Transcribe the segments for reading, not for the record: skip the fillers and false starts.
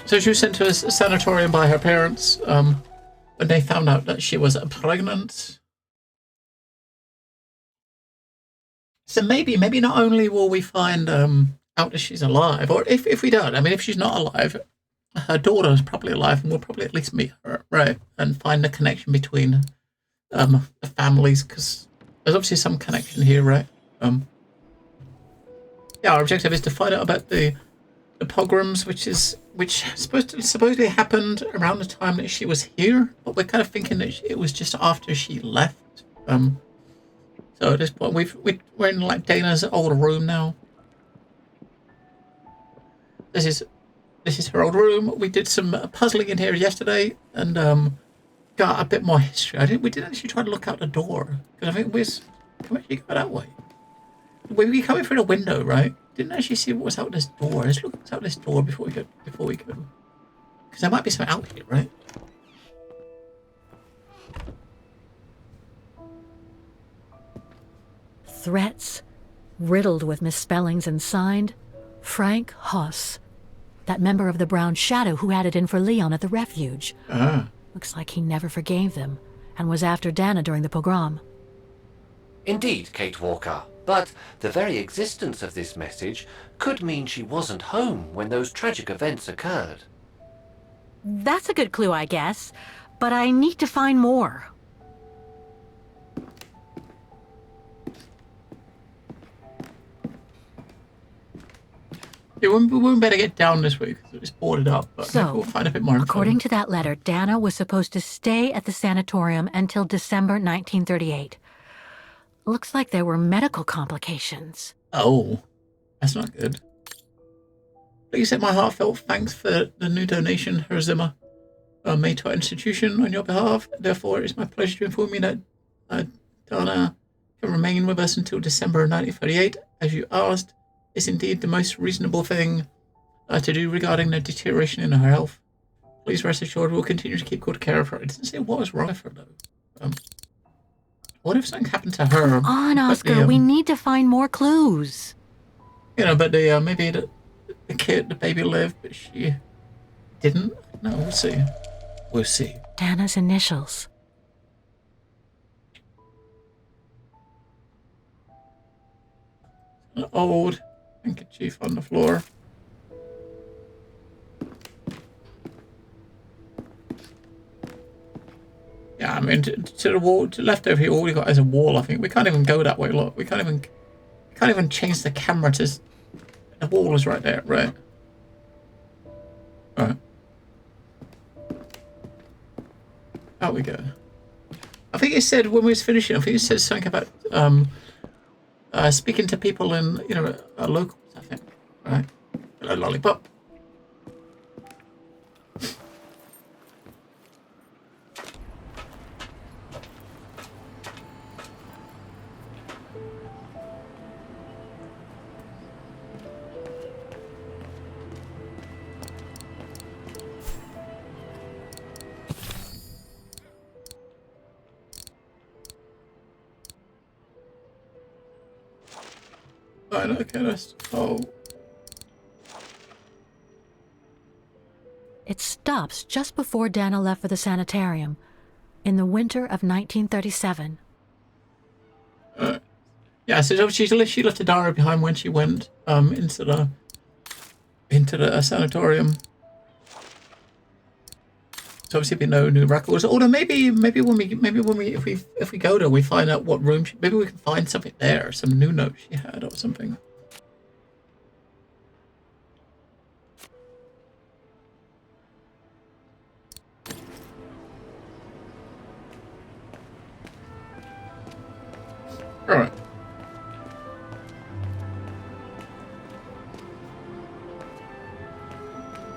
So she was sent to a sanatorium by her parents when they found out that she was pregnant. So maybe not only will we find out that she's alive, or if we don't, I mean, if she's not alive, her daughter is probably alive, and we'll probably at least meet her, right, and find the connection between the families, because there's obviously some connection here, right? Yeah, our objective is to find out about the pogroms, which supposedly happened around the time that she was here, but we're kind of thinking that it was just after she left. So at this point, we're in like Dana's old room now. This is her old room. We did some puzzling in here yesterday, and got a bit more history. We didn't actually try to look out the door, because I think can we actually go that way? We coming through the window, right? Didn't actually see what was out this door. Let's look out this door before we go. Because there might be something out here, right? Threats, riddled with misspellings and signed, Frank Hoss. That member of the Brown Shadow who had it in for Leon at the refuge. Looks like he never forgave them, and was after Dana during the pogrom. Indeed, Kate Walker. But the very existence of this message could mean she wasn't home when those tragic events occurred. That's a good clue, I guess, but I need to find more. Yeah, we wouldn't better get down this way because it's boarded up, but so, we'll find a bit more info. According to that letter, Dana was supposed to stay at the sanatorium until December 1938. Looks like there were medical complications. Oh, that's not good. Please accept my heartfelt thanks for the new donation Herzima made to our institution on your behalf. Therefore, it is my pleasure to inform you that Dana can remain with us until December 1938, as you asked. Is indeed the most reasonable thing to do regarding the deterioration in her health. Please rest assured we'll continue to keep good care of her. It doesn't say what was wrong with her, though. What if something happened to her? Come on, Oscar, we need to find more clues. You know, but maybe the baby lived, but she didn't? No, we'll see. We'll see. Dana's initials. An old handkerchief on the floor. Yeah, I mean, to the wall, to the left over here, all we got is a wall. I think we can't even go that way. Look, we can't even change the camera to. The wall is right there, right? Right. Out we go. I think it said when we was finishing. I think it said something about speaking to people in locals. I think, right? Hello, lollipop. Right, okay, that's... Oh. It stops just before Dana left for the sanitarium, in the winter of 1937. Yeah, so she left a diary behind when she went into the sanatorium. So obviously be no new records. Although maybe if we go there, we find out what room. Maybe we can find something there, some new notes she had or something. All right.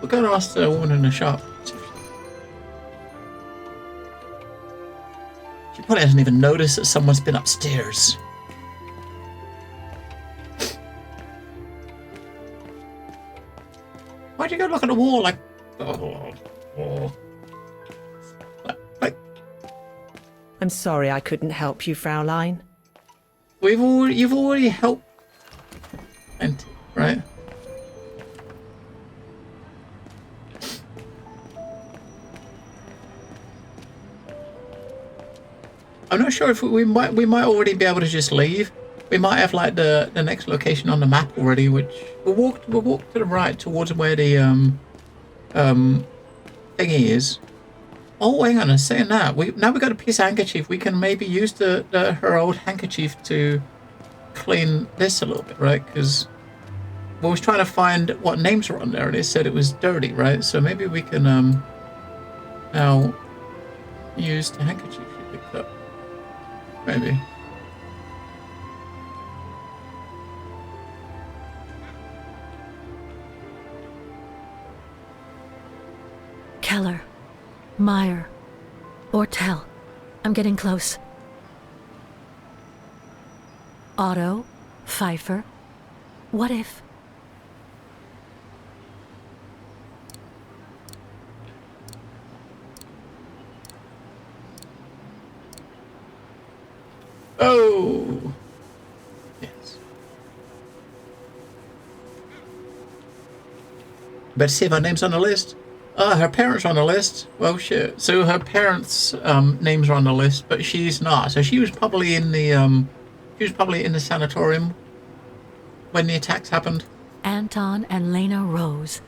We're going to ask the woman in the shop. She probably hasn't even noticed that someone's been upstairs. Why'd you go look at the wall like... Like... I'm sorry I couldn't help you, Fraulein. You've already helped... And, right? I'm not sure if we might already be able to just leave. We might have like the next location on the map already, which we'll walk to the right towards where the thingy is. Oh, hang on, saying that now we got a piece of handkerchief. We can maybe use her old handkerchief to clean this a little bit, right? Because we was trying to find what names were on there, and it said it was dirty, right? So maybe we can now use the handkerchief you picked up. Maybe. Keller, Meyer, Ortel. I'm getting close. Otto, Pfeiffer. What if... Oh! Yes. Better see if our name's on the list. Her parents are on the list. Well, shit. So her parents' names are on the list, but she's not. So she was probably in the sanatorium when the attacks happened. Anton and Lena Rose.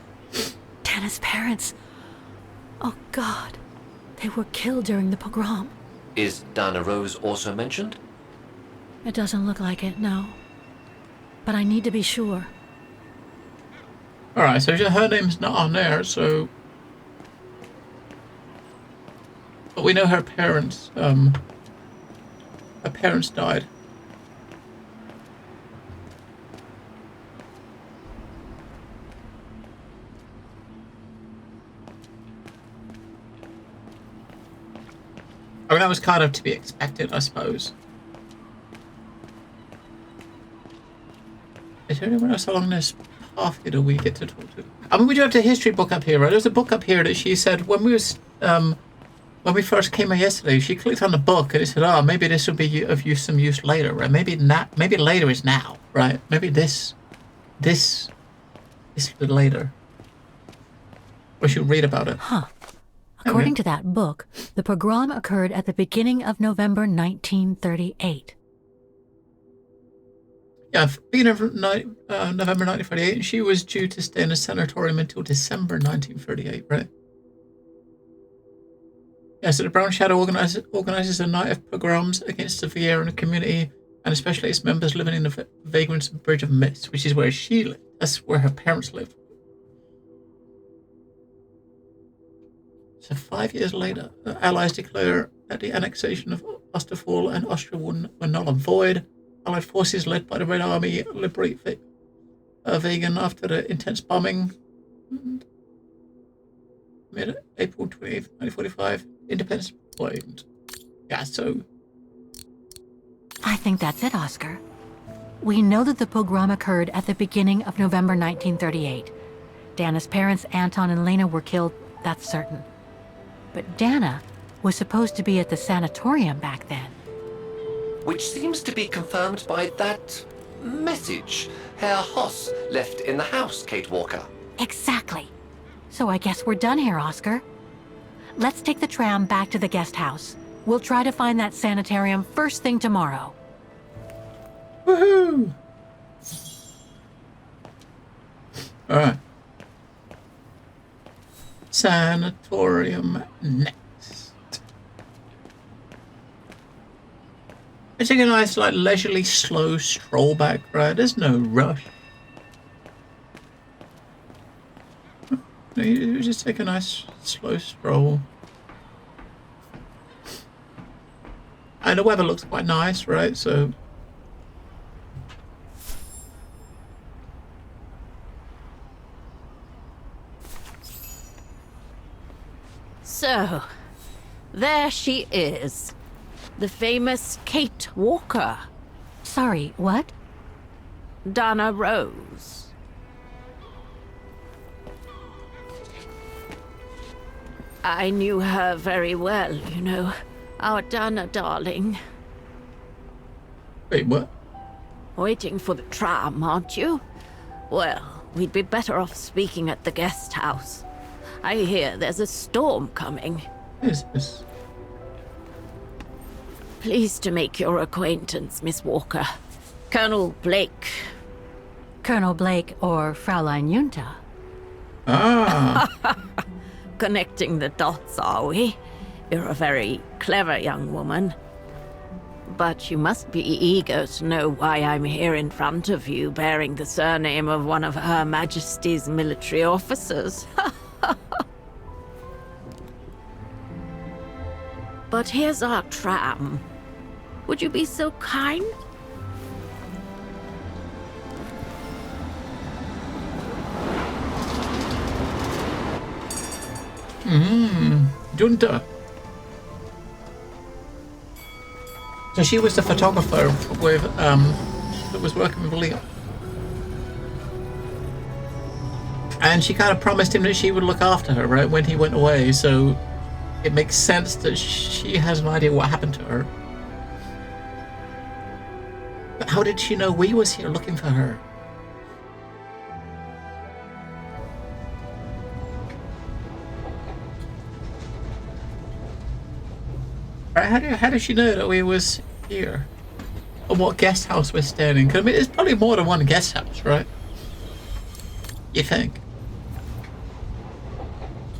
Dana's parents. Oh, God. They were killed during the pogrom. Is Dana Rose also mentioned? It doesn't look like it, no. But I need to be sure. Alright, so her name's not on there, so... But we know her parents died. I mean, that was kind of to be expected, I suppose. Is there anyone else along this path here that we get to talk to? I mean, we do have the history book up here, right? There's a book up here that she said when we first came here yesterday, she clicked on the book and it said, "Oh, maybe this will be of some use later, right? Maybe not. Maybe later is now, right? Maybe this is later." We should read about it. Huh. According to that book, the pogrom occurred at the beginning of November 1938. Yeah, beginning of November 1938, and she was due to stay in a sanatorium until December 1938, right? Yeah, so the Brown Shadow organizes a night of pogroms against the Syberia community, and especially its members living in the Vagrant's Bridge of Mist, which is where she lived. That's where her parents lived. So 5 years later, the Allies declare that the annexation of Ostafol and Austria were null and void. Allied forces led by the Red Army liberate Vegan after the intense bombing. Mid-April 28th, 1945, independence proclaimed. Yeah, so... I think that's it, Oscar. We know that the pogrom occurred at the beginning of November 1938. Dana's parents, Anton and Lena, were killed, that's certain. But Dana was supposed to be at the sanatorium back then. Which seems to be confirmed by that message Herr Hoss left in the house, Kate Walker. Exactly. So I guess we're done here, Oscar. Let's take the tram back to the guest house. We'll try to find that sanitarium first thing tomorrow. Woohoo! Alright. Sanatorium next. I take a nice, like, leisurely, slow stroll back, right? There's no rush. You just take a nice, slow stroll. And the weather looks quite nice, right? So... So, there she is. The famous Kate Walker. Sorry, what? Dana Rose. I knew her very well, you know. Our Dana darling. Wait, what? Waiting for the tram, aren't you? Well, we'd be better off speaking at the guest house. I hear there's a storm coming. What is this? Pleased to make your acquaintance, Miss Walker. Colonel Blake. Colonel Blake or Fraulein Junta? Ah. Connecting the dots, are we? You're a very clever young woman. But you must be eager to know why I'm here in front of you, bearing the surname of one of Her Majesty's military officers. But here's our tram. Would you be so kind? Junta. So she was the photographer with that was working with Leon. And she kind of promised him that she would look after her, right, when he went away, so it makes sense that she has no idea what happened to her. But how did she know we was here looking for her? Right, how does she know that we was here? Or what guest house we're staying in? 'Cause I mean, there's probably more than one guest house, right? You think?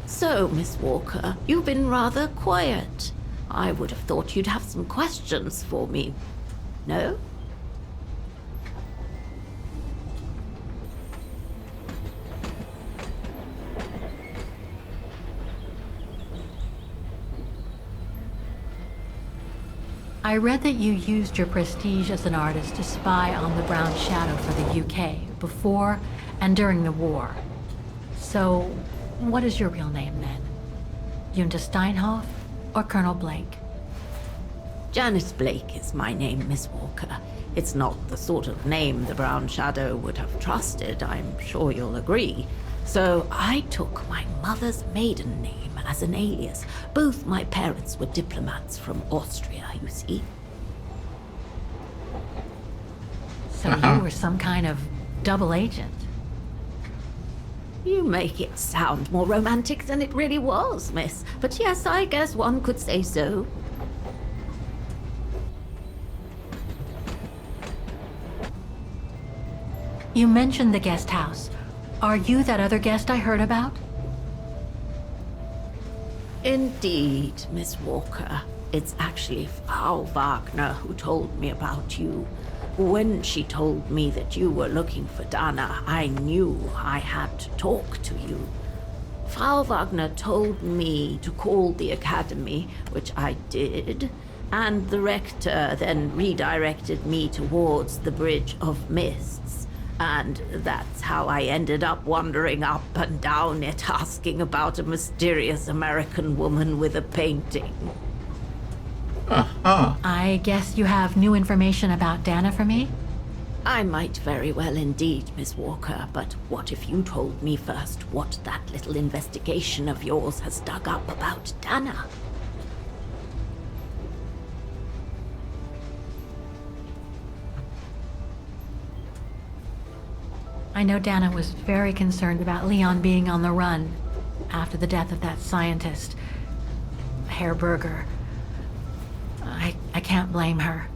So, Miss Walker, you've been rather quiet. I would have thought you'd have some questions for me. No? I read that you used your prestige as an artist to spy on the Brown Shadow for the UK before and during the war. So, what is your real name then? Junta Steinhoff or Colonel Blake? Janice Blake is my name, Miss Walker. It's not the sort of name the Brown Shadow would have trusted, I'm sure you'll agree. So I took my mother's maiden name as an alias. Both my parents were diplomats from Austria, you see. So you were some kind of double agent. You make it sound more romantic than it really was, miss. But yes, I guess one could say so. You mentioned the guest house. Are you that other guest I heard about? Indeed, Miss Walker. It's actually Frau Wagner who told me about you. When she told me that you were looking for Dana, I knew I had to talk to you. Frau Wagner told me to call the academy, which I did, and the rector then redirected me towards the Bridge of Mists. And that's how I ended up wandering up and down it, asking about a mysterious American woman with a painting. I guess you have new information about Dana for me? I might very well indeed, Miss Walker, but what if you told me first what that little investigation of yours has dug up about Dana? I know Dana was very concerned about Leon being on the run after the death of that scientist, Herr Berger. I can't blame her.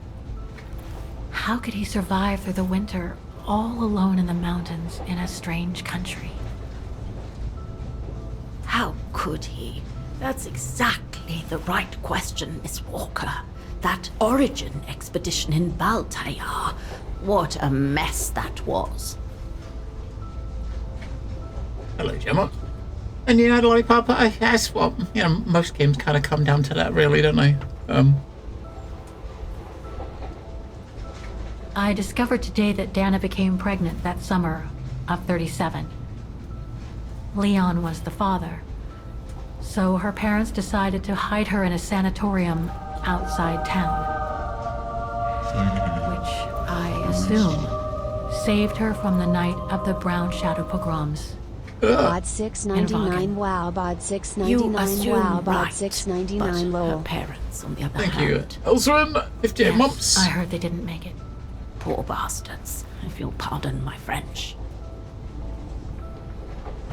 How could he survive through the winter all alone in the mountains in a strange country? How could he? That's exactly the right question, Miss Walker. That origin expedition in Baltayar. What a mess that was. Hello, Gemma. And you know, Lollipop, that's what, you know, most games kind of come down to that, really, don't they? I discovered today that Dana became pregnant that summer of 37. Leon was the father. So her parents decided to hide her in a sanatorium outside town. Which, I assume, saved her from the night of the Brown Shadow pogroms. Bod 699 wow, bod 699 wow, bod 699 but her lol. parents, on the other Thank you. hand, Elsrin, 58 Yes, months. I heard they didn't make it. poor bastards, if you'll pardon my French.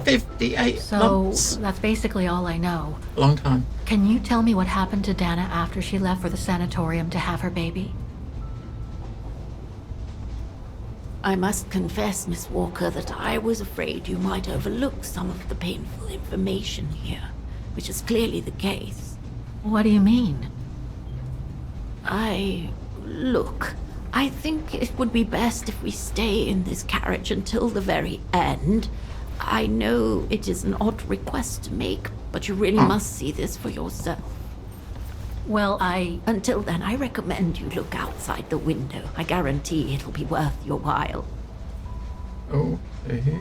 58 So months. that's basically all I know. A long time. Can you tell me what happened to Dana after she left for the sanatorium to have her baby? I must confess, Miss Walker, that I was afraid you might overlook some of the painful information here, which is clearly the case. What do you mean? Look, I think it would be best if we stay in this carriage until the very end. I know it is an odd request to make, but you really must see this for yourself. Well, Until then, I recommend you look outside the window. I guarantee it'll be worth your while. Okay.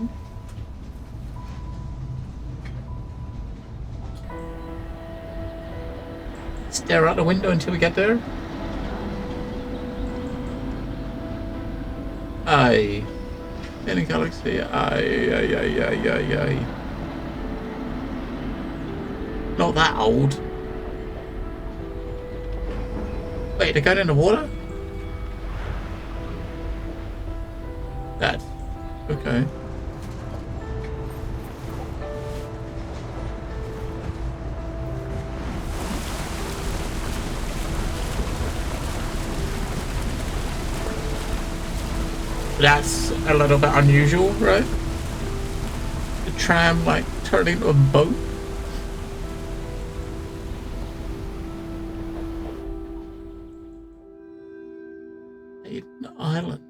Stare out the window until we get there. Aye. In a galaxy. Aye. Not that old. Wait, they're going in the water? That's okay. That's a little bit unusual, right? The tram like turned into a boat. An island.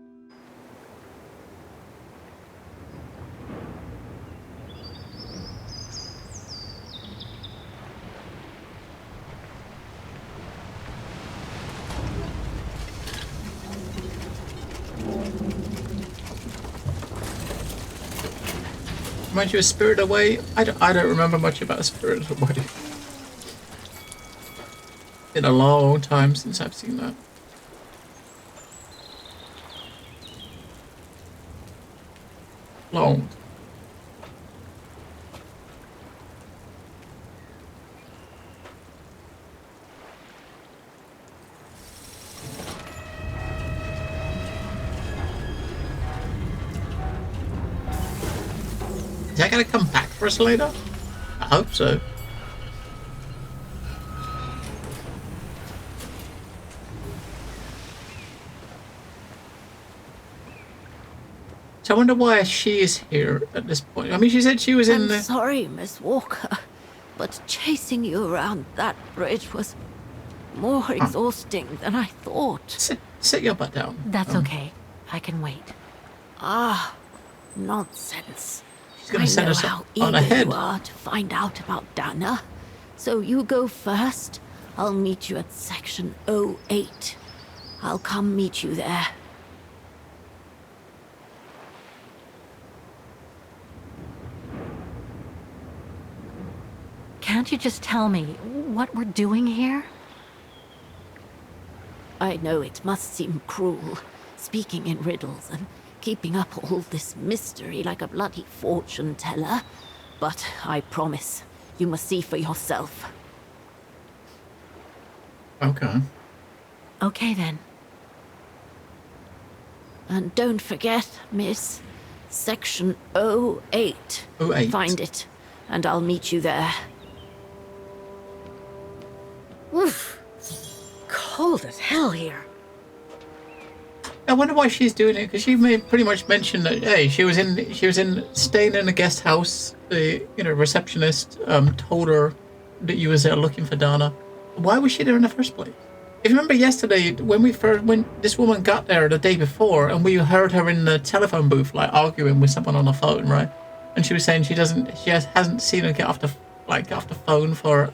Reminds you of Spirit Away? I don't remember much about Spirit Away. Been a long time since I've seen that. Long. Is that gonna come back for us later? I hope so. So I wonder why she is here at this point. I mean, she said she was in the... I'm sorry, Miss Walker, but chasing you around that bridge was more exhausting than I thought. Sit your butt down. That's okay. I can wait. Nonsense. She's gonna send us how on eager ahead. you are to find out about Dana. So you go first. I'll meet you at section 08. I'll come meet you there. Can't you just tell me what we're doing here? I know it must seem cruel, speaking in riddles and keeping up all this mystery like a bloody fortune teller, but I promise you must see for yourself. Okay. Okay then. And don't forget, miss, section 08. 08. Find it, and I'll meet you there. Oof. Cold as hell here. I wonder why she's doing it, because she pretty much mentioned that hey, she was staying in a guest house. The receptionist told her that you was there looking for Dana. Why was she there in the first place? If you remember yesterday when this woman got there the day before, and we heard her in the telephone booth like arguing with someone on the phone, right? And she was saying she hasn't seen her get off the phone for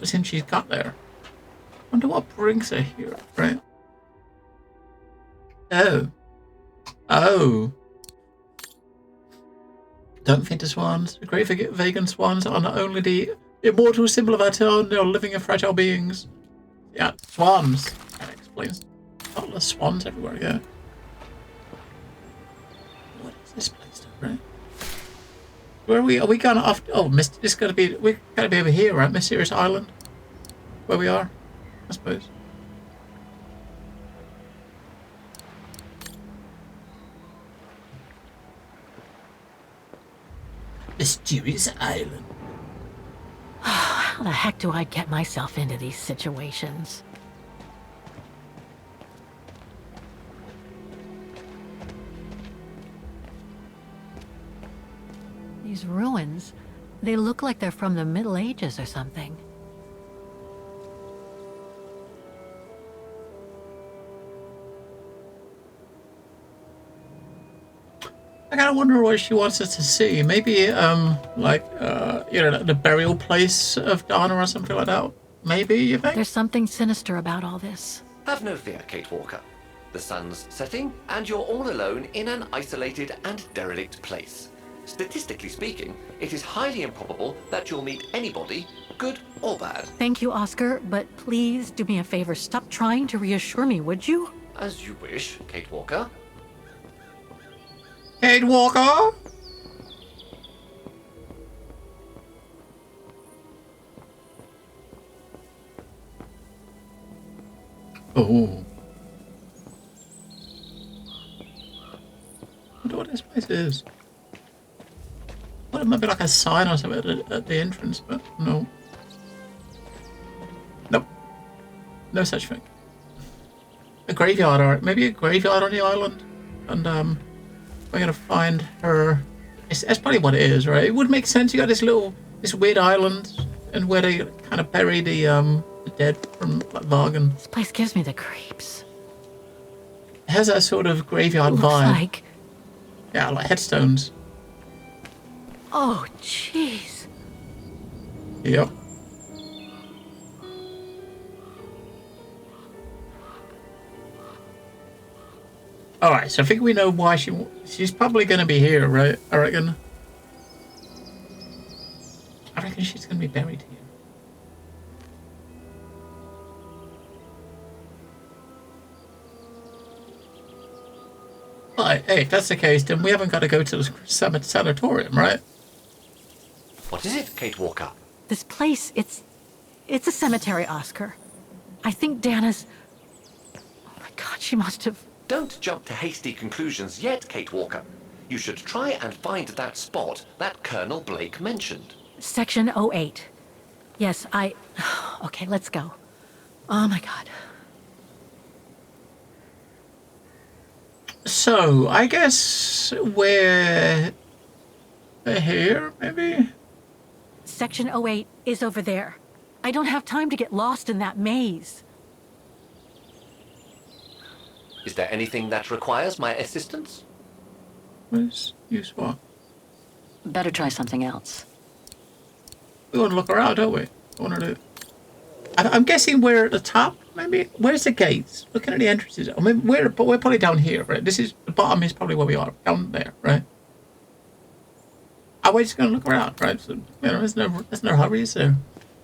since she's got there. Wonder what brings her here, right? Oh. Don't think the swans, the great vegan swans, are not only the immortal symbol of our town, they are living and fragile beings. Yeah, swans. That explains. Oh, there's swans everywhere, yeah. What is this place, right? Where are we? Are we going off? Oh, we gotta be over here, right? Mysterious Island? Where we are, I suppose. mysterious island. How the heck do I get myself into these situations? These ruins, they look like they're from the Middle Ages or something. I kind of wonder what she wants us to see. Maybe, like, you know, the burial place of Dana or something like that. Maybe, you think? There's something sinister about all this. Have no fear, Kate Walker. The sun's setting, and you're all alone in an isolated and derelict place. Statistically speaking, it is highly improbable that you'll meet anybody, good or bad. Thank you, Oscar, but please do me a favor. Stop trying to reassure me, would you? As you wish, Kate Walker. Kate Walker? Oh. I wonder what this place is. Well, it might be like a sign or something at the entrance, but no. Nope. No such thing. A graveyard, or maybe a graveyard on the island. And, we're gonna find her. That's probably what it is, right? It would make sense. You got this weird island, and where they kind of bury the dead from like Vargan. This place gives me the creeps. It has that sort of graveyard Looks vibe. like... Yeah, like headstones. Oh, jeez. Yep. Alright, so I think we know why she's probably going to be here, right? I reckon she's going to be buried here. Right, hey, if that's the case, then we haven't got to go to the sanatorium, right? What is it, Kate Walker? This place, it's a cemetery, Oscar. I think Dana's... Oh my god, she must have... Don't jump to hasty conclusions yet, Kate Walker. You should try and find that spot that Colonel Blake mentioned. Section 08. Yes, Okay, let's go. Oh my god. So, I guess we're here, maybe? Section 08 is over there. I don't have time to get lost in that maze. Is there anything that requires my assistance? Where's use what? Better try something else. We want to look around, don't we? I'm guessing we're at the top, maybe? Where's the gates? Looking at the entrances. I mean, we're probably down here, right? The bottom is probably where we are, down there, right? We're just going to look around, right? So, you know, there's no hurry, so...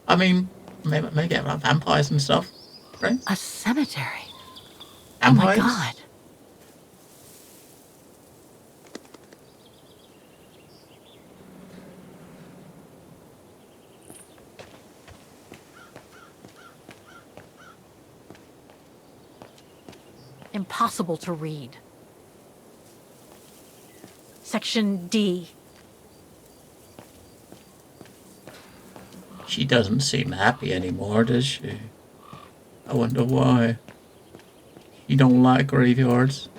I mean, maybe have like vampires and stuff, right? A cemetery? Vampires? Oh my god. Impossible to read. Section D. She doesn't seem happy anymore, does she? I wonder why. You don't like graveyards?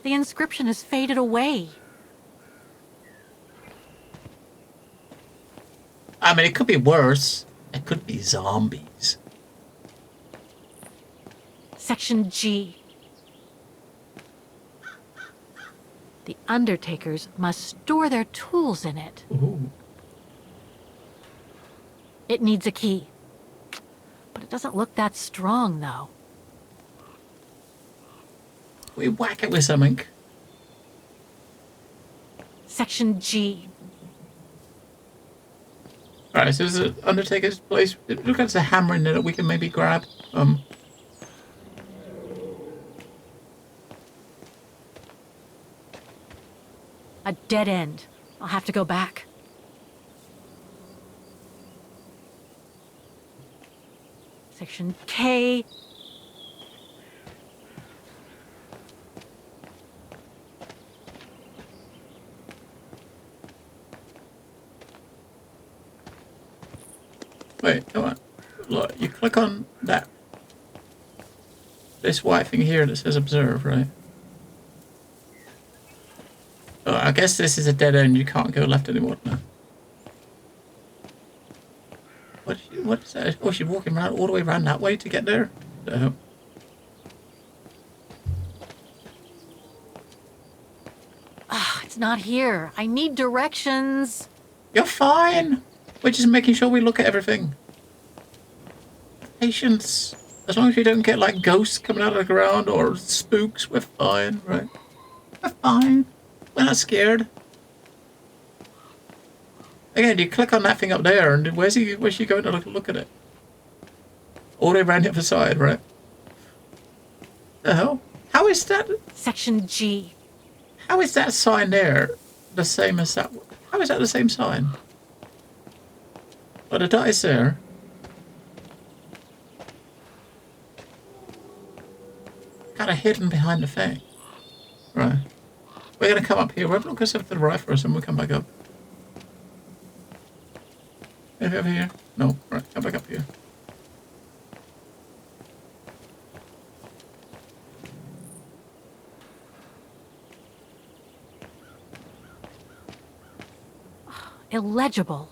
The inscription has faded away. I mean, it could be worse. It could be zombies. Section G. The undertakers must store their tools in it. Ooh. It needs a key. But it doesn't look that strong, though. We whack it with something. Section G. Alright, so there's an Undertaker's place. Look like there's a hammer in there that we can maybe grab. A dead end. I'll have to go back. Section K. Wait, come on. Look, you click on that. This white thing here that says observe, right? Oh, I guess this is a dead end. You can't go left anymore now. What is that? Oh, she's walking around all the way around that way to get there? So. It's not here. I need directions. You're fine. We're just making sure we look at everything. Patience. As long as we don't get like ghosts coming out of the ground or spooks, we're fine, right? We're fine. We're not scared. Again, you click on that thing up there, and where's she going to look at it? All the way around the other side, right? The hell? How is that? Section G. How is that sign there the same as that? How is that the same sign? Well, the dot is there. Kind of hidden behind the thing. Right. We're going to come up here. We'll look ourselves to the right first and we'll come back up. Maybe over here? No. Right. Come back up here. Illegible.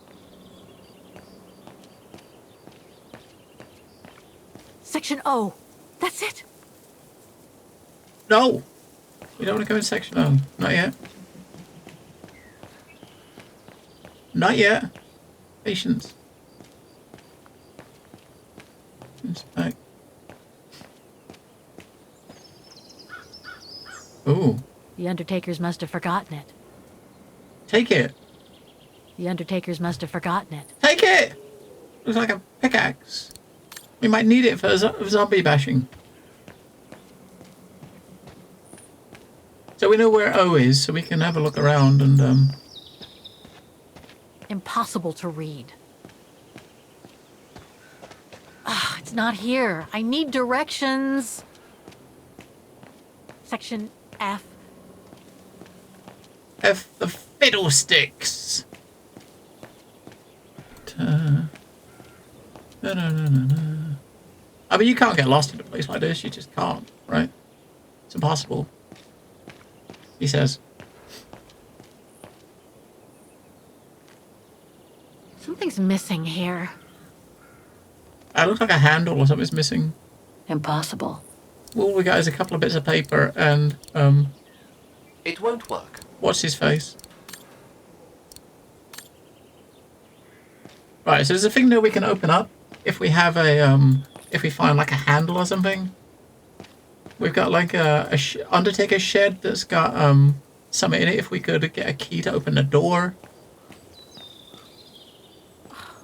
Section O. That's it. No! We don't want to go in section O. Not yet. Not yet. Patience. Inspect. Ooh. The Undertakers must have forgotten it. Take it. The Undertakers must have forgotten it. Take it! Looks like a pickaxe. We might need it for zombie bashing. So we know where O is, so we can have a look around and Impossible to read. It's not here. I need directions. Section F. F the fiddlesticks. I mean, you can't get lost in a place like this. You just can't, right? It's impossible. He says. Something's missing here. It looks like a handle or something's missing. Impossible. All we got is a couple of bits of paper and, It won't work. what's his face? Right, so there's a thing that we can open up if we have a, if we find like a handle or something. We've got like a Undertaker shed that's got, something in it if we could get a key to open the door.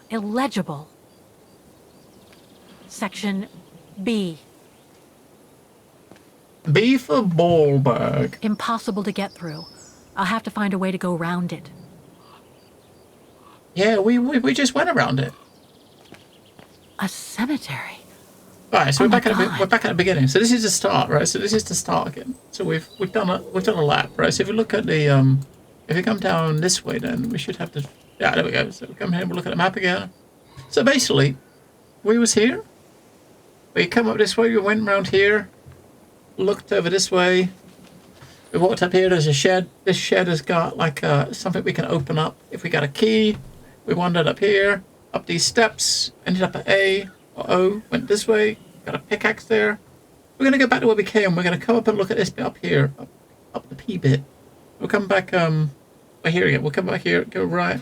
Illegible. Section B. B for ball bag. Impossible to get through. I'll have to find a way to go around it. Yeah, we just went around it. A cemetery. Right, so Oh we're my back at God. we're back at the beginning. So this is the start, right? So this is the start again. So we've done a lap, right? So if you look at the if you come down this way, then we should have to. Yeah, there we go. So we come here and we'll look at the map again. So basically, we was here. We come up this way. We went around here. Looked over this way. We walked up here. There's a shed. This shed has got like something we can open up if we got a key. We wandered up here, up these steps, ended up at A or O. Went this way. Got a pickaxe there. We're gonna go back to where we came. We're gonna come up and look at this bit up here, up the P bit. We'll come back. Here again. We'll come back here. Go right.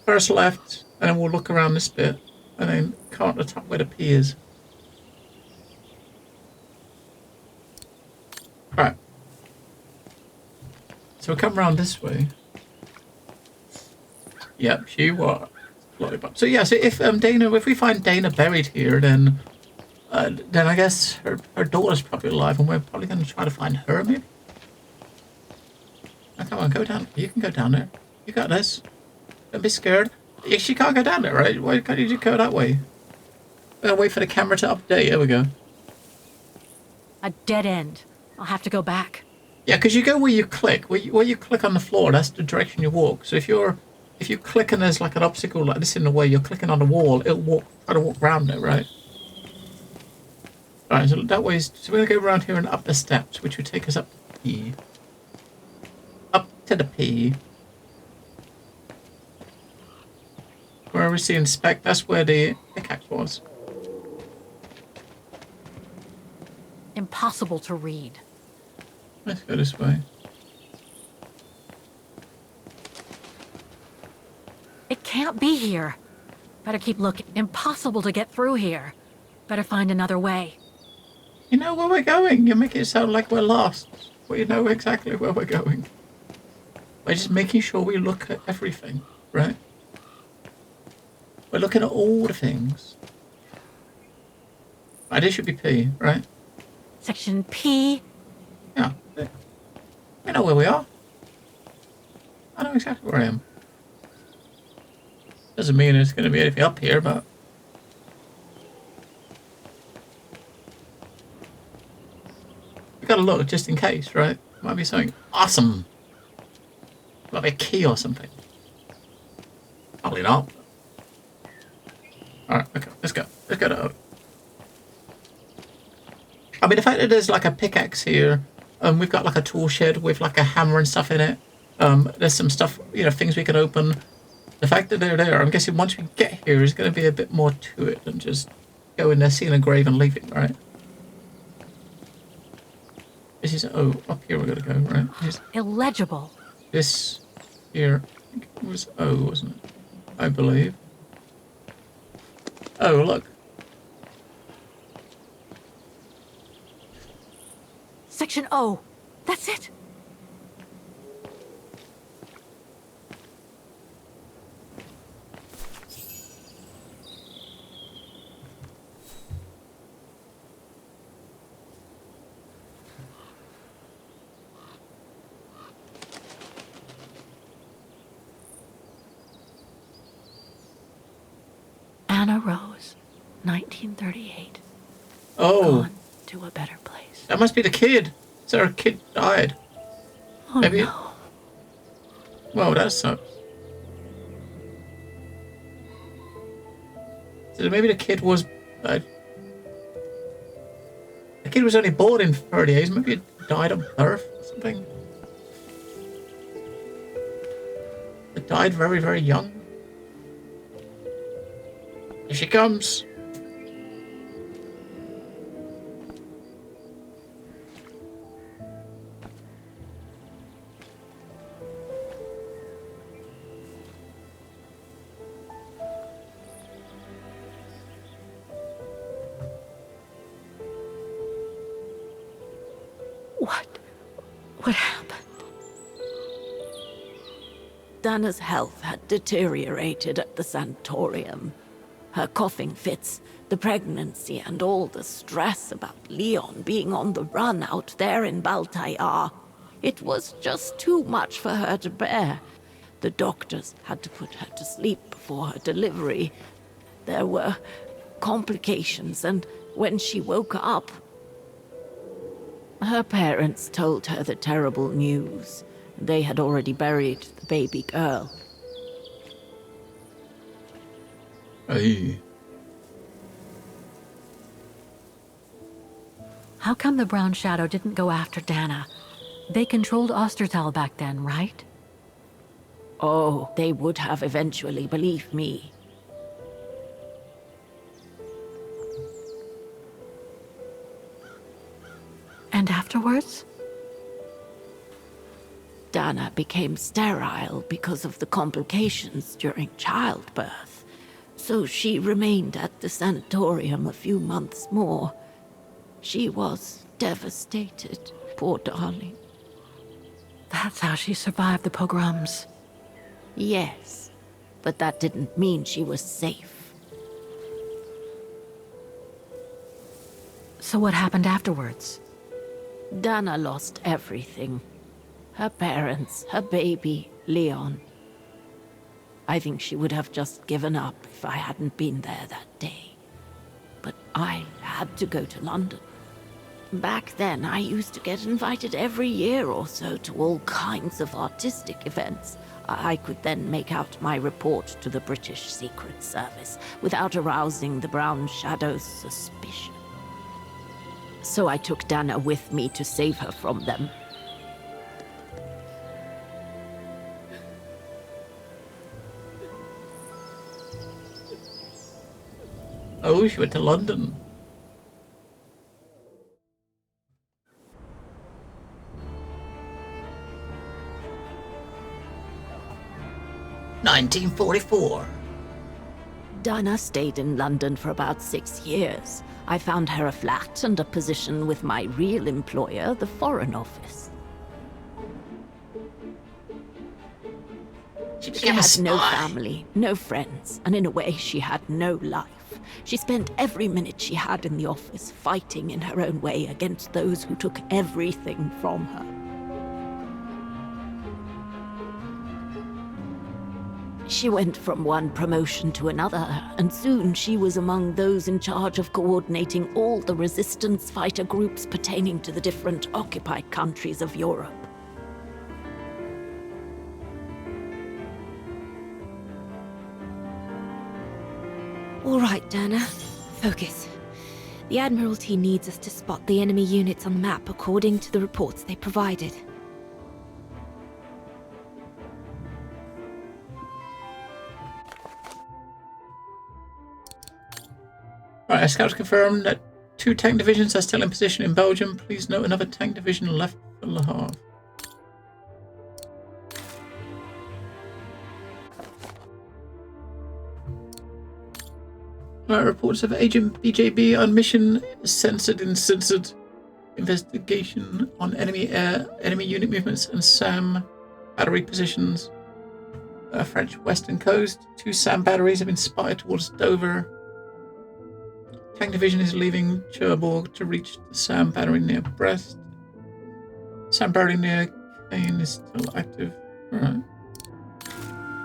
First left, and then we'll look around this bit, and then come up the top where the P is. Right. So we'll come around this way. Yep, she was. So yeah, so if if we find Dana buried here, then I guess her daughter's probably alive, and we're probably going to try to find her, maybe. Now, come on, go down. You can go down there. You got this. Don't be scared. Yeah, she can't go down there, right? Why can't you just go that way? We're gonna wait for the camera to update. Here we go. A dead end. I'll have to go back. Yeah, because you go where you click. Where you click on the floor, that's the direction you walk. So if you're if you click and there's like an obstacle like this in the way, you're clicking on the wall, it'll try to walk around it, right? Alright, so that way, so we're going to go around here and up the steps, which would take us up to P. Up to the P. Where we see inspect, that's where the pickaxe was. Impossible to read. Let's go this way. It can't be here. Better keep looking. Impossible to get through here. Better find another way. You know where we're going. You make it sound like we're lost. We know exactly where we're going. We're just making sure we look at everything, right? We're looking at all the things. Right, this should be P, right? Section P. Yeah. I know where we are. I know exactly where I am. Doesn't mean it's going to be anything up here, but... we gotta look just in case, right? Might be something awesome. Might be a key or something. Probably not. Alright, okay, let's go. Let's go to... I mean, the fact that there's like a pickaxe here, we've got like a tool shed with like a hammer and stuff in it. There's some stuff, you know, things we can open. The fact that they're there, I'm guessing once we get here, there's going to be a bit more to it than just go in there, seeing a grave and leaving, right? This is, oh, up here we're going to go, right? Illegible. This here, I think it was O, wasn't it? I believe. Oh, look. Section O. That's it. Anna Rose, 1938. Oh. Gone to a better place. That must be the kid. So our kid died. Oh, Maybe. no. Well, that sucks. So maybe the kid was... the kid was only born in 38. Maybe it died at birth or something. It died very, very young. Here she comes. What happened? Dana's health had deteriorated at the sanatorium. Her coughing fits, the pregnancy, and all the stress about Leon being on the run out there in Baltayar. It was just too much for her to bear. The doctors had to put her to sleep before her delivery. There were complications, and when she woke up, her parents told her the terrible news. They had already buried the baby girl. Hey. How come the Brown Shadow didn't go after Dana? They controlled Ostertal back then, right? Oh, they would have eventually, believe me. And afterwards? Dana became sterile because of the complications during childbirth. So she remained at the sanatorium a few months more. She was devastated, poor darling. That's how she survived the pogroms. Yes, but that didn't mean she was safe. So what happened afterwards? Dana lost everything. Her parents, her baby, Leon. I think she would have just given up if I hadn't been there that day. But I had to go to London. Back then, I used to get invited every year or so to all kinds of artistic events. I could then make out my report to the British Secret Service without arousing the Brown Shadow's suspicion. So I took Dana with me to save her from them. Oh, she went to London. (1944). Dana stayed in London for about 6 years. I found her a flat and a position with my real employer, the Foreign Office. She had no family, no friends, and in a way she had no life. She spent every minute she had in the office fighting in her own way against those who took everything from her. She went from one promotion to another, and soon she was among those in charge of coordinating all the resistance fighter groups pertaining to the different occupied countries of Europe. All right, Dana. Focus. The Admiralty needs us to spot the enemy units on the map according to the reports they provided. Right, our scouts confirm that 2 tank divisions are still in position in Belgium. Please note another tank division left for Le Havre. Reports of Agent BJB on mission censored investigation on enemy unit movements and SAM battery positions. French western coast. 2 SAM batteries have been spotted towards Dover. Tank division is leaving Cherbourg to reach the SAM battery near Brest. SAM battery near Caen is still active. Right.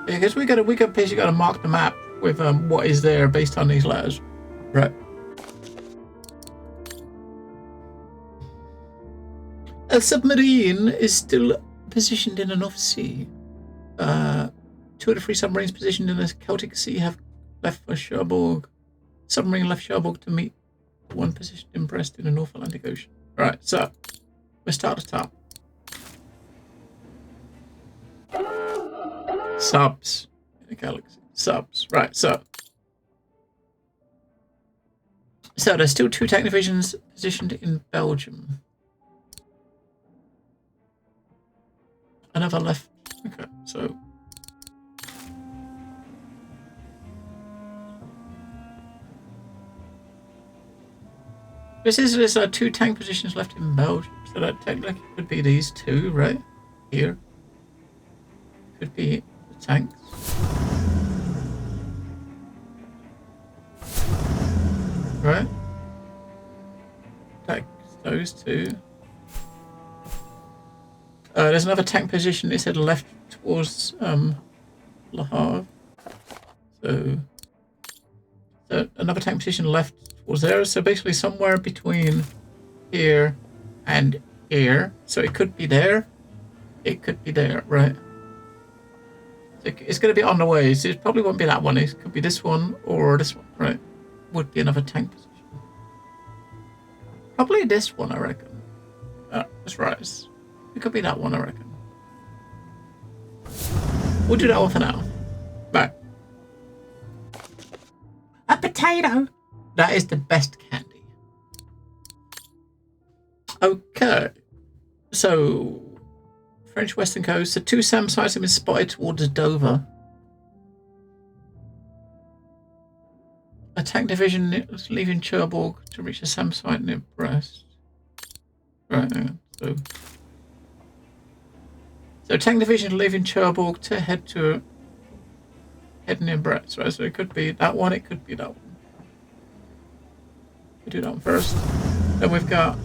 Yeah, I guess we basically gotta mark the map with what is there based on these letters. Right. A submarine is still positioned in the North Sea. 2 of the 3 submarines positioned in the Celtic Sea have left for Cherbourg. Submarine left Cherbourg to meet the one positioned in Brest in the North Atlantic Ocean. Right, so we'll start at the top. Subs in the galaxy. Subs. Right, so there's still 2 tank divisions positioned in Belgium. Another left. Okay, so there's 2 tank positions left in Belgium, so that technically could be these 2, right? Here. Could be the tanks. Right? Like those 2. There's another tank position, it said left towards Le Havre. So another tank position left towards there. So basically somewhere between here and here. So it could be there. It could be there, right? So it's going to be on the way. So it probably won't be that one. It could be this one or this one, right? Would be another tank position. Probably this one, I reckon. That's right. It could be that one, I reckon. We'll do that one for now. Right. A potato! That is the best candy. Okay. So, French western coast. So 2 SAM sites have been spotted towards Dover. A tank division is leaving Cherbourg to reach a SAM site near Brest. Right, so tank division leaving Cherbourg to head near Brest, right? So it could be that one, it could be that one. We'll do that one first. Then we've got,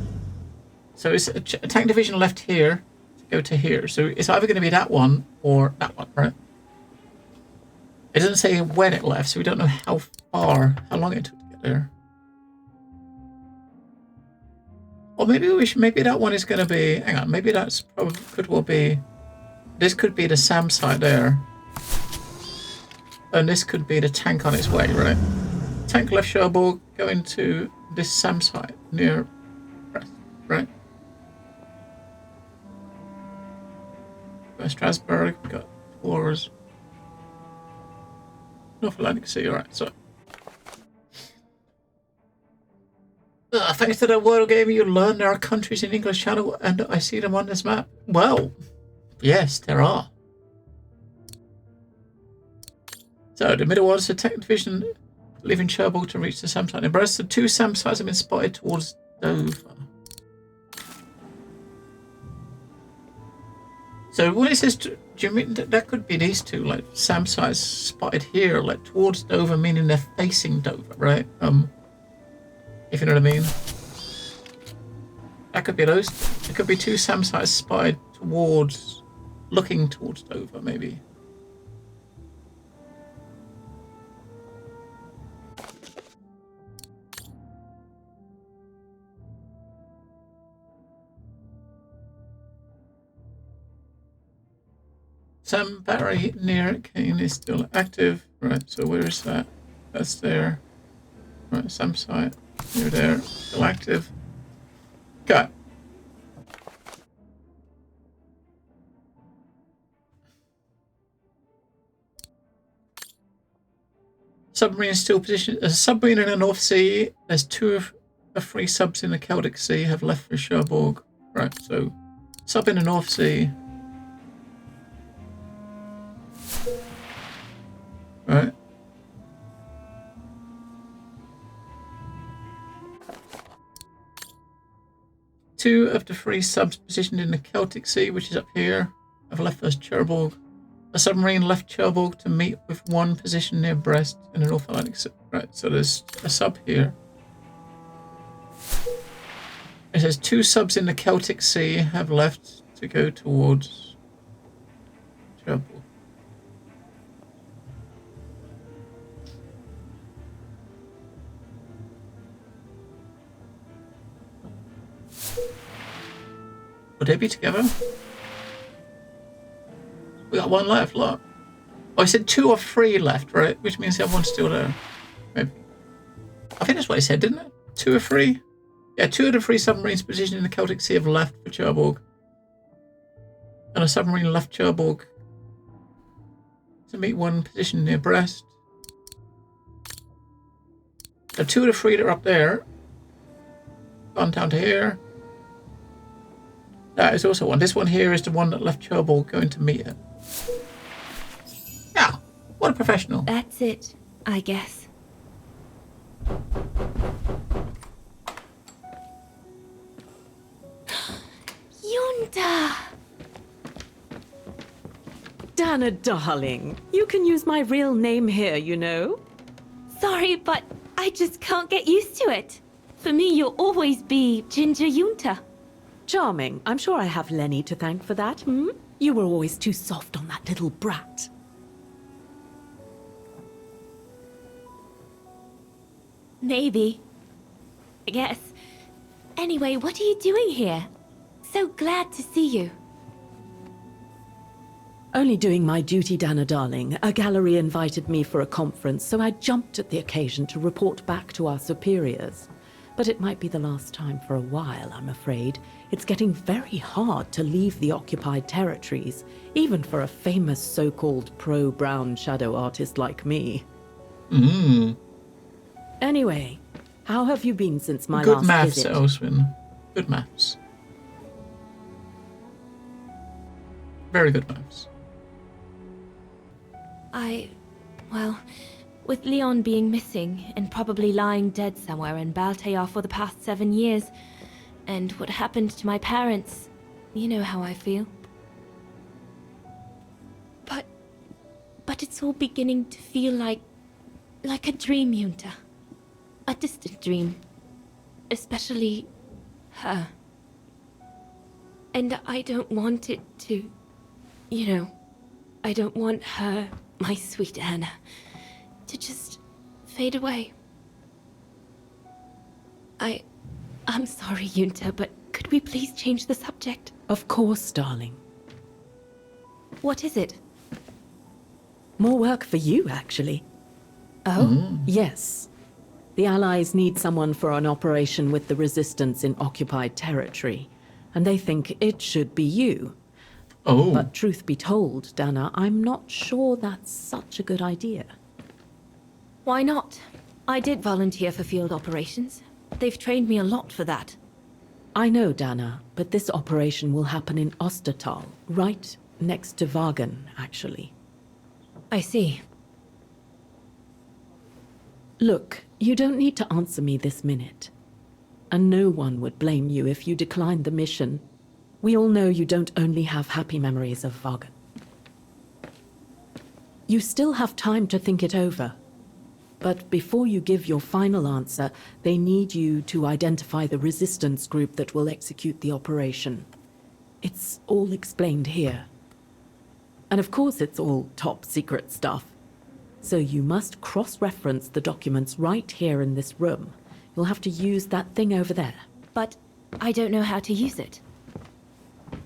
so it's a tank division left here to go to here. So it's either going to be that one or that one, right? It doesn't say when it left, so we don't know how long it took to get there. Or maybe maybe that one is going to be, hang on, maybe that's probably, could well be, this could be the SAM site there. And this could be the tank on its way, right? Tank left Cherbourg going to this SAM site near Brest, right? Strasbourg, got Tours. North Atlantic Sea, alright, so. Thanks to the World Game, you learn there are countries in English Channel, and I see them on this map. Well, yes, there are. So, the Middle Waters Attack Division leaving Cherbourg to reach the SAM site in Brest. The 2 SAM sites have been spotted towards Dover. So, when it says, do you mean that could be these 2, like SAM sites spotted here, like towards Dover, meaning they're facing Dover, right? If you know what I mean. That could be those. It could be 2 SAM sites spotted towards, looking towards Dover, maybe. Syberia near Kane is still active. Right, so where is that? That's there. Right, SAM site. Near there. Still active. Okay. Submarine still positioned. There's a submarine in the North Sea. There's 2 of the 3 subs in the Celtic Sea have left for Cherbourg. Right, so sub in the North Sea. Right. Two of the 3 subs positioned in the Celtic Sea, which is up here, have left for Cherbourg. A submarine left Cherbourg to meet with 1 position near Brest in the North Atlantic Sea. Right, so there's a sub here. It says 2 subs in the Celtic Sea have left to go towards Cherbourg. Would they be together? We got 1 left, look. Oh, I said 2 or 3 left, right? Which means the other one's still there. Maybe. I think that's what I said, didn't it? 2 or 3? Yeah, 2 of the 3 submarines positioned in the Celtic Sea have left for Cherbourg. And a submarine left Cherbourg to meet 1 position near Brest. So 2 of the 3 that are up there gone down to here. That is also 1. This one here is the one that left Cherbourg going to meet it. Yeah, what a professional. That's it, I guess. Yunta! Dana, darling, you can use my real name here, you know. Sorry, but I just can't get used to it. For me, you'll always be Ginger Yunta. Charming. I'm sure I have Lenny to thank for that, hmm? You were always too soft on that little brat. Maybe. I guess. Anyway, what are you doing here? So glad to see you. Only doing my duty, Dana, darling. A gallery invited me for a conference, so I jumped at the occasion to report back to our superiors. But it might be the last time for a while, I'm afraid. It's getting very hard to leave the occupied territories, even for a famous so-called pro-brown shadow artist like me. Anyway, how have you been since my last visit? Good maths, Elswin. Good maths. Very good maths. Well, with Leon being missing and probably lying dead somewhere in Baltayar for the past 7 years, and what happened to my parents, you know how I feel. But it's all beginning to feel like a dream, Yunta. A distant dream. Especially her. And I don't want it to, I don't want her, my sweet Anna, to just fade away. I I'm sorry, Yunta, but could we please change the subject? Of course, darling. What is it? More work for you, actually. Oh? Yes. The Allies need someone for an operation with the Resistance in occupied territory, and they think it should be you. Oh. But truth be told, Dana, I'm not sure that's such a good idea. Why not? I did volunteer for field operations. They've trained me a lot for that. I know, Dana, but this operation will happen in Ostertal, right next to Wagen, actually. I see. Look, you don't need to answer me this minute. And no one would blame you if you declined the mission. We all know you don't only have happy memories of Wagen. You still have time to think it over. But before you give your final answer, they need you to identify the resistance group that will execute the operation. It's all explained here. And of course it's all top secret stuff. So you must cross-reference the documents right here in this room. You'll have to use that thing over there. But I don't know how to use it.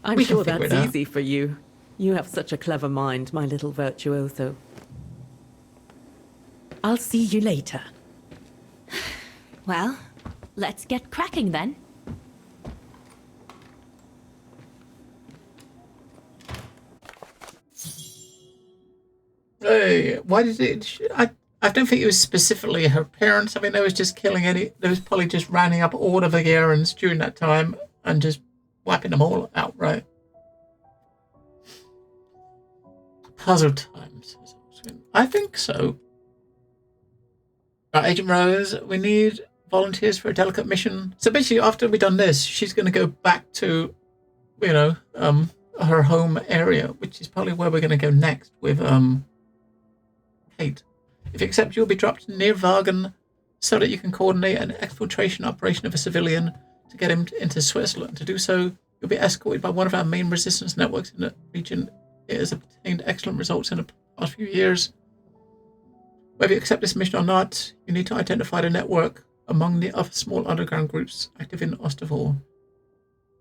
I'm sure that's easy for you. You have such a clever mind, my little virtuoso. I'll see you later. Well, let's get cracking then. Hey, why did it... I don't think it was specifically her parents. I mean, they was just killing any... They was probably just rounding up all the Vagarans during that time and just wiping them all outright. Puzzle times. I think so. Agent Rose, we need volunteers for a delicate mission. So basically, after we've done this, she's going to go back to, you know, her home area, which is probably where we're going to go next with Kate. If you accept, you'll be dropped near Wagen so that you can coordinate an exfiltration operation of a civilian to get him into Switzerland. To do so, you'll be escorted by one of our main resistance networks in the region. It has obtained excellent results in the past few years. Whether you accept this mission or not, you need to identify the network among the other small underground groups active in Osterval.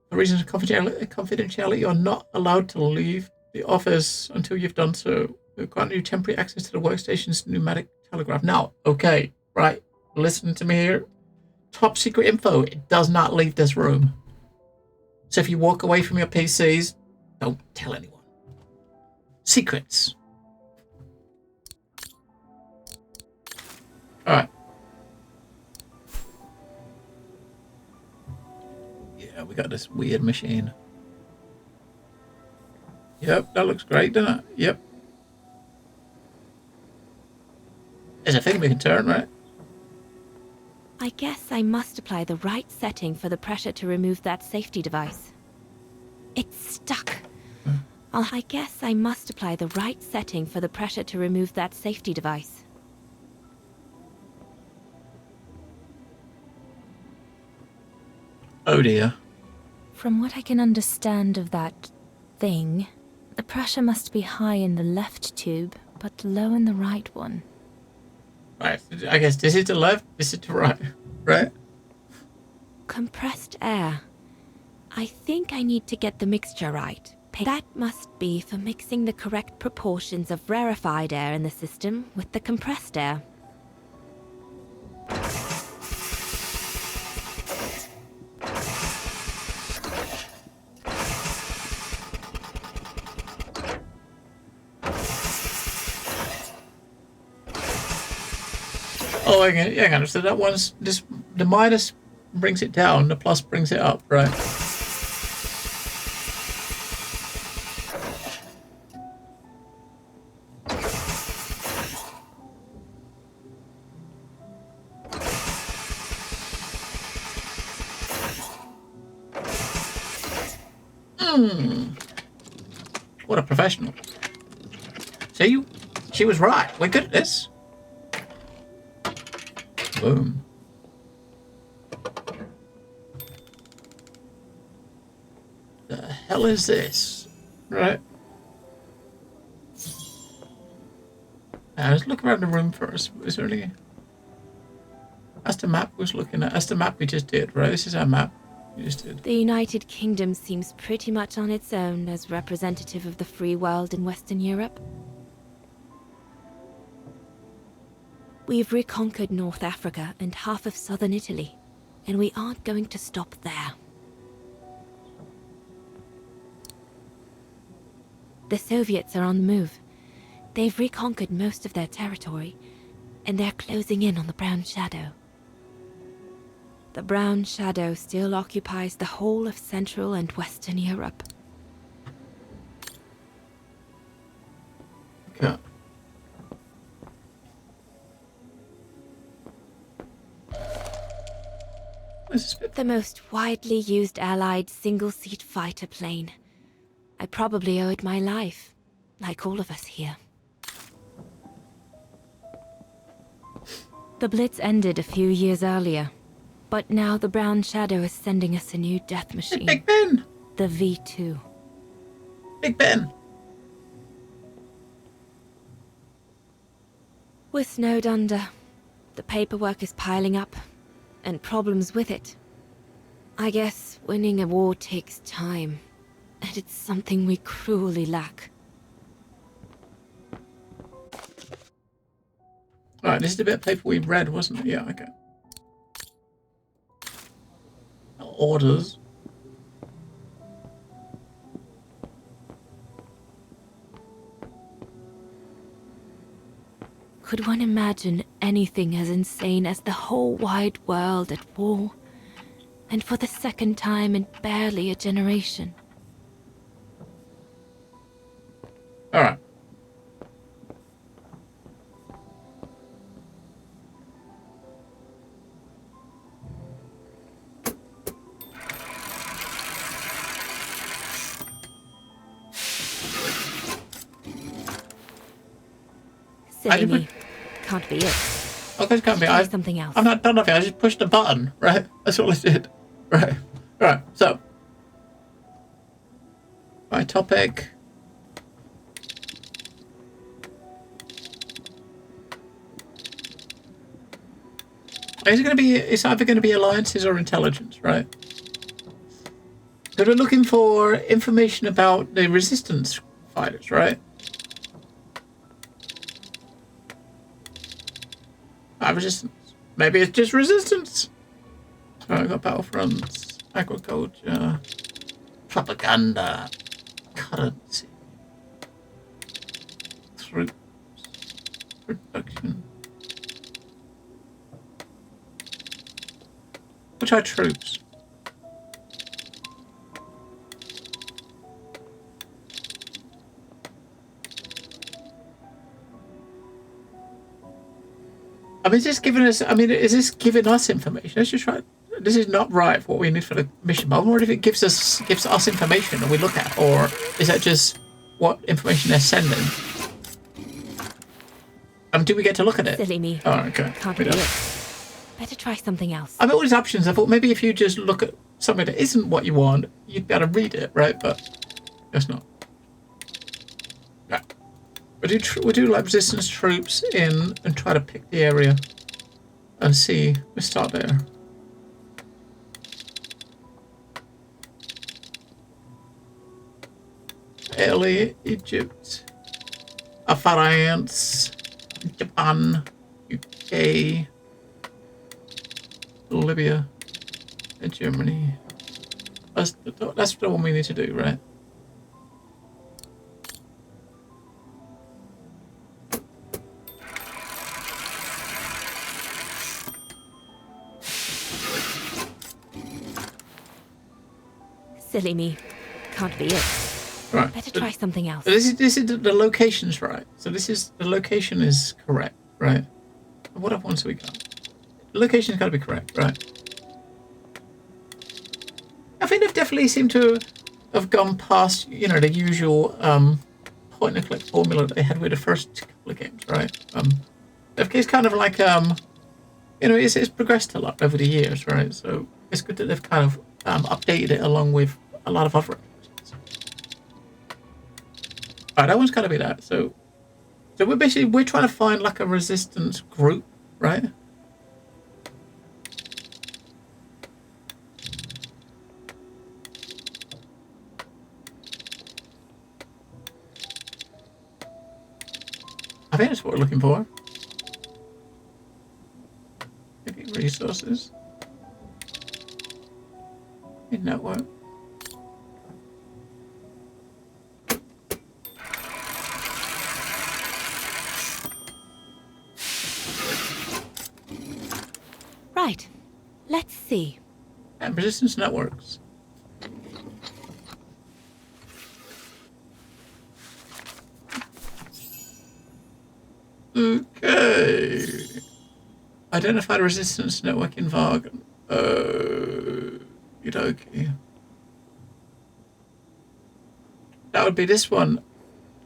For reasons of confidentiality, you are not allowed to leave the office until you've done so. We'll grant you temporary access to the workstation's pneumatic telegraph. Now, okay, right, listen to me here. Top secret info, it does not leave this room. So if you walk away from your PCs, don't tell anyone. Secrets. Alright. Yeah, we got this weird machine. Yep, that looks great, doesn't it? Yep. There's a thing we can turn, right? I guess I must apply the right setting for the pressure to remove that safety device. It's stuck. I guess I must apply the right setting for the pressure to remove that safety device. Oh dear. From what I can understand of that thing, the pressure must be high in the left tube, but low in the right one. Right, I guess this is the left, this is the right, right? Compressed air. I think I need to get the mixture right. That must be for mixing the correct proportions of rarefied air in the system with the compressed air. Oh, hang on. So that one's this. The minus brings it down. The plus brings it up, right? What a professional. See, she was right. We're good at this. Boom. The hell is this? Right. Now, let's look around the room first. Is there any... That's the map we was looking at. That's the map we just did, right? This is our map we just did. The United Kingdom seems pretty much on its own as representative of the free world in Western Europe. We've reconquered North Africa and half of southern Italy, and we aren't going to stop there. The Soviets are on the move. They've reconquered most of their territory, and they're closing in on the Brown Shadow. The Brown Shadow still occupies the whole of Central and Western Europe. Okay. The most widely used Allied single-seat fighter plane. I probably owe it my life, like all of us here. The Blitz ended a few years earlier, but now the Brown Shadow is sending us a new death machine. Big Ben! The V2. Big Ben! We're snowed under. The paperwork is piling up, and problems with it. I guess winning a war takes time, and it's something we cruelly lack. Alright, this is the bit of paper we read, wasn't it? Yeah, okay. Orders. Could one imagine anything as insane as the whole wide world at war? And for the second time in barely a generation. Alright. Silly me. Can't be it. Okay, can't be. Try something else. I'm not done nothing. I just pushed a button, right? That's all I did. Right. Right. So. My topic. Is it going to be? It's either going to be alliances or intelligence, right? Because we're looking for information about the resistance fighters, right? Resistance. Maybe it's just resistance. So I got battlefronts, agriculture, propaganda, currency, troops, production. Which are troops? I mean, is this giving us? I mean, is this giving us information? Let's just try. This is not right for what we need for the mission. But I wonder if it gives us information that we look at, or is that just what information they're sending? Do we get to look at it? Silly me. Oh, okay. Can't be it. Better try something else. I mean, all these options. I thought maybe if you just look at something that isn't what you want, you'd be able to read it, right? But that's not. No. We'll do like resistance troops in and try to pick the area and see. We start there. Italy, Egypt, France, Japan, UK, Libya, and Germany. That's the one we need to do, right? Silly me. Can't be it. Right. Better try something else. This is the location's right. So this is the location is correct, right? What other ones have we got? The location's got to be correct, right? I think they've definitely seemed to have gone past, you know, the usual point and click formula that they had with the first couple of games, right? It's kind of like you know, it's progressed a lot over the years, right? So it's good that they've kind of updated it along with a lot of other applications. Alright, that one's got to be that. So we're trying to find like a resistance group, right? I think that's what we're looking for. Maybe resources. In network. Right. Let's see. And resistance networks. Okay. Identified a resistance network in Vargan. Okay. That would be this one.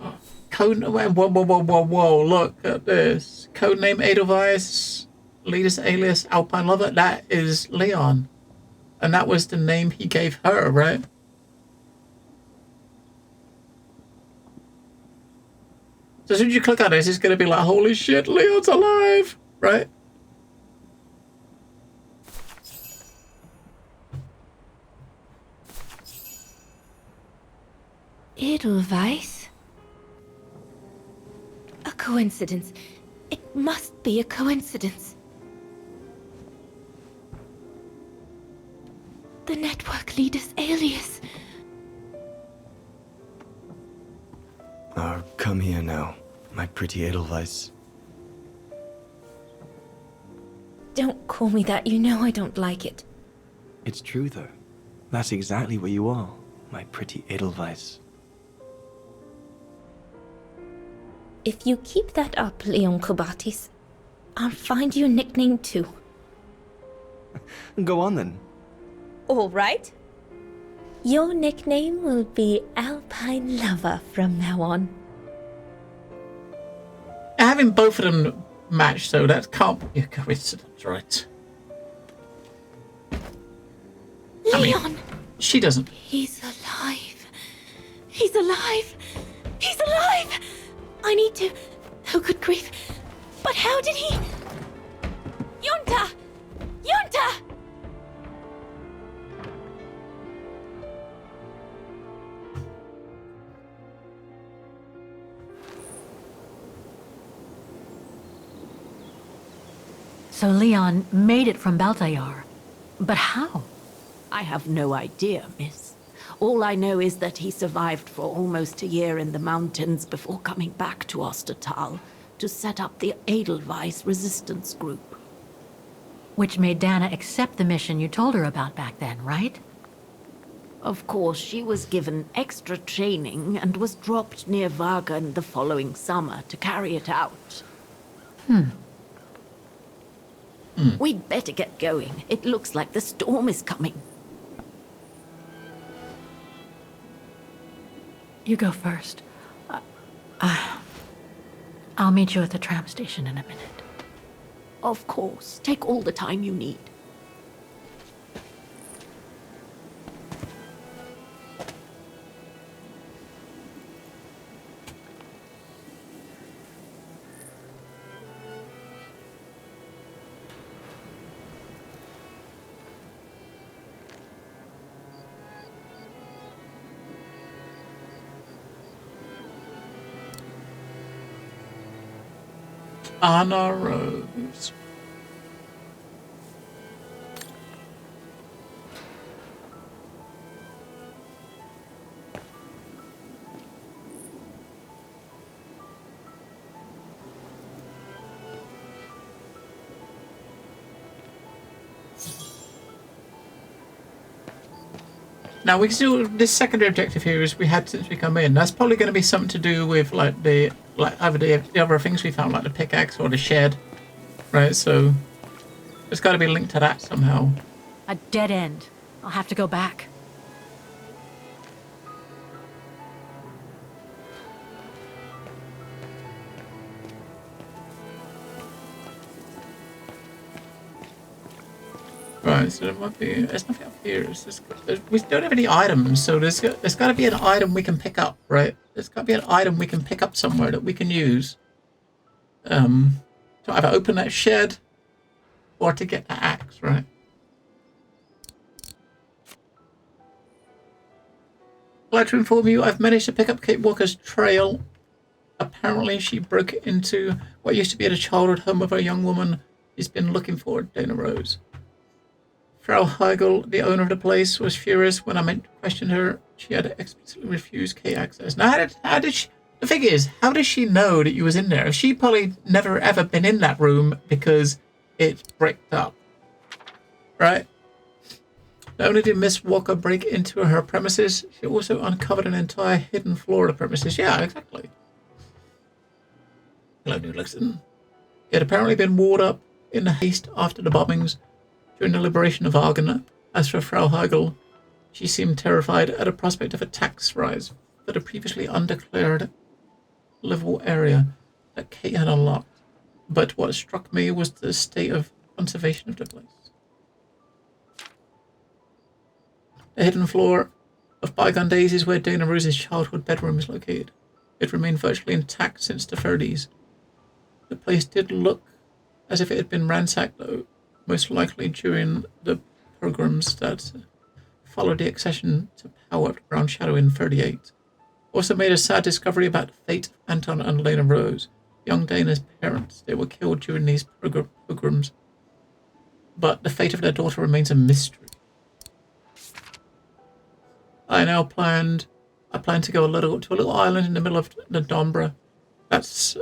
Oh, code. Whoa! Look at this. Codename Edelweiss. Leader's alias Alpine Lover. That is Leon, and that was the name he gave her, right? So as soon as you click on this, it's going to be like, holy shit, Leon's alive, right? Edelweiss? A coincidence. It must be a coincidence. The network leader's alias. Come here now, my pretty Edelweiss. Don't call me that, you know I don't like it. It's true, though. That's exactly what you are, my pretty Edelweiss. If you keep that up, Leon Kobatis, I'll find you a nickname too. Go on then. All right. Your nickname will be Alpine Lover from now on. Having both of them match, so that can't be a coincidence, right? Leon! She doesn't. He's alive. He's alive. He's alive! I need to... Oh, good grief. But how did he... Yunta! Yunta! So Leon made it from Baltayar. But how? I have no idea, miss. All I know is that he survived for almost a year in the mountains before coming back to Ostertal to set up the Edelweiss resistance group. Which made Dana accept the mission you told her about back then, right? Of course, she was given extra training and was dropped near Vargan the following summer to carry it out. We'd better get going. It looks like the storm is coming. You go first. I'll meet you at the tram station in a minute. Of course. Take all the time you need. Anna Rose. Now we can still, this secondary objective here is we had since we come in. That's probably going to be something to do with like either the other things we found, like the pickaxe or the shed, right? So it's got to be linked to that somehow. A dead end. I'll have to go back. Right, so there might be. There's nothing up here. We don't have any items, so there's got to be an item we can pick up, right? There's got to be an item we can pick up somewhere that we can use. To either open that shed or to get the axe, right? I'd like to inform you, I've managed to pick up Kate Walker's trail. Apparently, she broke into what used to be the childhood home of a young woman he's been looking for, Dana Rose. Frau Heigl, the owner of the place, was furious when I questioned her. She had explicitly refused Kate access. Now, how did she... The thing is, how does she know that you was in there? She probably never ever been in that room because it's bricked up. Right? Not only did Miss Walker break into her premises, she also uncovered an entire hidden floor of the premises. Yeah, exactly. Hello, New Lexington. It had apparently been walled up in haste after the bombings during the liberation of Argon. As for Frau Heigl, she seemed terrified at the prospect of a tax rise for the previously undeclared livable area that Kate had unlocked. But what struck me was the state of conservation of the place. The hidden floor of bygone days is where Dana Rose's childhood bedroom is located. It remained virtually intact since the 30s. The place did look as if it had been ransacked, though, most likely during the pogroms that followed the accession to power of the Brown Shadow in 38. Also made a sad discovery about the fate of Anton and Lena Rose, young Dana's parents. They were killed during these pogroms, but the fate of their daughter remains a mystery. I plan to go to a little island in the middle of the Dombra. That's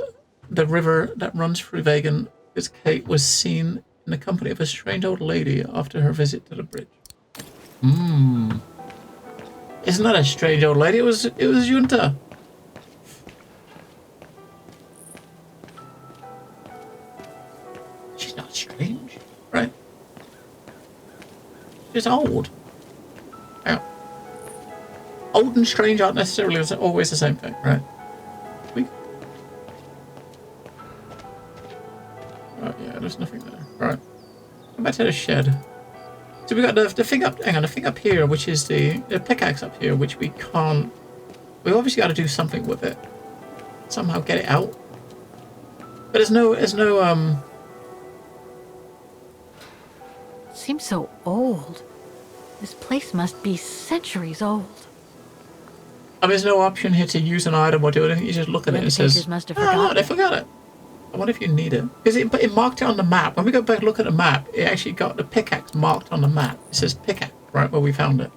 the river that runs through Vegan, because Kate was seen in the company of a strange old lady after her visit to the bridge. Isn't that a strange old lady? It was Junta. She's not strange, right? She's old. Yeah. Old and strange aren't necessarily always the same thing, right? Right, yeah, there's nothing there. Right. Go back to the shed. So we got the thing up, hang on, the thing up here, which is the pickaxe up here, which we can't, we've obviously got to do something with it. Somehow get it out. But there's no, Seems so old. This place must be centuries old. I mean, there's no option here to use an item or do anything. You just look at it and it says, must have oh, forgotten. no, they forgot it. I wonder if you need it. Because it marked it on the map. When we go back and look at the map, it actually got the pickaxe marked on the map. It says pickaxe, right where we found it.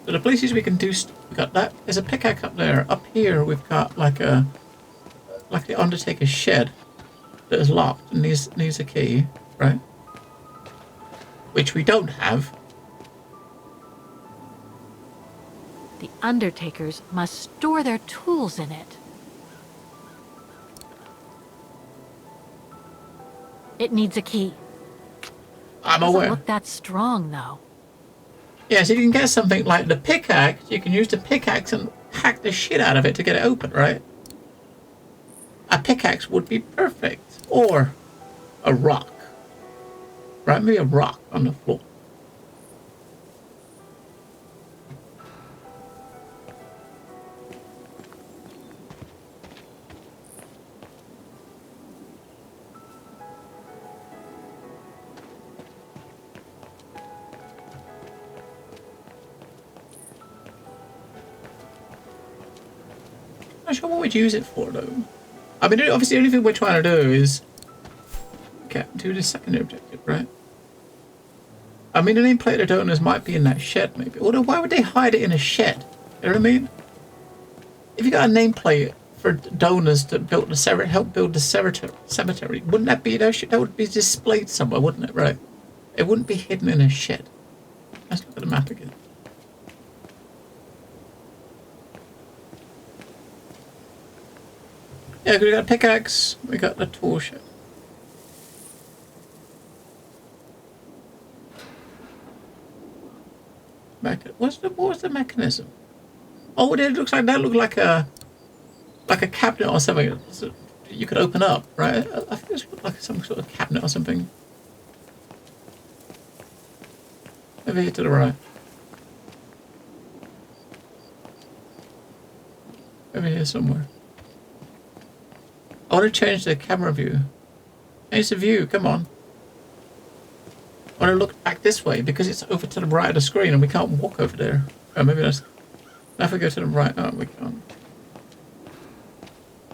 So the places we can do, we got that. There's a pickaxe up there. Up here, we've got like the Undertaker's shed that is locked and needs a key, right? Which we don't have. The Undertakers must store their tools in it. It needs a key. I'm Doesn't aware. look that strong, though. Yeah, so you can get something like the pickaxe. You can use the pickaxe and hack the shit out of it to get it open, right? A pickaxe would be perfect. Or a rock. Right? Maybe a rock on the floor. I'm not sure what we'd use it for, though. I mean, obviously, the only thing we're trying to do is do the secondary objective, right? I mean, the nameplate of the donors might be in that shed, maybe. Although, why would they hide it in a shed? You know what I mean? If you got a nameplate for donors that built help build the cemetery, wouldn't that be that would be displayed somewhere, wouldn't it? Right? It wouldn't be hidden in a shed. Let's look at the map again. Yeah, we got a pickaxe, we got the tool shed. What was the mechanism? Oh, it looks like that looked like a cabinet or something you could open up, right? I think this looked like some sort of cabinet or something. Over here to the right. Over here somewhere. I want to change the camera view. Change the view, come on. want to look back this way because it's over to the right of the screen and we can't walk over there. Oh, maybe that's... Now if we go to the right... Oh, we can't.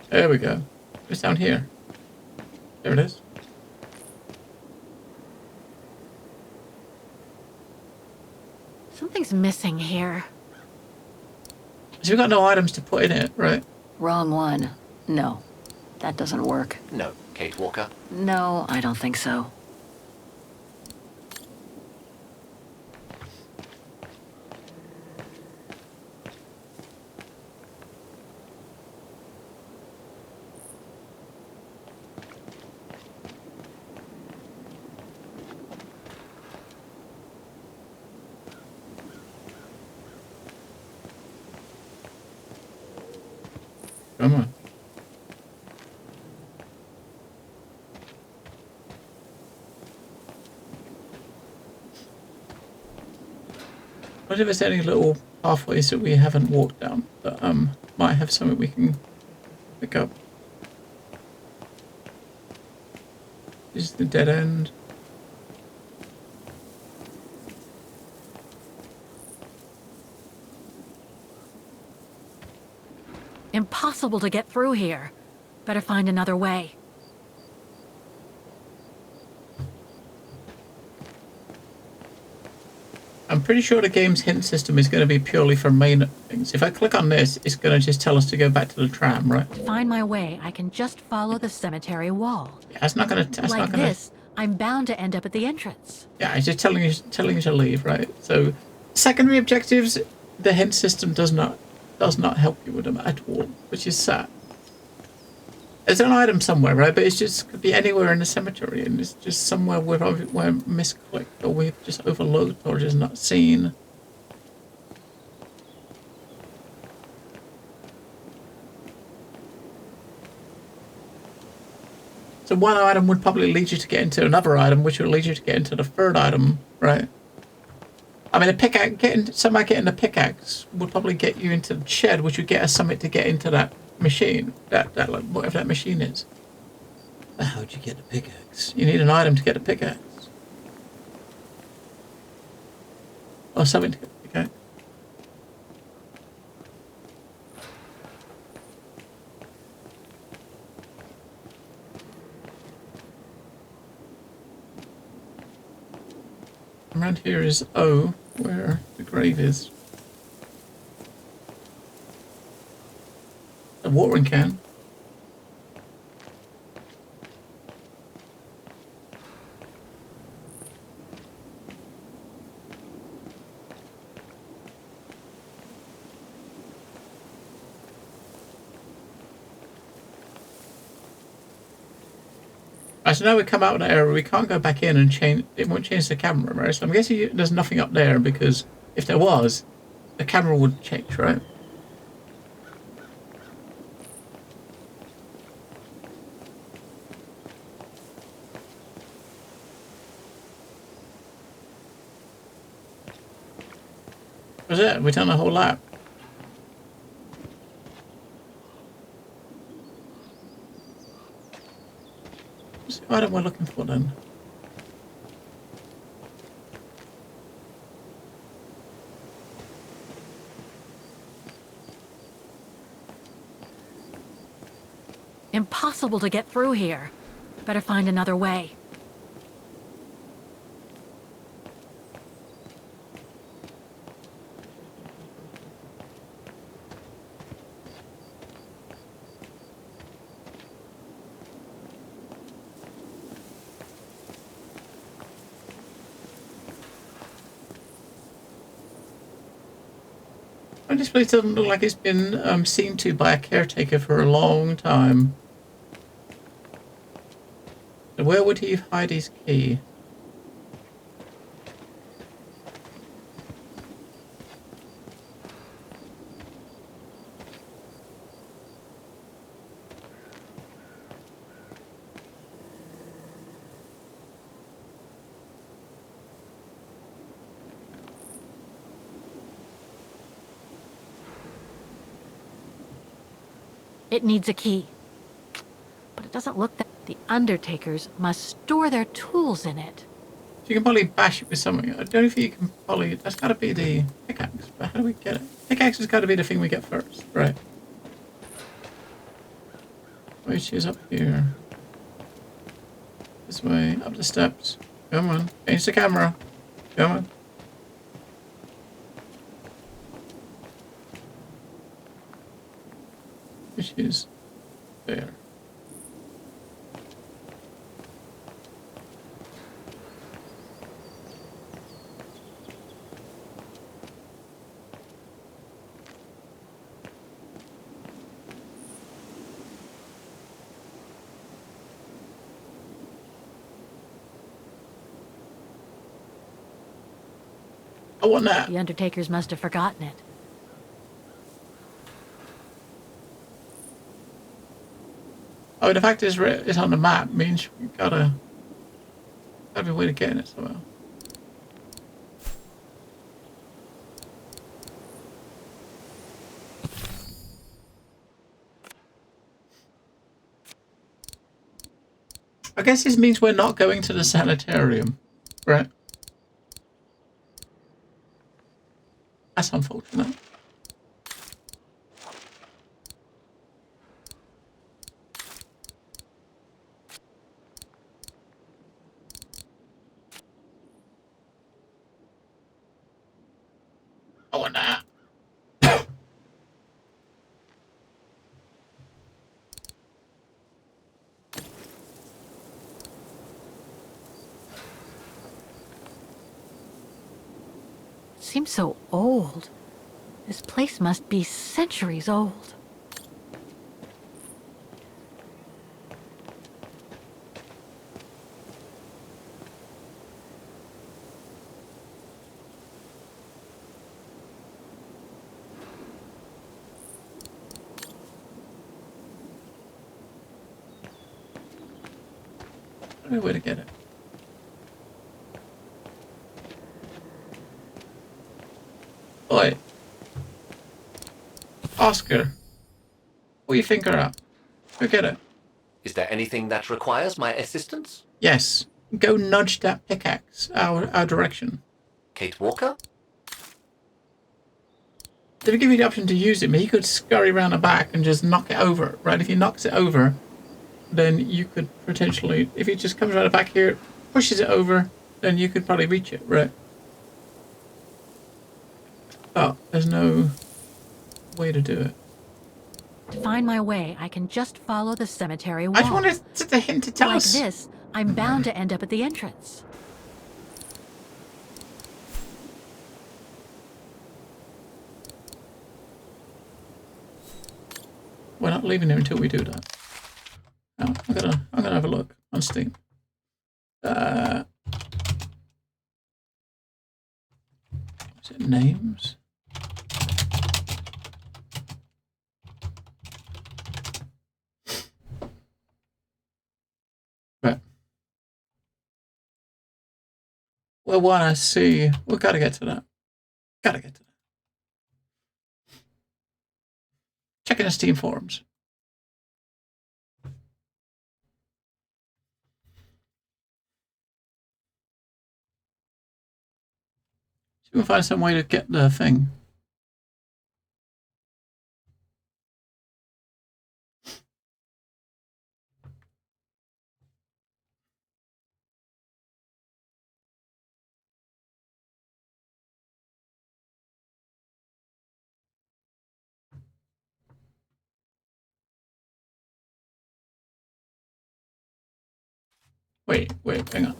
There we go. It's down here. There it is. Something's missing here. So we've got no items to put in it, right? Wrong one. No, that doesn't work. No, Kate Walker. No, I don't think so. Come on. What if there's any little pathways that we haven't walked down that might have something we can pick up? This is the dead end. Impossible to get through here. Better find another way. I'm pretty sure the game's hint system is going to be purely for main things. If I click on this, it's going to just tell us to go back to the tram, right? To find my way, I can just follow the cemetery wall. Yeah, that's not going to... Like this, I'm bound to end up at the entrance. Yeah, it's just telling you to leave, right? So, secondary objectives, the hint system does not help you with them at all, which is sad. There's an item somewhere, right? But it's just could be anywhere in the cemetery, and it's just somewhere we're misclicked, or we've just overlooked, or just not seen. So one item would probably lead you to get into another item, which would lead you to get into the third item, right? I mean, a pickaxe, somebody getting a pickaxe would probably get you into the shed, which would get us something to get into that machine, that like, whatever that machine is. But how'd you get the pickaxe? You need an item to get a pickaxe. Or something to get a pickaxe. Around here is O, where the grave is. A watering can. So now we come out of the area, we can't go back in and change, it won't change the camera, right? So I'm guessing there's nothing up there, because if there was, the camera would change, right? That's it, we've done a whole lap. What's the item we're looking for then? Impossible to get through here. Better find another way. This place doesn't look like it's been seen to by a caretaker for a long time. So where would he hide his key? It needs a key. But it doesn't look that... The undertakers must store their tools in it. So you can probably bash it with something. I don't know if you can probably... That's got to be the pickaxe, but how do we get it? Pickaxe has got to be the thing we get first. Right. Which is up here. This way, up the steps. Come on. Change the camera. Come on. Which is there. I want that. The Undertakers must have forgotten it. Oh, the fact is it's on the map means we gotta be a way to get in it somehow. I guess this means we're not going to the sanitarium, right? That's unfortunate. I want that. Seems so old. This place must be centuries old. No way to get it. Oi. Oscar. What do you think are up? Go get it. Is there anything that requires my assistance? Yes. Go nudge that pickaxe our direction. Kate Walker? They would give you the option to use it, but he could scurry around the back and just knock it over, right? If he knocks it over, then you could potentially, if he just comes around the back here, pushes it over, then you could probably reach it, right? Oh, there's no way to do it. To find my way, I can just follow the cemetery wall. I just wanted the hint to tell us. Like this, I'm bound to end up at the entrance. We're not leaving here until we do that. Oh, I'm gonna have a look on Steam. Is it names? Right. We wanna see. We've got to get to that. Gotta get to that. Checking the Steam forums. See if we can find some way to get the thing. Wait, hang on.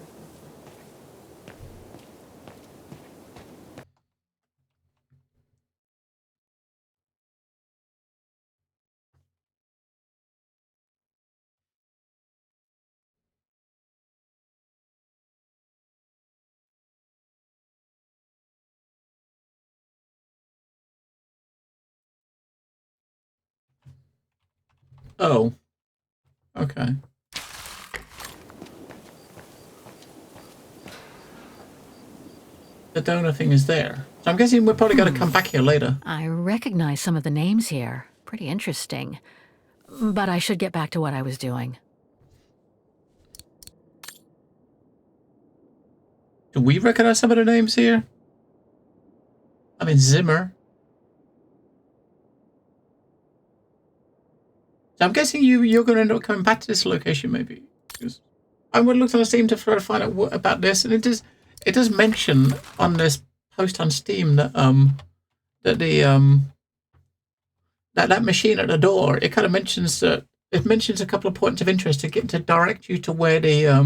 Oh. Okay. The donor thing is there. So I'm guessing we're probably going to come back here later. I recognize some of the names here. Pretty interesting. But I should get back to what I was doing. Do we recognize some of the names here? I mean, Zimmer. So I'm guessing you're going to end up coming back to this location, maybe. Because I would look on the Steam to try to find out what about this, and it does mention on this post on Steam that that machine at the door. It kind of mentions that it mentions a couple of points of interest to direct you to where the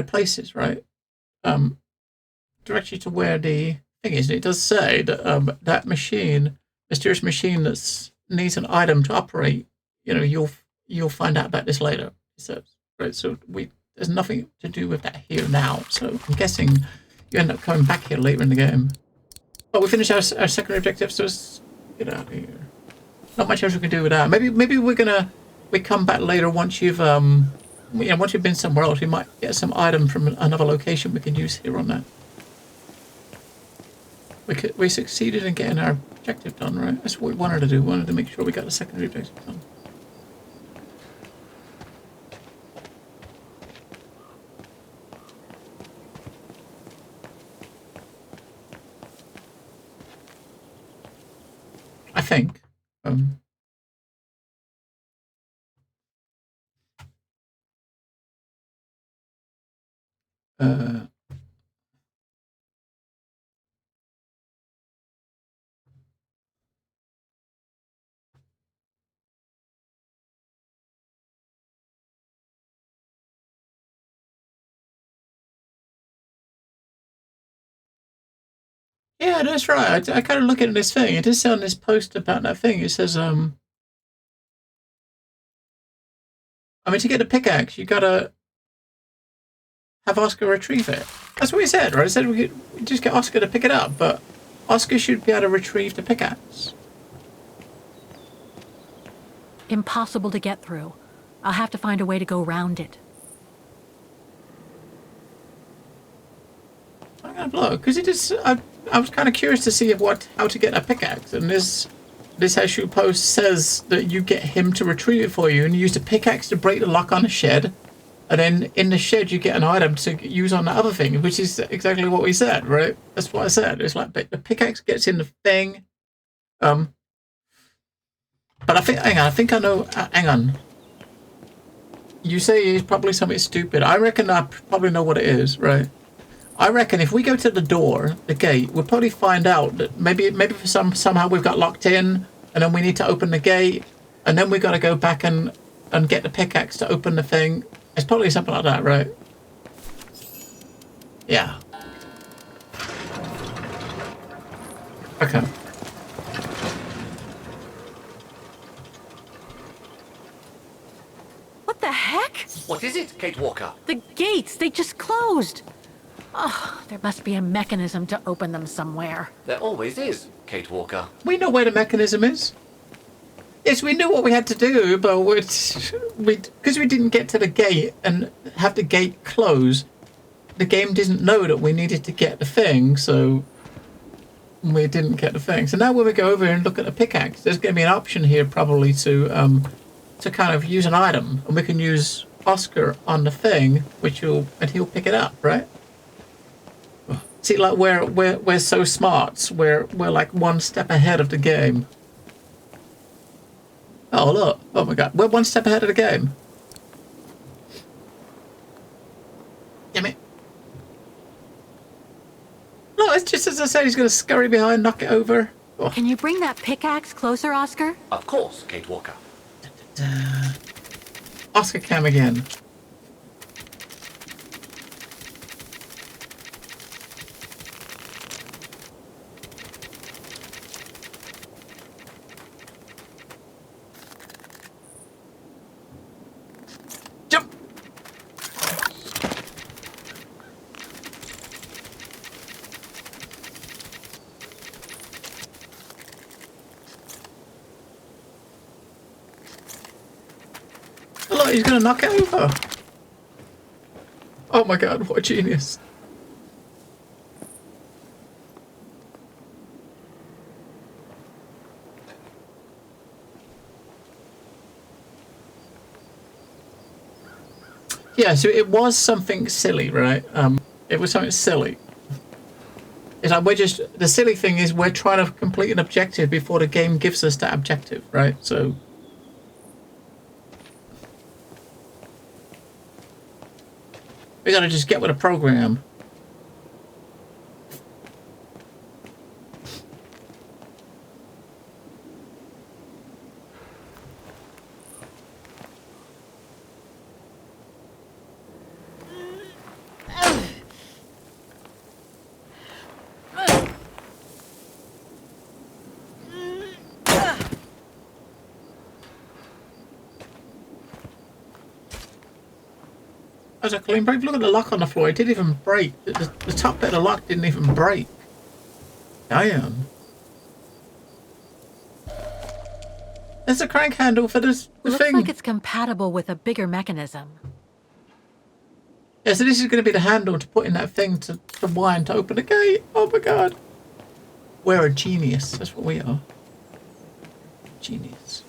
place is, right? Direct you to where the thing is. And it does say that that machine, mysterious machine that needs an item to operate. You know, you'll find out about this later. So right, so there's nothing to do with that here now. So I'm guessing you end up coming back here later in the game. But we finished our secondary objective, so it's get out of here. Not much else we can do with that. Maybe we come back later once you've once you've been somewhere else. We might get some item from another location we can use here on that. We succeeded in getting our objective done, right? That's what we wanted to do. We wanted to make sure we got the secondary objective done. I think. Yeah, that's right. I kind of look at this thing. It is on this post about that thing. It says, I mean, to get a pickaxe, you gotta have Oscar retrieve it. That's what he said, right? He said we just get Oscar to pick it up, but Oscar should be able to retrieve the pickaxe. Impossible to get through. I'll have to find a way to go around it. I'm gonna blow because it is. I was kind of curious to see how to get a pickaxe, and this issue post says that you get him to retrieve it for you, and you use the pickaxe to break the lock on the shed, and then in the shed you get an item to use on the other thing, which is exactly what we said, right? That's what I said. It's like the pickaxe gets in the thing. But I think, I think I know. Hang on. You say it's probably something stupid. I reckon I probably know what it is, right? I reckon if we go to the door, the gate, we'll probably find out that maybe somehow we've got locked in, and then we need to open the gate, and then we got to go back and get the pickaxe to open the thing. It's probably something like that, right? Yeah. Okay. What the heck? What is it, Kate Walker? The gates, they just closed. Oh, there must be a mechanism to open them somewhere. There always is, Kate Walker. We know where the mechanism is. Yes, we knew what we had to do, but because we didn't get to the gate and have the gate close, the game didn't know that we needed to get the thing, so we didn't get the thing. So now when we go over and look at the pickaxe, there's going to be an option here probably to kind of use an item, and we can use Oscar on the thing, and he'll pick it up, right? See, like we're so smart. We're like one step ahead of the game. Oh look! Oh my God, we're one step ahead of the game. Damn it! No, it's just as I said. He's going to scurry behind, knock it over. Oh. Can you bring that pickaxe closer, Oscar? Of course, Kate Walker. Oscar cam again. He's gonna knock it over. Oh my God, what a genius. Yeah, so it was something silly, right? It was something silly. It's like the silly thing is we're trying to complete an objective before the game gives us that objective, right? So we gotta just get with a program. That's a clean break. Look at the lock on the floor. It didn't even break. The top bit of the lock didn't even break. Damn. There's a crank handle for this Looks thing. like it's compatible with a bigger mechanism. Yeah, so this is going to be the handle to put in that thing to wind to open the gate. Oh my god. We're a genius. That's what we are. Genius.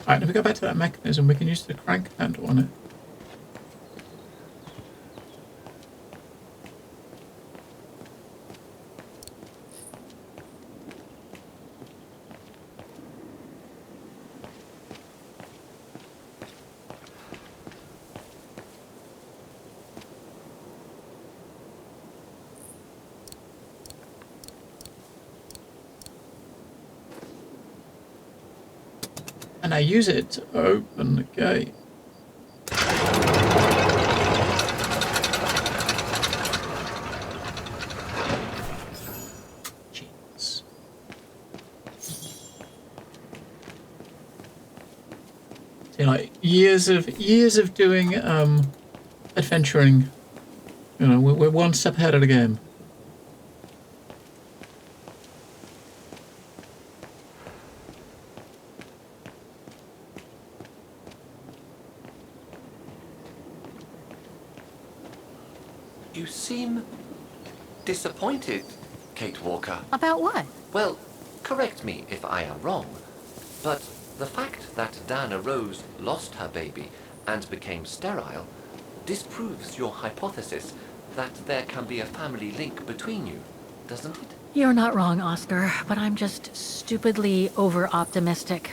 Alright, if we go back to that mechanism, we can use the crank handle on it. And I use it to open the gate. Jeez. See, like years of doing adventuring. You know, we're one step ahead of the game. You seem disappointed, Kate Walker. About what? Well, correct me if I am wrong, but the fact that Dana Rose lost her baby and became sterile disproves your hypothesis that there can be a family link between you, doesn't it? You're not wrong, Oscar, but I'm just stupidly over-optimistic.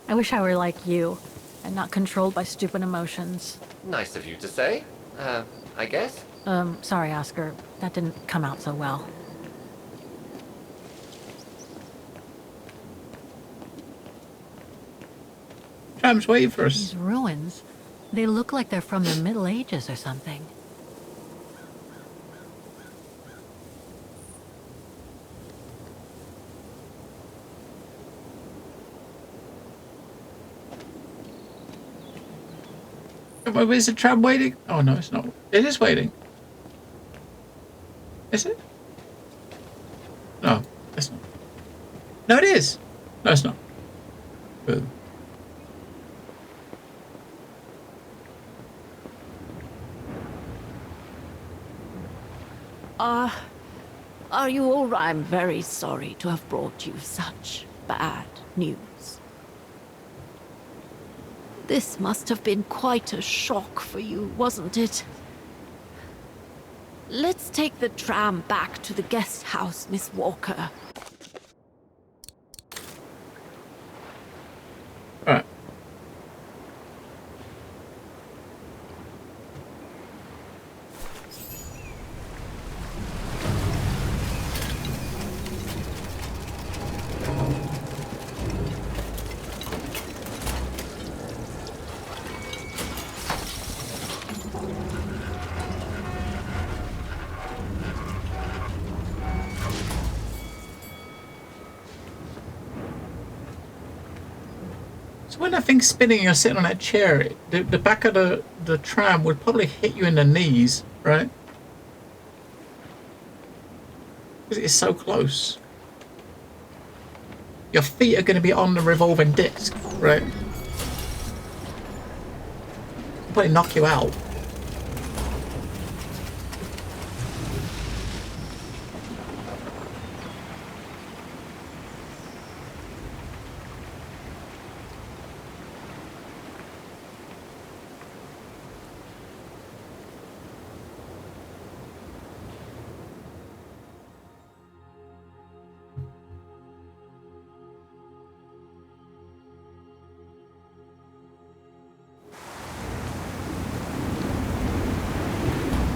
I wish I were like you, and not controlled by stupid emotions. Nice of you to say, I guess. Sorry, Oscar. That didn't come out so well. Tram's waiting for us. These ruins, they look like they're from the Middle Ages or something. Is the tram waiting? Oh no, it's not. It is waiting. Is it? No, it's not. No, it is. No, it's not. Boo. Are you all right? I'm very sorry to have brought you such bad news. This must have been quite a shock for you, wasn't it? Let's take the tram back to the guest house, Miss Walker. All right. So when that thing's spinning and you're sitting on that chair, the back of the tram would probably hit you in the knees, right? Because it's so close. Your feet are going to be on the revolving disc, right? It'll probably knock you out.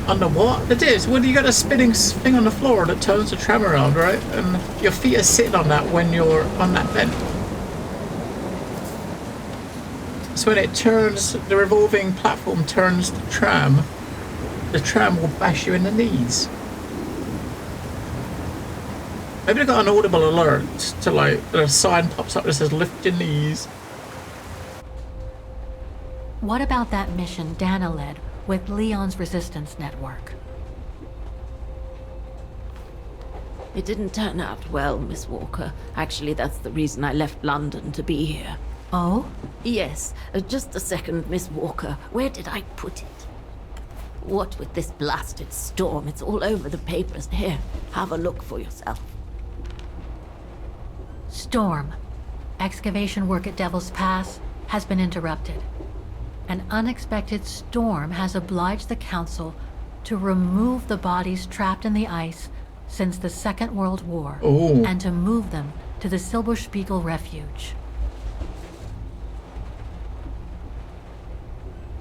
On the what? It is. Well, you got a spinning thing on the floor that turns the tram around, right? And your feet are sitting on that when you're on that vent. So when it turns, the revolving platform turns the tram will bash you in the knees. Maybe they got an audible alert to like, a sign pops up that says lift your knees. What about that mission Dana led with Leon's resistance network? It didn't turn out well, Miss Walker. Actually, that's the reason I left London to be here. Oh? Yes, just a second, Miss Walker. Where did I put it? What with this blasted storm? It's all over the papers. Here, have a look for yourself. Storm. Excavation work at Devil's Pass has been interrupted. An unexpected storm has obliged the Council to remove the bodies trapped in the ice since the Second World War and to move them to the Silberspiegel Refuge.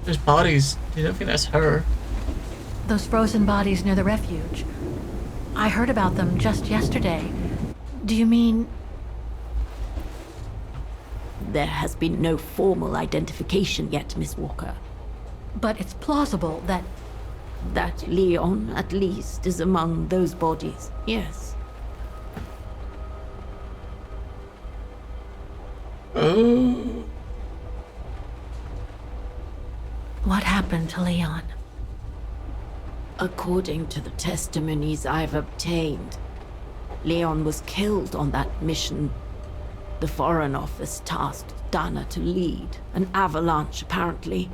There's bodies. You don't think that's her? Those frozen bodies near the refuge. I heard about them just yesterday. Do you mean... There has been no formal identification yet, Miss Walker. But it's plausible that... That Leon, at least, is among those bodies, yes. Oh. What happened to Leon? According to the testimonies I've obtained, Leon was killed on that mission. The Foreign Office tasked Dana to lead an avalanche, apparently.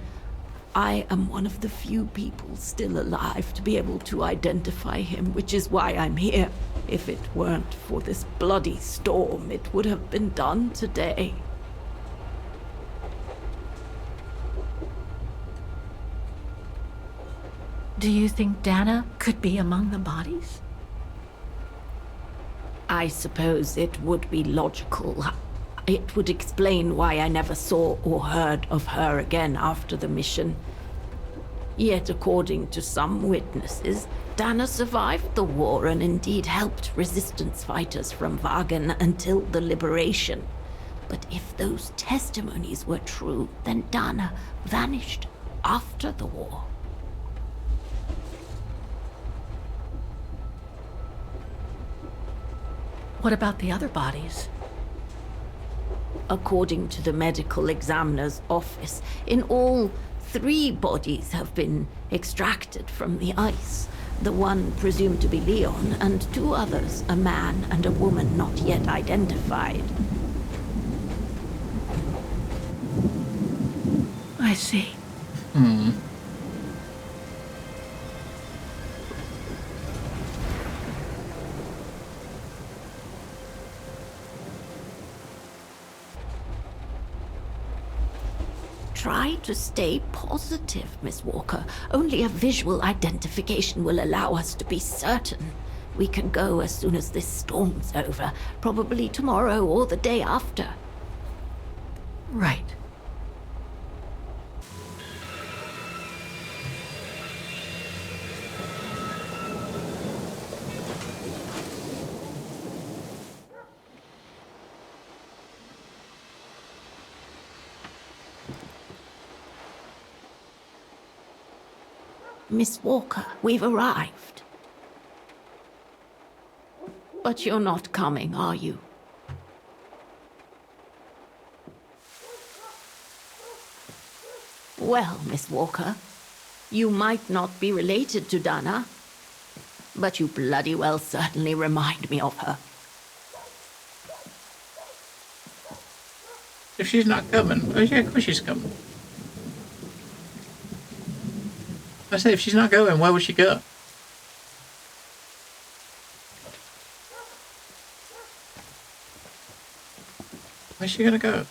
I am one of the few people still alive to be able to identify him, which is why I'm here. If it weren't for this bloody storm, it would have been done today. Do you think Dana could be among the bodies? I suppose it would be logical. It would explain why I never saw or heard of her again after the mission. Yet, according to some witnesses, Dana survived the war and indeed helped resistance fighters from Wagen until the liberation. But if those testimonies were true, then Dana vanished after the war. What about the other bodies? According to the medical examiner's office, in all, 3 bodies have been extracted from the ice. The one presumed to be Leon, and 2 others, a man and a woman not yet identified. I see. Try to stay positive, Miss Walker. Only a visual identification will allow us to be certain. We can go as soon as this storm's over, probably tomorrow or the day after. Right. Miss Walker, we've arrived. But you're not coming, are you? Well, Miss Walker, you might not be related to Dana, but you bloody well certainly remind me of her. If she's not coming, oh yeah, of course she's coming. I say, if she's not going, where would she go? Where's she gonna go?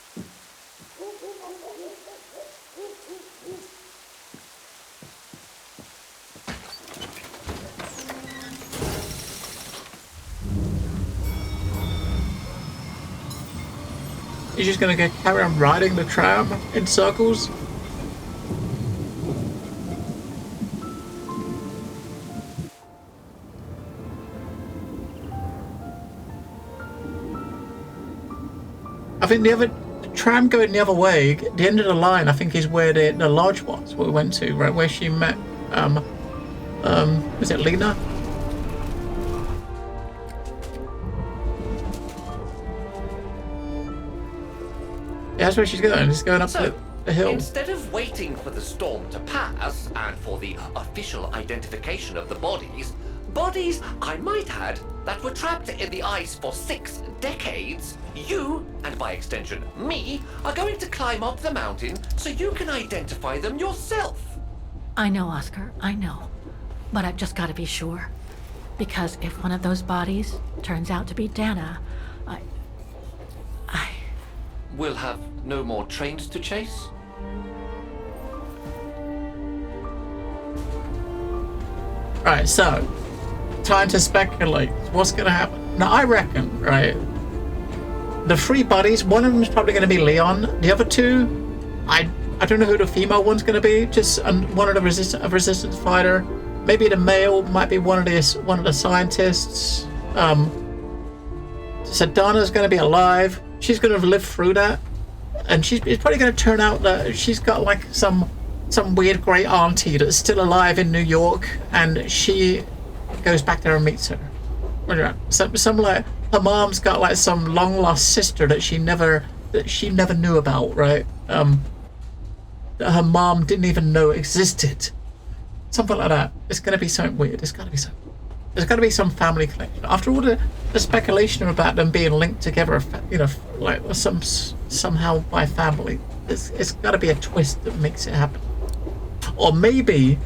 You're just gonna carry on riding the tram in circles? I think the tram going the other way, the end of the line, I think is where the lodge was, where we went to, right, where she met, was it Lena? Yeah, that's where she's going. She's going up the hill. Instead of waiting for the storm to pass and for the official identification of the bodies I might add, that were trapped in the ice for 6 decades, you, and by extension me, are going to climb up the mountain so you can identify them yourself. I know, Oscar, I know. But I've just got to be sure. Because if one of those bodies turns out to be Dana, We'll have no more trains to chase? Right, so, time to speculate. What's going to happen? Now, I reckon, right, the 3 bodies, one of them is probably going to be Leon. The other 2, I don't know who the female one's going to be. Just one of the resistance fighter. Maybe the male might be one of the scientists. So Donna's going to be alive. She's going to live through that, and it's probably going to turn out that she's got like some weird great auntie that's still alive in New York, and she goes back there and meets her. Some like her mom's got like some long lost sister that she never knew about, right? That her mom didn't even know existed. Something like that. It's going to be something weird. There's got to be some family connection. After all the speculation about them being linked together, you know, like somehow by family, it's got to be a twist that makes it happen. Or maybe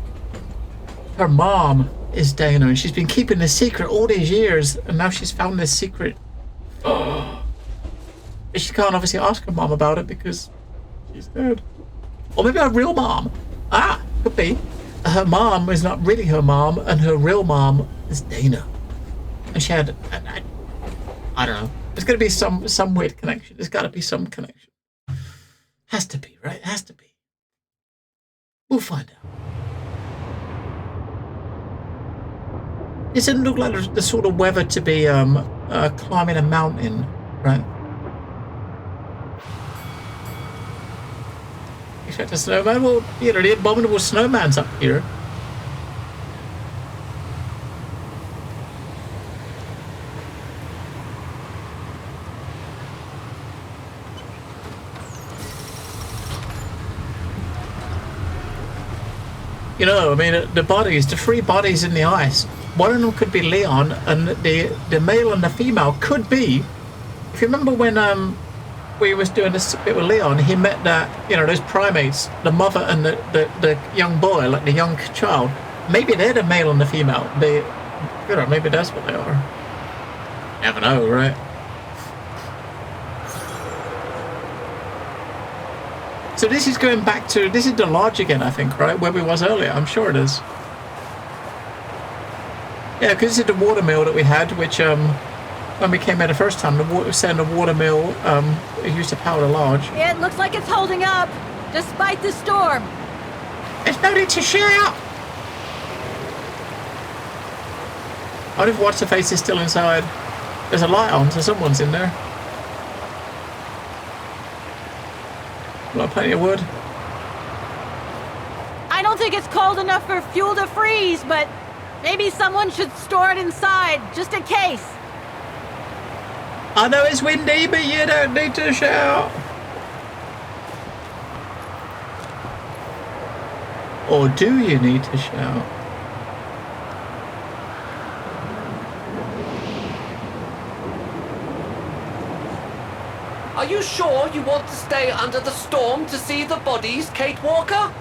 her mom is Dana and she's been keeping this secret all these years, and now she's found this secret. She can't obviously ask her mom about it because she's dead. Or maybe her real mom. Could be. Her mom is not really her mom, and her real mom is Dana. And she had, I don't know. There's got to be some weird connection. There's got to be some connection. Has to be, right? Has to be. We'll find out. It doesn't look like the sort of weather to be climbing a mountain, right? Expect a snowman? Well, you know, the abominable snowman's up here. You know, I mean, the 3 bodies in the ice, one of them could be Leon, and the male and the female could be, if you remember when we was doing this bit with Leon, he met that, you know, those primates, the mother and the young boy, like the young child. Maybe they're the male and the female. You know, maybe that's what they are. Never know, right? So this is going back to, this is the lodge again, I think, right? Where we was earlier. I'm sure it is. Yeah, because this is the water mill that we had, which, when we came here the first time, the water mill used to power the lodge. It looks like it's holding up, despite the storm. There's no need to shout. I wonder if What's-Her-Face is still inside. There's a light on, so someone's in there. Got plenty of wood. I don't think it's cold enough for fuel to freeze, but maybe someone should store it inside, just in case. I know it's windy, but you don't need to shout. Or do you need to shout? Are you sure you want to stay under the storm to see the bodies, Kate Walker?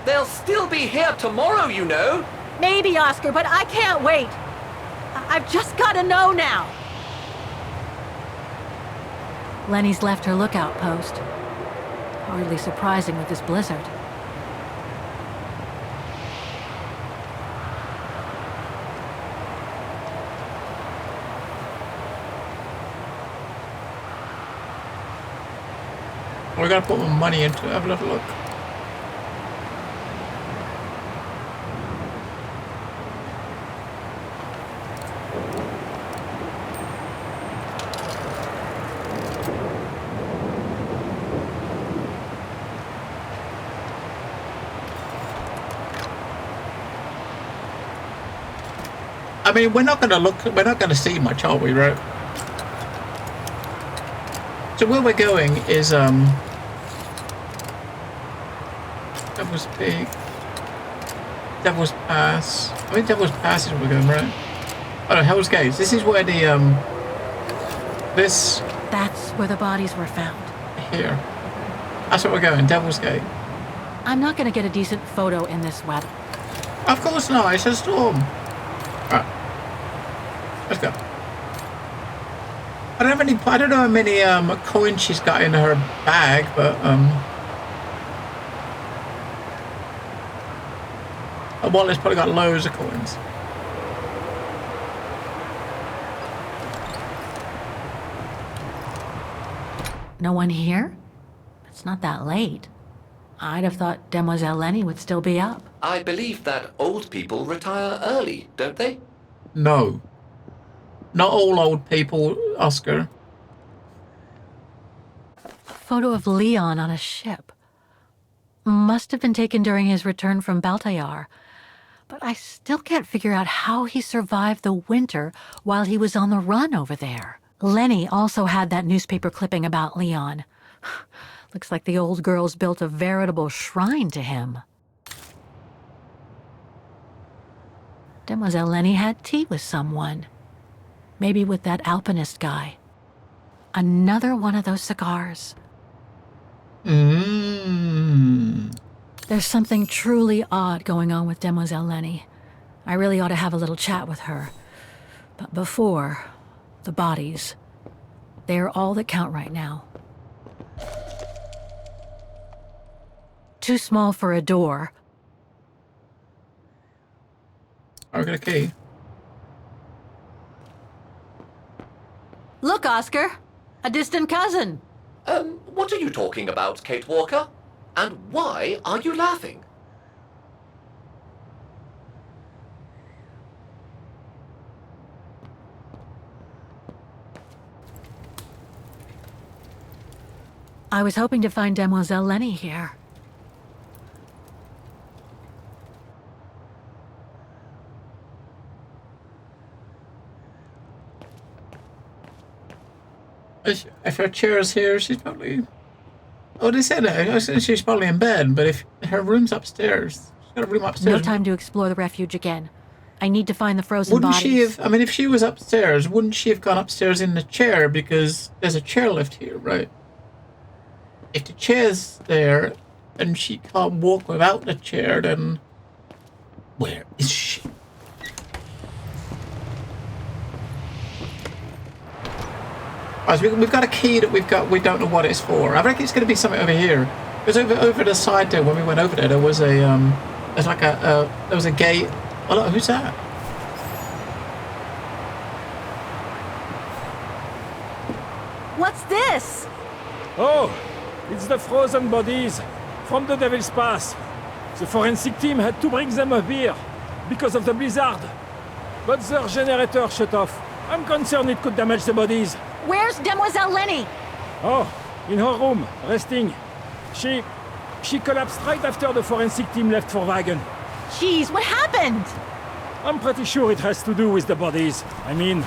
They'll still be here tomorrow, you know. Maybe, Oscar, but I can't wait. I've just got to know now. Lenny's left her lookout post. Hardly surprising with this blizzard. We gotta put more money into it. Have a look. I mean, we're not gonna see much, are we, right? So where we're going is Devil's Peak, Devil's Pass. I think Devil's Pass is where we're going, right? Oh no, Hell's Gates. This is where the this. That's where the bodies were found. Here. That's where we're going, Devil's Gate. I'm not gonna get a decent photo in this weather. Of course not, it's a storm. Alright. Let's go. I don't know how many coins she's got in her bag, but her wallet's probably got loads of coins. No one here? It's not that late. I'd have thought Demoiselle Lenny would still be up. I believe that old people retire early, don't they? No. Not all old people, Oscar. A photo of Leon on a ship. Must have been taken during his return from Baltayar. But I still can't figure out how he survived the winter while he was on the run over there. Lenny also had that newspaper clipping about Leon. Looks like the old girl's built a veritable shrine to him. Demoiselle Lenny had tea with someone. Maybe with that alpinist guy. Another one of those cigars. There's something truly odd going on with Demoiselle Lenny. I really ought to have a little chat with her. But before, the bodies. They're all that count right now. Too small for a door. I got a key. Look, Oscar! A distant cousin! What are you talking about, Kate Walker? And why are you laughing? I was hoping to find Demoiselle Lenny here. If her chair's here, she's probably... Oh, they said it. I said she's probably in bed, but if her room's upstairs, she's got a room upstairs. No time to explore the refuge again. I need to find the frozen bodies. Wouldn't she have... I mean, if she was upstairs, wouldn't she have gone upstairs in the chair? Because there's a chairlift here, right? If the chair's there, and she can't walk without the chair, then... Where is she? Right, so we've got a key that we don't know what it's for. I reckon it's going to be something over here. Because over the side there, when we went over there was a there was a gate. Oh look, who's that? What's this? Oh, it's the frozen bodies from the Devil's Pass. The forensic team had to bring them up here because of the blizzard. But their generator shut off. I'm concerned it could damage the bodies. Where's Demoiselle Lenny? Oh, in her room, resting. She collapsed right after the forensic team left for Wagen. Jeez, what happened? I'm pretty sure it has to do with the bodies. I mean,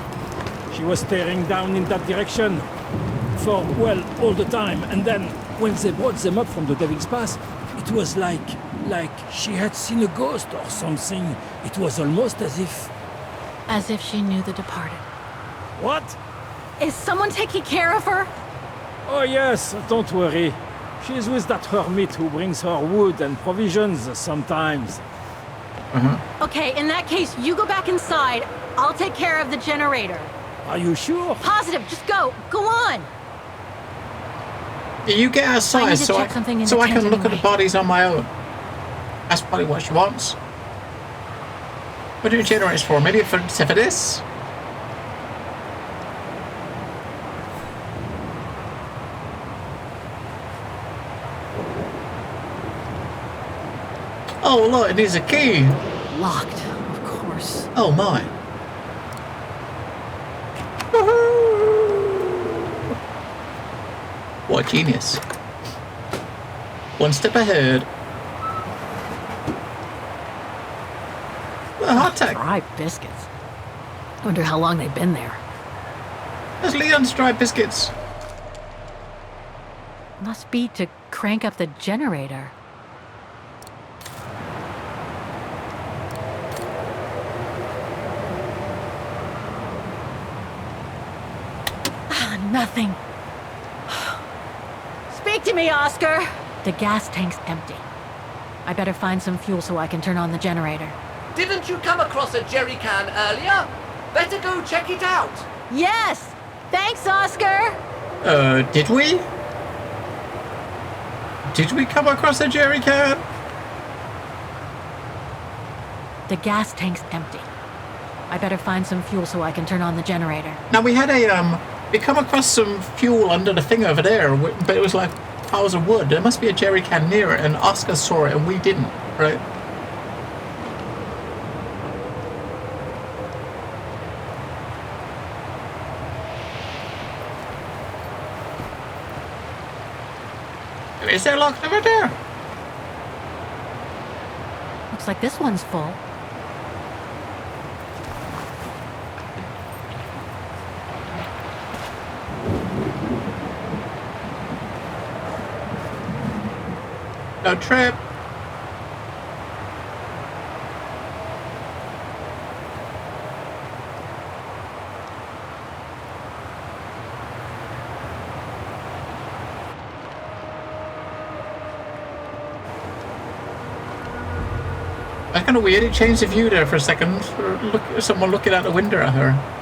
she was staring down in that direction for, well, all the time. And then, when they brought them up from the Devil's Pass, it was like she had seen a ghost or something. It was almost as if... As if she knew the departed. What? Is someone taking care of her? Oh yes, don't worry. She's with that hermit who brings her wood and provisions sometimes. Okay, in that case, you go back inside. I'll take care of the generator. Are you sure? Positive, just go. Go on. You get outside so I can look at the bodies on my own. That's probably what she wants. What do you generate for? Maybe for this? Oh look, it needs a key. Locked, of course. Oh my. What genius. One step ahead. Well, hot tech. Fried biscuits. Wonder how long they've been there. There's Leon's dry biscuits. Must be to crank up the generator. Nothing. Speak to me, Oscar! The gas tank's empty. I better find some fuel so I can turn on the generator. Didn't you come across a jerry can earlier? Better go check it out. Yes! Thanks, Oscar! Did we? Did we come across a jerry can? The gas tank's empty. I better find some fuel so I can turn on the generator. Now, we had we come across some fuel under the thing over there, but it was like piles of wood. There must be a jerry can near it, and Oscar saw it and we didn't, right? Is there locked over there? Looks like this one's full. No trip. That's kind of weird. It changed the view there for a second. Someone looking out the window at her.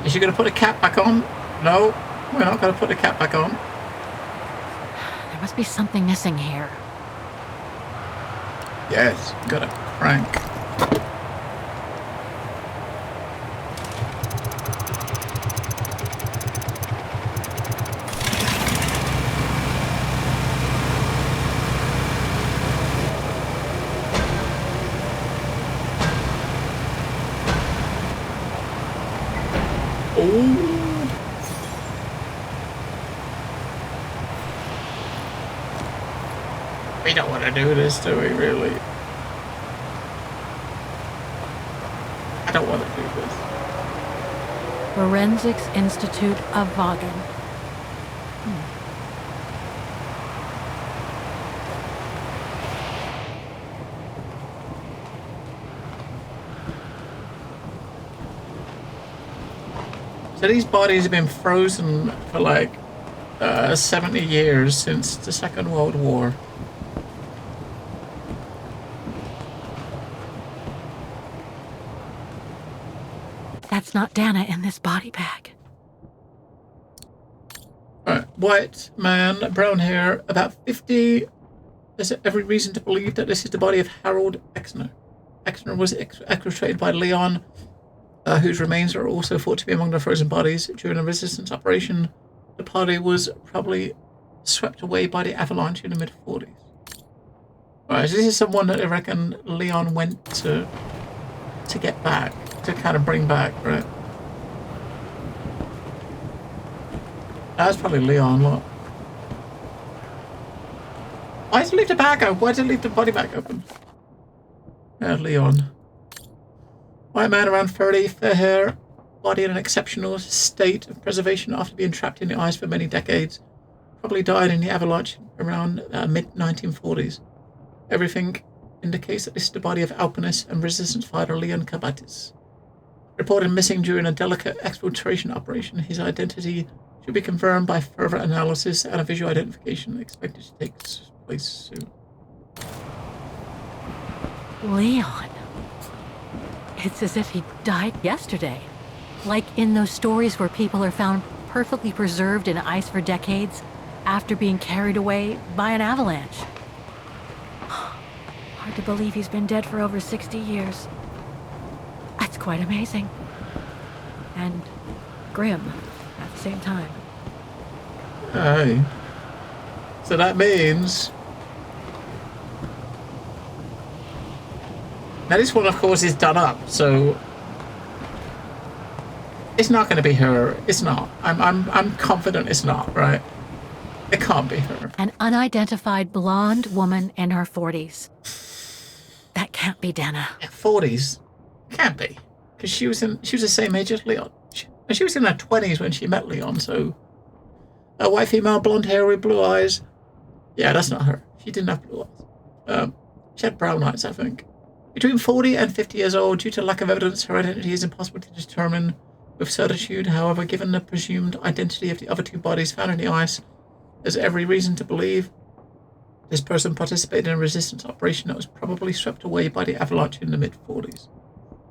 Is she going to put the cap back on? No, we're not going to put the cap back on. There must be something missing here. Yes, got a crank. We don't want to do this, do we, really? I don't want to do this. Forensics Institute of Vaughan. So these bodies have been frozen for like 70 years since the Second World War. That's not Dana in this body bag. Alright, white man, brown hair, about 50. There's every reason to believe that this is the body of Harold Exner. Exner was executed by Leon, whose remains are also thought to be among the frozen bodies. During a resistance operation, the body was probably swept away by the avalanche in the mid-40s. Alright, so this is someone that I reckon Leon went to get back, to kind of bring back, right? That's probably Leon, look. Why did it leave the bag open? Why did it leave the body bag open? Yeah, Leon. White man around 30, fair hair, body in an exceptional state of preservation after being trapped in the ice for many decades. Probably died in the avalanche around mid-1940s. Everything indicates that this is the body of alpinist and resistance fighter Leon Kabatis. Reported missing during a delicate exfiltration operation, his identity should be confirmed by further analysis and a visual identification expected to take place soon. Leon. It's as if he died yesterday. Like in those stories where people are found perfectly preserved in ice for decades after being carried away by an avalanche. Hard to believe he's been dead for over 60 years. That's quite amazing. And grim at the same time. Aye. So that means... Now this one, of course, is done up, so... It's not going to be her. It's not. I'm confident it's not, right? It can't be her. An unidentified blonde woman in her 40s. That can't be Dana. 40s? Can't be. Because she was the same age as Leon. She was in her 20s when she met Leon, so... A white female, blonde hair with blue eyes. Yeah, that's not her. She didn't have blue eyes. She had brown eyes, I think. Between 40 and 50 years old, due to lack of evidence, her identity is impossible to determine with certitude. However, given the presumed identity of the other two bodies found in the ice, there's every reason to believe this person participated in a resistance operation that was probably swept away by the avalanche in the mid-40s.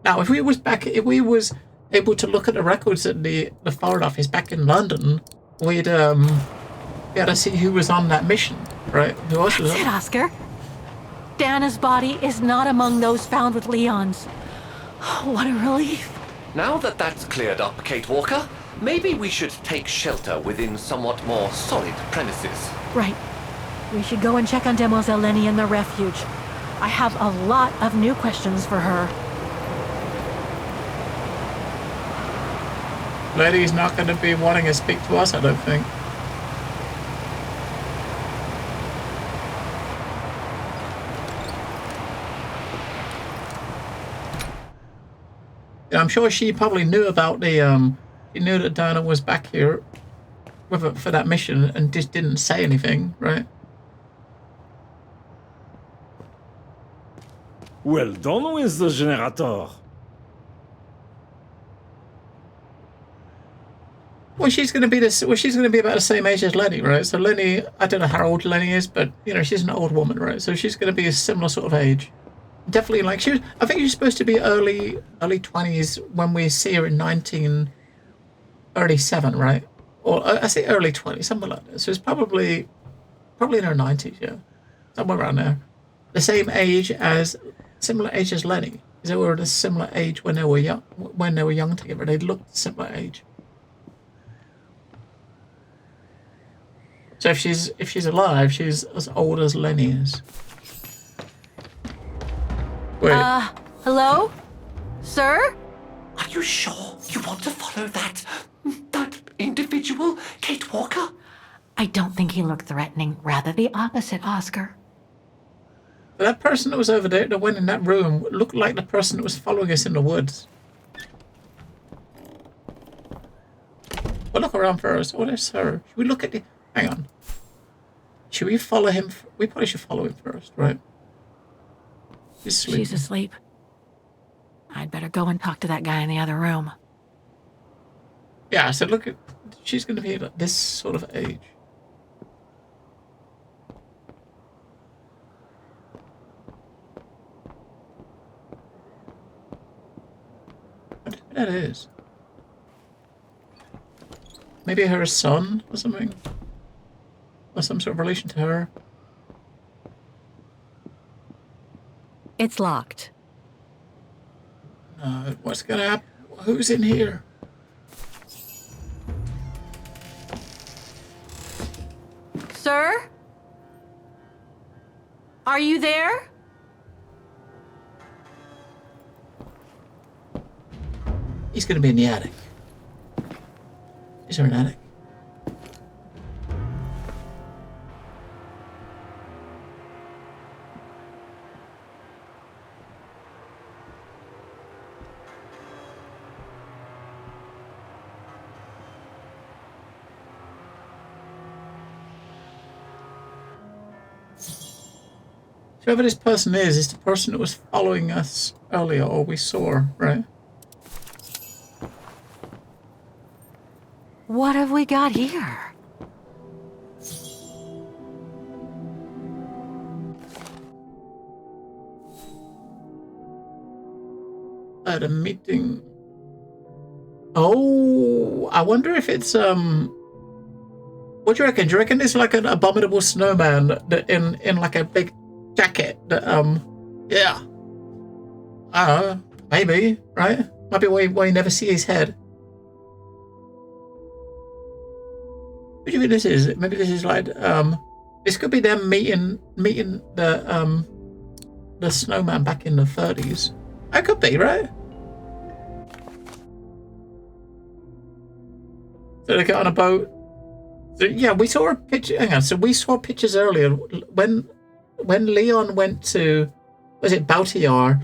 Now, if we was able to look at the records at the Foreign Office back in London, we'd be able to see who was on that mission, right? Who else was on it, Oscar. Dana's body is not among those found with Leon's. What a relief. Now that that's cleared up, Kate Walker, maybe we should take shelter within somewhat more solid premises. Right. We should go and check on Demoiselle Lenny in the refuge. I have a lot of new questions for her. Lenny's not going to be wanting to speak to us, I don't think. I'm sure she probably knew about the, she knew that Dana was back here for that mission and just didn't say anything, right? Well done with the generator. Well, she's going to be about the same age as Lenny, right? So Lenny, I don't know how old Lenny is, but you know, she's an old woman, right? So she's going to be a similar sort of age. Definitely, like I think she's supposed to be early 20s when we see her in 1937, right? Or I say early 20s, something like that. So it's probably in her 90s, yeah, somewhere around there. The same age similar age as Lenny. They were at a similar age when they were young together. They looked similar age. So if she's alive, she's as old as Lenny is. Wait. Hello? Sir? Are you sure you want to follow that individual, Kate Walker? I don't think he looked threatening. Rather the opposite, Oscar. That person that was over there that went in that room looked like the person that was following us in the woods. We'll look around first. Oh, there's her. Should we look at the... Hang on. Should we follow him? We probably should follow him first, right? She's asleep. I'd better go and talk to that guy in the other room. Yeah, so look at... She's going to be at this sort of age. I don't know who that is. Maybe her son or something? Or some sort of relation to her? It's locked. What's gonna happen? Who's in here? Sir? Are you there? He's gonna be in the attic. Is there an attic? Whoever this person is the person that was following us earlier, or we saw, right? What have we got here? At a meeting. Oh, I wonder if it's what do you reckon? Do you reckon it's like an abominable snowman that in like a big jacket that yeah. Maybe, right? Might be why you never see his head. What do you think this is? Maybe this is like this could be them meeting the snowman back in the 30s. That could be, right? So they get on a boat. So yeah, we saw a picture. Hang on. So we saw pictures earlier when Leon went to, was it Baltiar?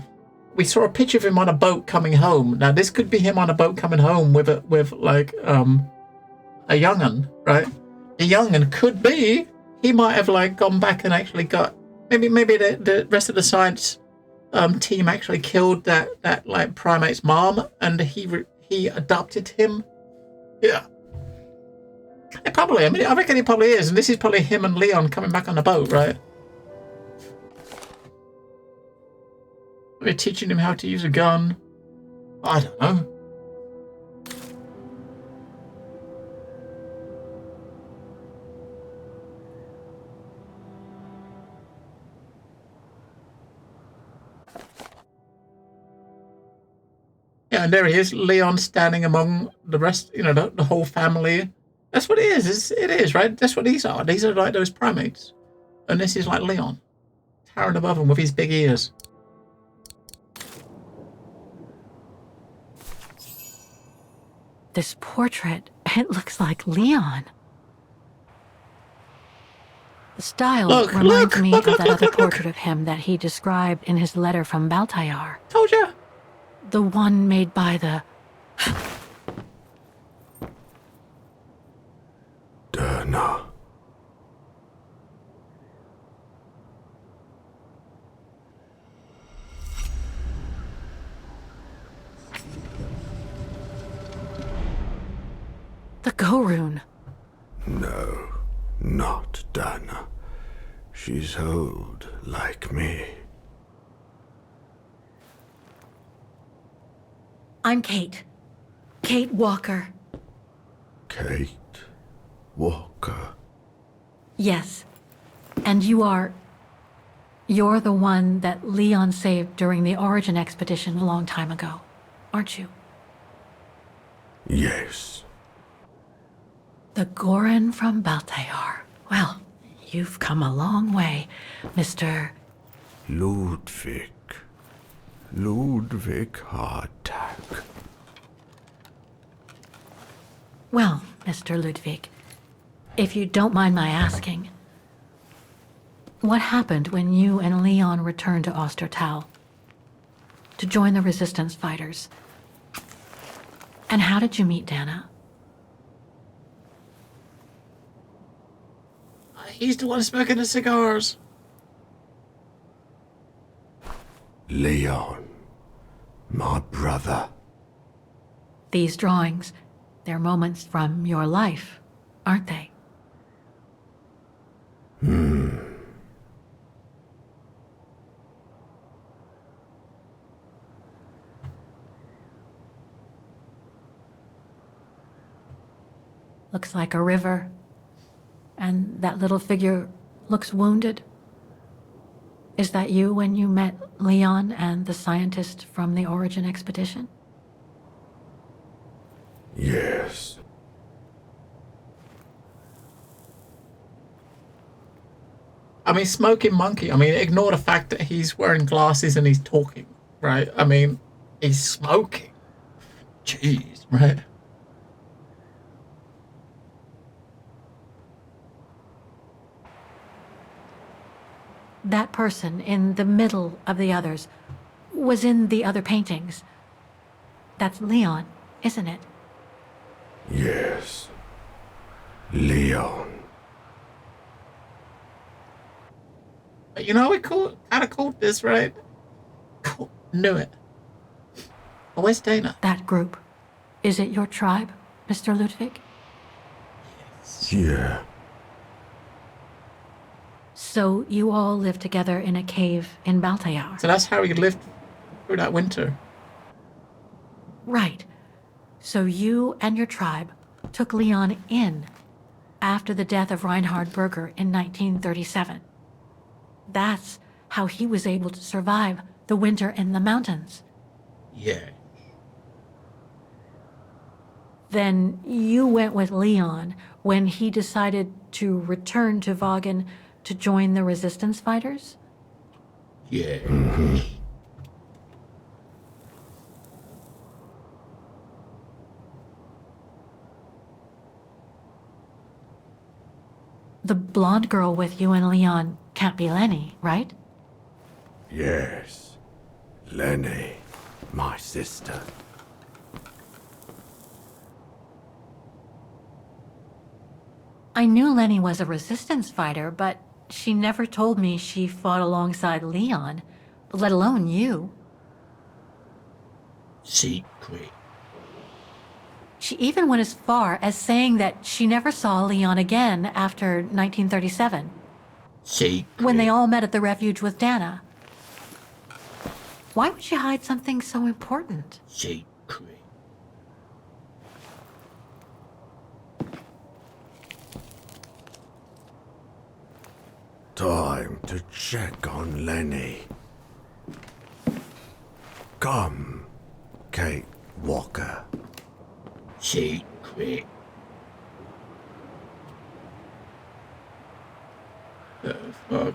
We saw a picture of him on a boat coming home. Now this could be him on a boat coming home with like a young'un, right? The young'un could be. He might have like gone back and actually got maybe the rest of the science team actually killed that like primate's mom, and he adopted him. Yeah. It probably. I mean, I reckon he probably is, and this is probably him and Leon coming back on the boat, right? We're teaching him how to use a gun. I don't know. Yeah, and there he is, Leon standing among the rest, you know, the whole family. That's what it is. It is, right? That's what these are. These are like those primates. And this is like Leon, towering above him with his big ears. This portrait, it looks like Leon. The style reminds me of that other portrait of him that he described in his letter from Baltayar. Told ya. The one made by the... Dana. The Go-Rune. No, not Dana. She's old, like me. I'm Kate. Kate Walker. Kate Walker. Yes. And you're the one that Leon saved during the Origin expedition a long time ago, aren't you? Yes. The Gorin from Baltayar. Well, you've come a long way, Mr. Ludwig. Ludwig Hardtack. Well, Mr. Ludwig, if you don't mind my asking, what happened when you and Leon returned to Ostertal to join the resistance fighters? And how did you meet Dana? He's the one smoking the cigars. Leon. My brother. These drawings, they're moments from your life, aren't they? Looks like a river. And that little figure looks wounded. Is that you when you met Leon and the scientist from the Origin expedition? Yes. I mean, smoking monkey. I mean, ignore the fact that he's wearing glasses and he's talking, right? I mean, he's smoking. Jeez, right? That person in the middle of the others was in the other paintings. That's Leon, isn't it? Yes. Leon. You know, we kind of called this, right? Knew it. Oh, where's Dana? That group. Is it your tribe, Mr. Ludwig? Yeah. So you all live together in a cave in Baltayar. So that's how he lived through that winter. Right. So you and your tribe took Leon in after the death of Reinhard Berger in 1937. That's how he was able to survive the winter in the mountains. Yeah. Then you went with Leon when he decided to return to Vaughan to join the resistance fighters? Yeah. The blonde girl with you and Leon can't be Lenny, right? Yes. Lenny, my sister. I knew Lenny was a resistance fighter, but she never told me she fought alongside Leon, let alone you. Secret. She even went as far as saying that she never saw Leon again after 1937. Secret. When they all met at the refuge with Dana. Why would she hide something so important? Secret. Time to check on Lenny. Come, Kate Walker. Secret. The fuck?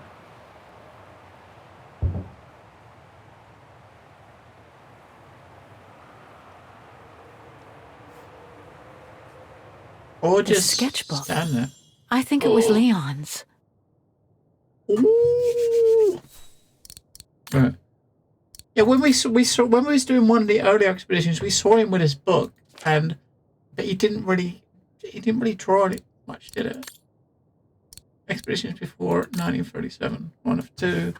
Or The just sketchbook. stand there. I think it was Leon's. Ooh. Right. Yeah, when we saw when we was doing one of the earlier expeditions, we saw him with his book, but he didn't really draw it much, did it? Expeditions before 1937, one of two.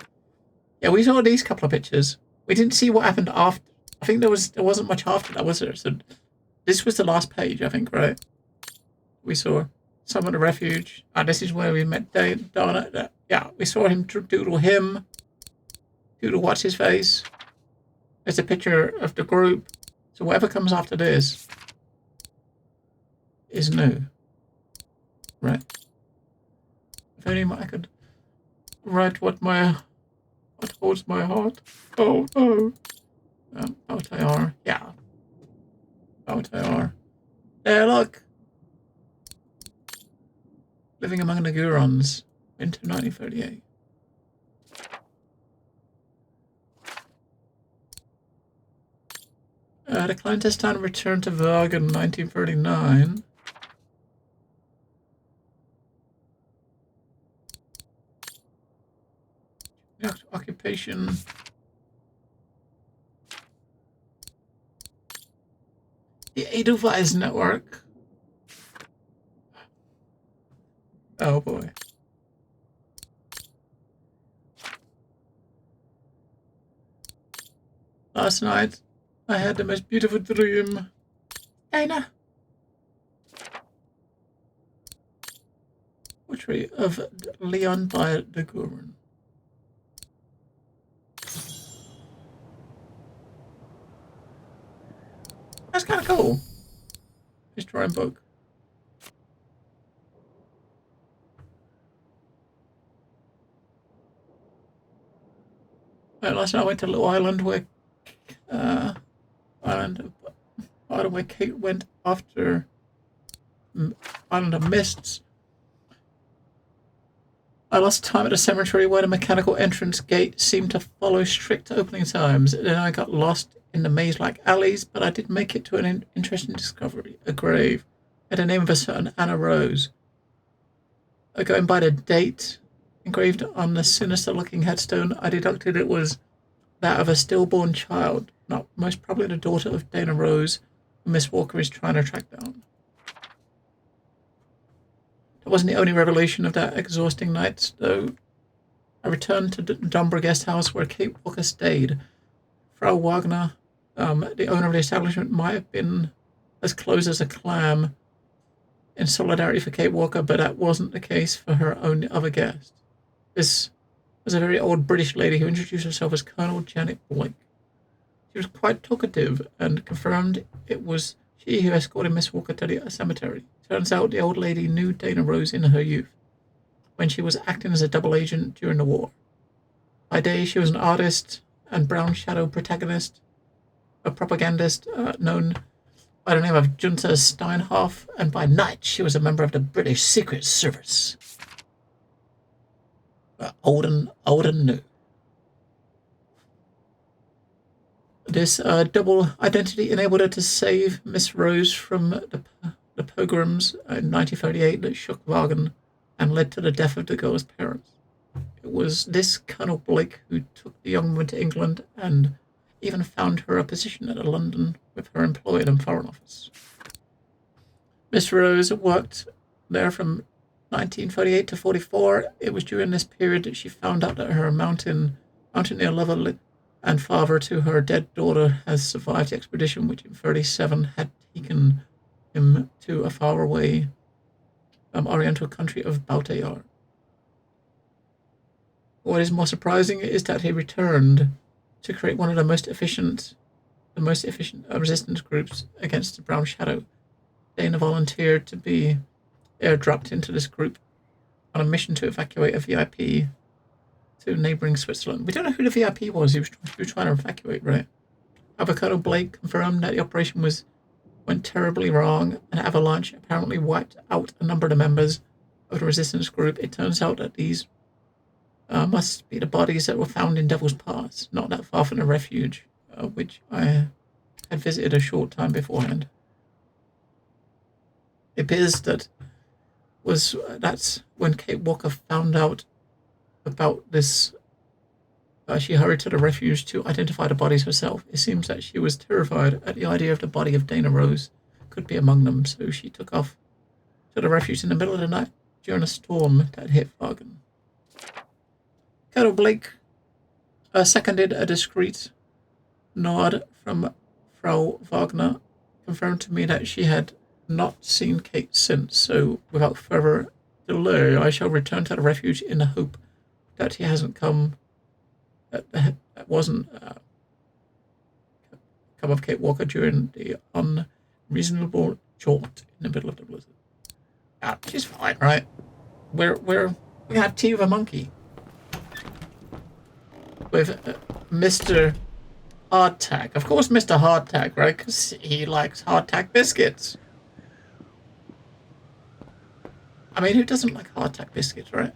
Yeah, we saw these couple of pictures. We didn't see what happened after. I think there wasn't much after that, was there? So this was the last page, I think, right? We saw some of the refuge. This is where we met Dana. Yeah, we saw him doodle what's his face. There's a picture of the group. So whatever comes after this is new. Right. If only I could write what holds my heart. Oh no. Baltayar. Yeah. Baltayar. There, look. Living among the Gurons. Winter 1938. The clandestine returned to Vaughan in 1939. Occupation. The Edelweiss Network. Oh boy. Last night, I had the most beautiful dream. Dana. Portrait of Leon by the Guren. That's kind of cool. His drawing book. Last night I went to a little island where where Kate went after Island of Mists. I lost time at a cemetery where the mechanical entrance gate seemed to follow strict opening times. Then I got lost in the maze-like alleys, but I did make it to an interesting discovery. A grave had the name of a certain Anna Rose. Going by the date engraved on the sinister-looking headstone, I deducted it was that of a stillborn child, not most probably the daughter of Dana Rose, who Miss Walker is trying to track down. That wasn't the only revelation of that exhausting night, though. I returned to the Dunbar guest house where Kate Walker stayed. Frau Wagner, the owner of the establishment, might have been as close as a clam in solidarity for Kate Walker, but that wasn't the case for her own other guest. This was a very old British lady who introduced herself as Colonel Janet Blake. She was quite talkative and confirmed it was she who escorted Miss Walker to the cemetery. Turns out the old lady knew Dana Rose in her youth, when she was acting as a double agent during the war. By day, she was an artist and Brown Shadow protagonist, a propagandist known by the name of Junta Steinhoff, and by night she was a member of the British Secret Service. Old and new. This double identity enabled her to save Miss Rose from the pogroms in 1938 that shook Wagen and led to the death of the girl's parents. It was this Colonel Blake who took the young woman to England and even found her a position at London with her employer and Foreign Office. Miss Rose worked there from 1938 to 44. It was during this period that she found out that her mountaineer lover and father to her dead daughter has survived the expedition, which in 37 had taken him to a faraway oriental country of Baltayar. What is more surprising is that he returned to create one of the most efficient resistance groups against the Brown Shadow. Dana volunteered to be airdropped into this group on a mission to evacuate a VIP to neighboring Switzerland. We don't know who the VIP was he was trying to evacuate, right? Colonel Blake confirmed that the operation went terribly wrong. An avalanche apparently wiped out a number of the members of the resistance group. It turns out that these must be the bodies that were found in Devil's Pass, not that far from the refuge, which I had visited a short time beforehand. It appears that's when Kate Walker found out about this. She hurried to the refuge to identify the bodies herself. It seems that she was terrified at the idea of the body of Dana Rose could be among them, so she took off to the refuge in the middle of the night during a storm that hit Wagen. Colonel Blake seconded a discreet nod from Frau Wagner, confirmed to me that she had not seen Kate since, so without further delay, I shall return to the refuge in the hope that he hasn't come. That wasn't come of Kate Walker during the unreasonable jaunt in the middle of the blizzard. She's fine, right? We have tea with a monkey. With Mr. Hardtack. Of course, Mr. Hardtack, right? Because he likes hardtack biscuits. I mean, who doesn't like hardtack biscuits, right?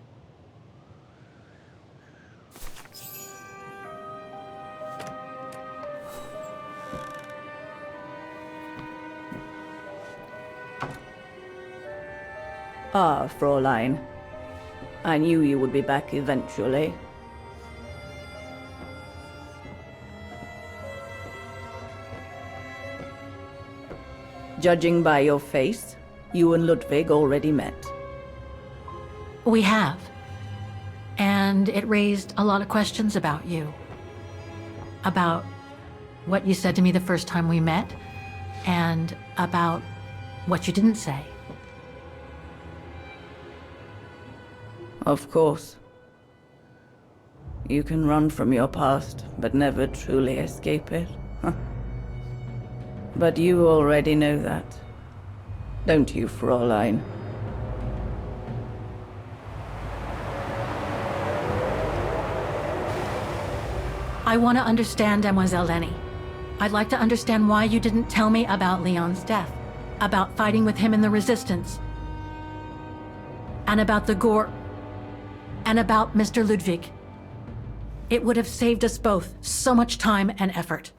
Ah, Fräulein. I knew you would be back eventually. Judging by your face, you and Ludwig already met. We have. And it raised a lot of questions about you. About what you said to me the first time we met, and about what you didn't say. Of course. You can run from your past, but never truly escape it. But you already know that. Don't you, Fräulein? I want to understand Mademoiselle Lenny. I'd like to understand why you didn't tell me about Leon's death, about fighting with him in the Resistance, and about the gore, and about Mr. Ludwig. It would have saved us both so much time and effort.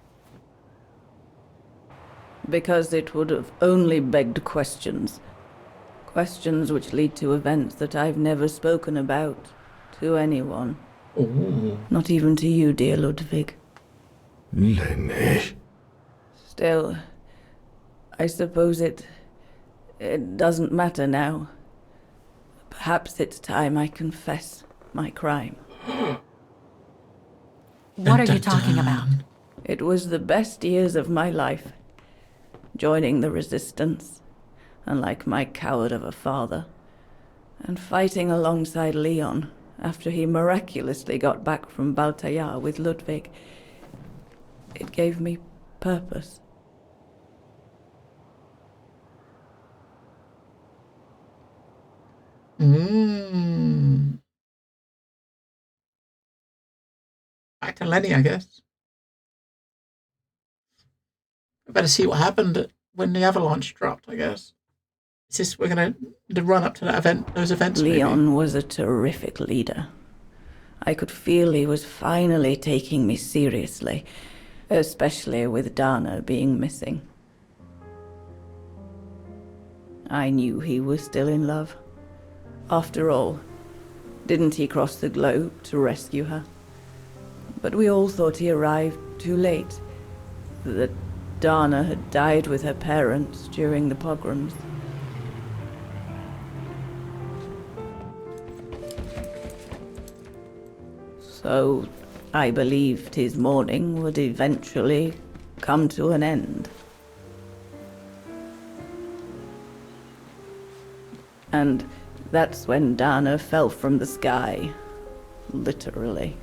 Because it would have only begged questions. Questions which lead to events that I've never spoken about to anyone. Ooh. Not even to you, dear Ludwig. Lenny. Still, I suppose it doesn't matter now. Perhaps it's time I confess my crime. What are you talking about? It was the best years of my life. Joining the Resistance, unlike my coward of a father, and fighting alongside Leon after he miraculously got back from Baltayar with Ludwig. It gave me purpose. Back to Lenny, I guess. We better see what happened when the avalanche dropped, I guess. Is this we're gonna the run up to that event, those events? Leon maybe? was a terrific leader. I could feel he was finally taking me seriously, especially with Dana being missing. I knew he was still in love. After all, didn't he cross the globe to rescue her? But we all thought he arrived too late, that Dana had died with her parents during the pogroms. So I believed his mourning would eventually come to an end. And that's when Dana fell from the sky, literally.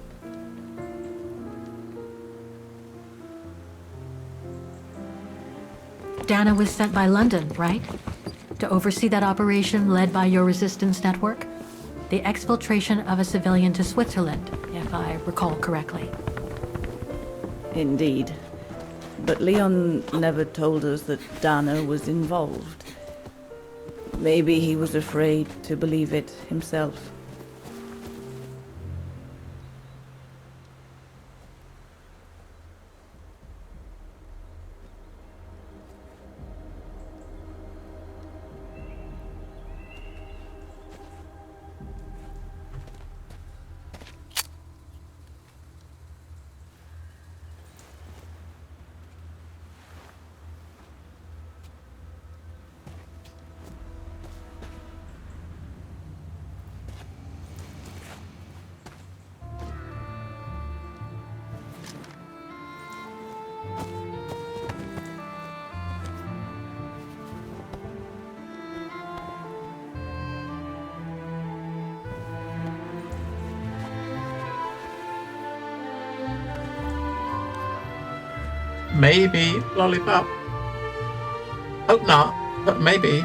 Dana was sent by London, right? To oversee that operation led by your resistance network? The exfiltration of a civilian to Switzerland, if I recall correctly. Indeed. But Leon never told us that Dana was involved. Maybe he was afraid to believe it himself. Maybe lollipop. Hope not, but maybe.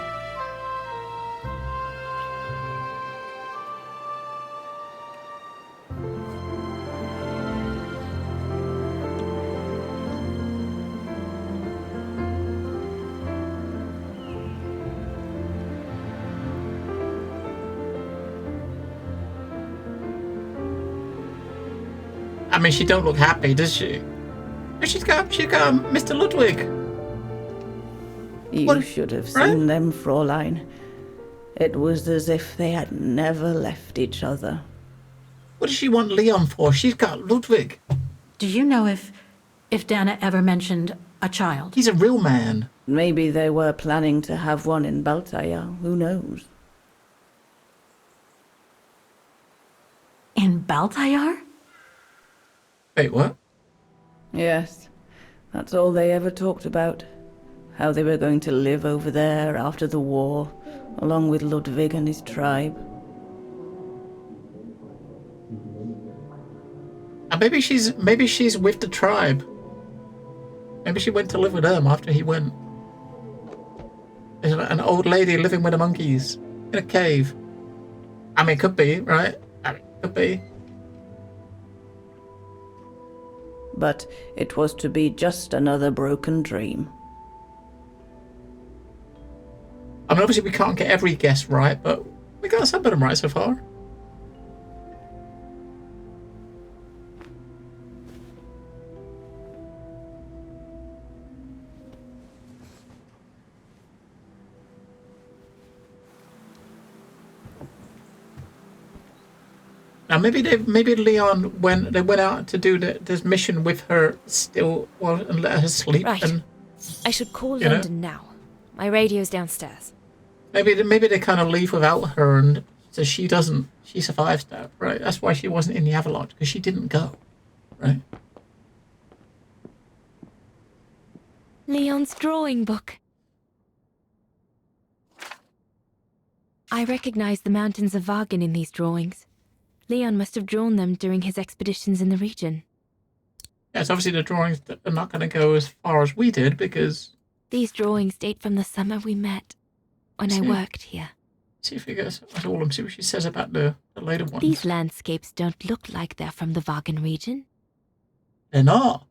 I mean, she don't look happy, does she? She's got Mr. Ludwig. You should have seen them, Fräulein. It was as if they had never left each other. What does she want Leon for? She's got Ludwig. Do you know if Dana ever mentioned a child? He's a real man. Maybe they were planning to have one in Baltaya. Who knows? In Baltayar? Wait, what? Yes, that's all they ever talked about. How they were going to live over there after the war, along with Ludwig and his tribe. And maybe she's with the tribe. Maybe she went to live with them after he went. There's an old lady living with the monkeys in a cave. I mean, could be, right? I mean, could be. But it was to be just another broken dream. I mean, obviously we can't get every guess right, but we got some of them right so far. Now maybe Leon when they went out to do this mission with her still and let her sleep. Right. And I should call London now. My radio's downstairs. Maybe they kind of leave without her, and so she survives that, right? That's why she wasn't in the avalanche, because she didn't go, right? Leon's drawing book. I recognize the mountains of Vagen in these drawings. Leon must have drawn them during his expeditions in the region. Yes, obviously the drawings are not going to go as far as we did, because... These drawings date from the summer we met, when I worked here. See if we get all of them, see what she says about the later ones. These landscapes don't look like they're from the Vagen region. They're not.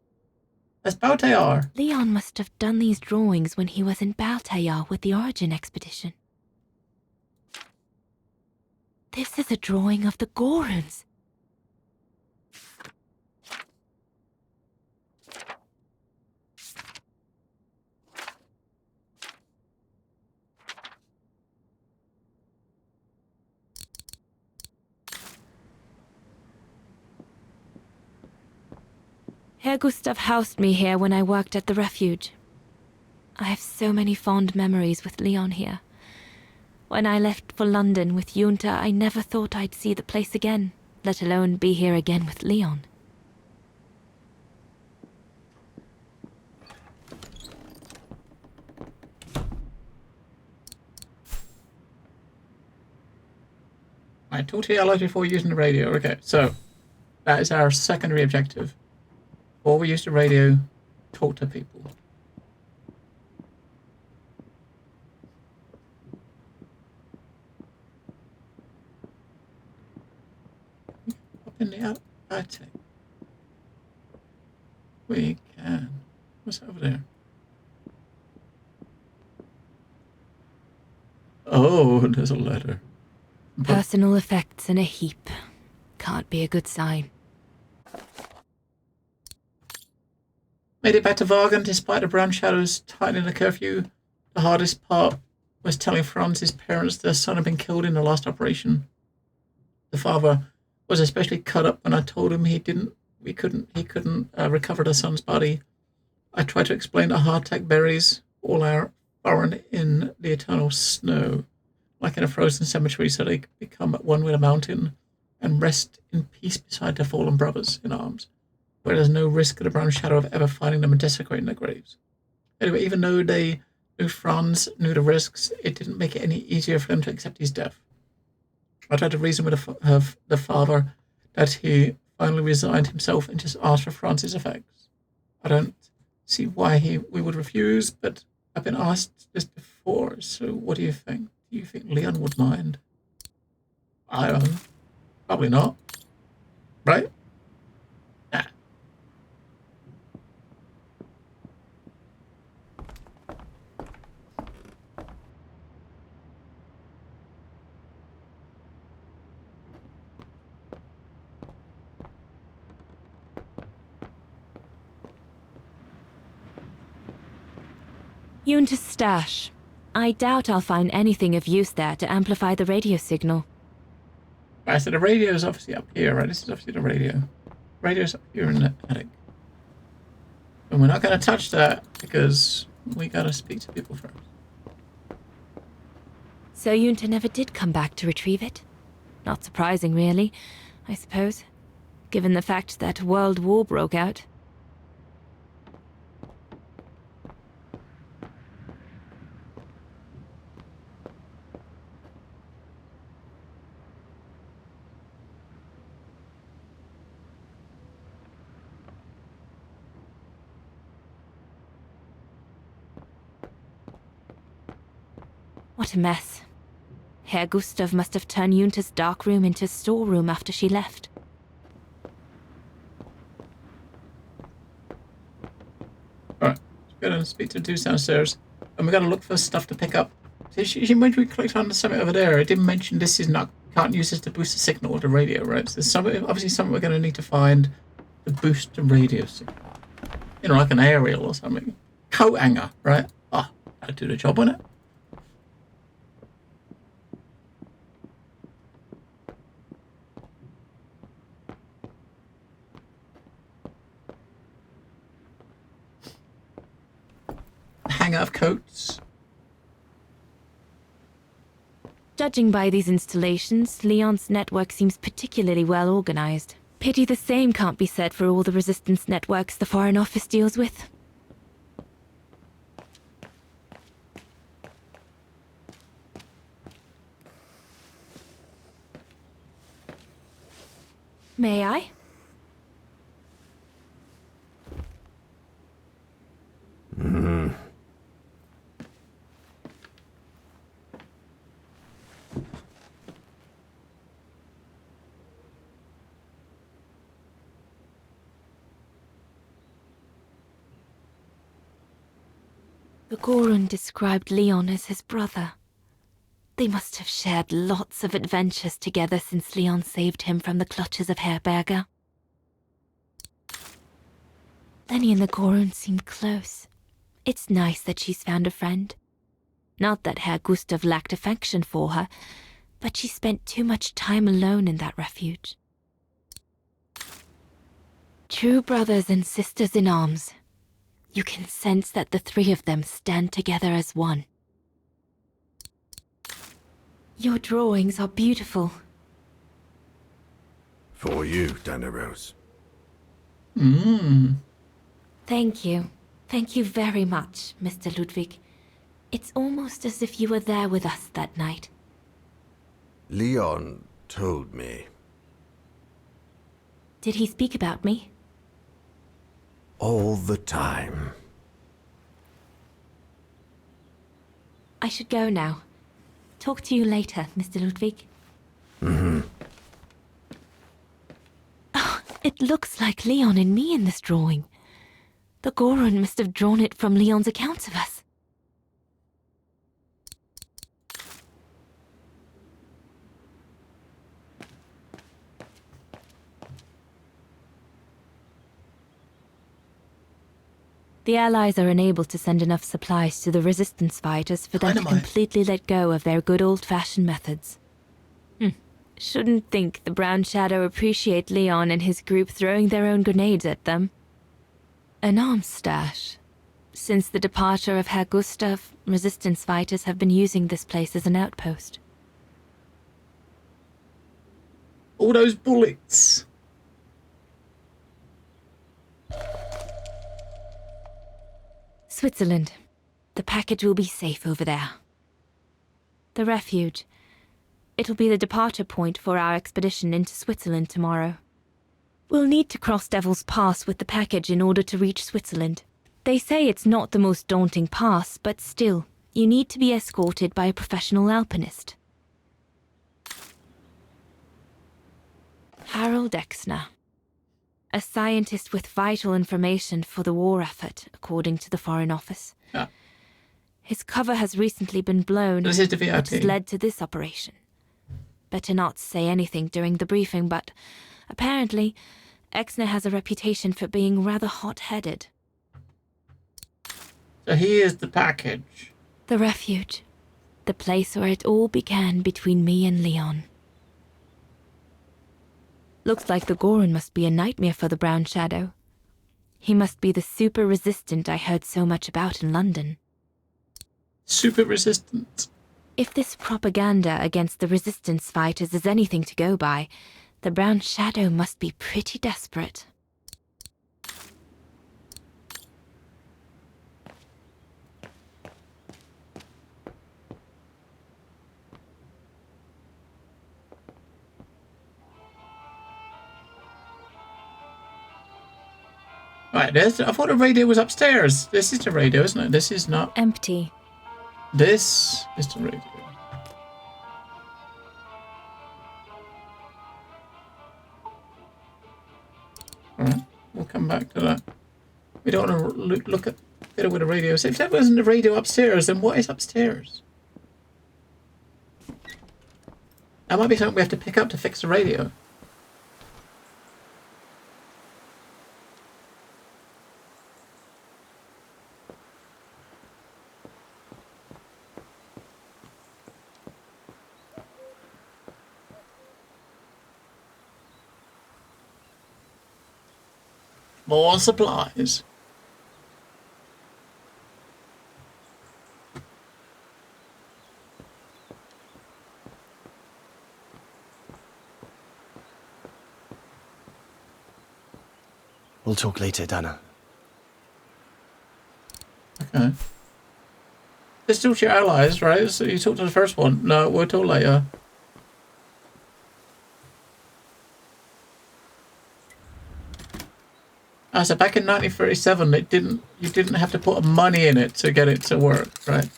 That's Baltear. Leon must have done these drawings when he was in Baltear with the Origin expedition. This is a drawing of the Goruns. Herr Gustav housed me here when I worked at the refuge. I have so many fond memories with Leon here. When I left for London with Junta, I never thought I'd see the place again, let alone be here again with Leon. Right, talk to the allies before using the radio. Okay, so that is our secondary objective. Before we use the radio, talk to people. Up in the attic. We can. What's over there? Oh, there's a letter. Personal effects in a heap. Can't be a good sign. Made it back to Vargan despite the brown shadows tightening the curfew. The hardest part was telling Franz's parents their son had been killed in the last operation. The father was especially cut up when I told him he couldn't recover the son's body. I tried to explain that hardtack berries all are foreign in the eternal snow, like in a frozen cemetery, so they could become one with a mountain and rest in peace beside their fallen brothers in arms, where there's no risk of the brown shadow of ever finding them and desecrating their graves. Anyway, even though they knew Franz knew the risks, it didn't make it any easier for them to accept his death. I tried to reason with the father that he finally resigned himself and just asked for Franz's effects. I don't see why we would refuse, but I've been asked this before, so what do you think? Do you think Leon would mind? I don't know. Probably not. Right? Nah. Junta's stash. I doubt I'll find anything of use there to amplify the radio signal. Right, so the radio is obviously up here, right? This is obviously the radio. Radio's up here in the attic. And we're not going to touch that because we got to speak to people first. So Junta never did come back to retrieve it? Not surprising, really, I suppose, given the fact that World War broke out. What a mess. Herr Gustav must have turned Junta's dark room into a storeroom after she left. Alright, let's go and speak to the dudes downstairs. And we got to look for stuff to pick up. See, when we clicked on something over there, it didn't mention this is not, can't use this to boost the signal or the radio, right? So there's obviously something we're going to need to find to boost the radio signal. You know, like an aerial or something. Coat hanger, right? Oh, that'll do the job, won't it? Hanger of coats. Judging by these installations, Leon's network seems particularly well organized. Pity the same can't be said for all the resistance networks the Foreign Office deals with. May I? The Gorun described Leon as his brother. They must have shared lots of adventures together since Leon saved him from the clutches of Herberger. Lenny and the Gorun seemed close. It's nice that she's found a friend. Not that Herr Gustav lacked affection for her, but she spent too much time alone in that refuge. True brothers and sisters in arms. You can sense that the three of them stand together as one. Your drawings are beautiful. For you, Dana Rose. Thank you. Thank you very much, Mr. Ludwig. It's almost as if you were there with us that night. Leon told me. Did he speak about me? All the time. I should go now. Talk to you later, Mr. Ludwig. Oh, it looks like Leon and me in this drawing. The Gorun must have drawn it from Leon's accounts of us. The Allies are unable to send enough supplies to the resistance fighters for them to completely let go of their good old-fashioned methods. Shouldn't think the Brown Shadow appreciate Leon and his group throwing their own grenades at them. An arms stash. Since the departure of Herr Gustav, resistance fighters have been using this place as an outpost. All those bullets. Switzerland. The package will be safe over there. The refuge. It'll be the departure point for our expedition into Switzerland tomorrow. We'll need to cross Devil's Pass with the package in order to reach Switzerland. They say it's not the most daunting pass, but still, you need to be escorted by a professional alpinist. Harold Exner. A scientist with vital information for the war effort, according to the Foreign Office. Yeah. His cover has recently been blown, This is the which has led to this operation. Better not say anything during the briefing, but apparently, Exner has a reputation for being rather hot-headed. So here's the package. The refuge. The place where it all began between me and Leon. Looks like the Gorun must be a nightmare for the Brown Shadow. He must be the super resistant I heard so much about in London. Super resistant. If this propaganda against the resistance fighters is anything to go by, the Brown Shadow must be pretty desperate. Right, I thought the radio was upstairs. This is the radio, isn't it? This is not... Empty. This is the radio. Alright, we'll come back to that. We don't want to look at it with the radio. So if that wasn't the radio upstairs, then what is upstairs? That might be something we have to pick up to fix the radio. More supplies. We'll talk later, Dana. Okay. Let's talk to your allies, right? So you talk to the first one. No, we'll talk later. So back in 1937, you didn't have to put money in it to get it to work, right?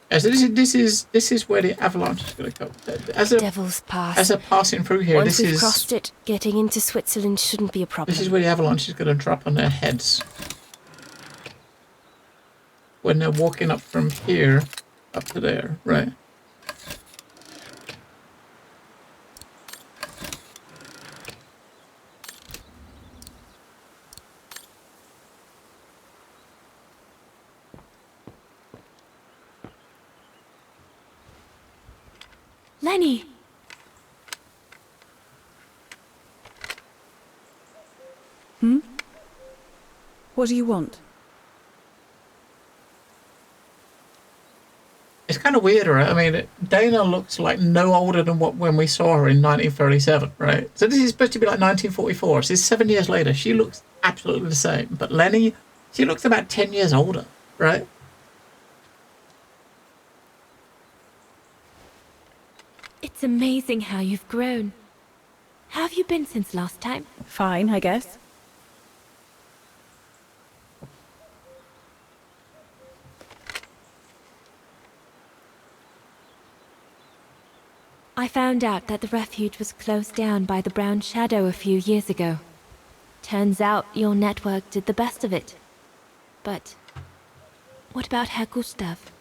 So this is where the avalanche is going to come. Devil's Pass. As a passing through here, Once we've crossed it, getting into Switzerland shouldn't be a problem. This is where the avalanche is going to drop on their heads when they're walking up from here up to there, right? Lenny! What do you want? It's kind of weird, right? I mean, Dana looks like no older than when we saw her in 1937, right? So this is supposed to be like 1944. So it's 7 years later. She looks absolutely the same. But Lenny, she looks about 10 years older, right? It's amazing how you've grown. How have you been since last time? Fine, I guess. I found out that the refuge was closed down by the Brown Shadow a few years ago. Turns out your network did the best of it. But what about Herr Gustav?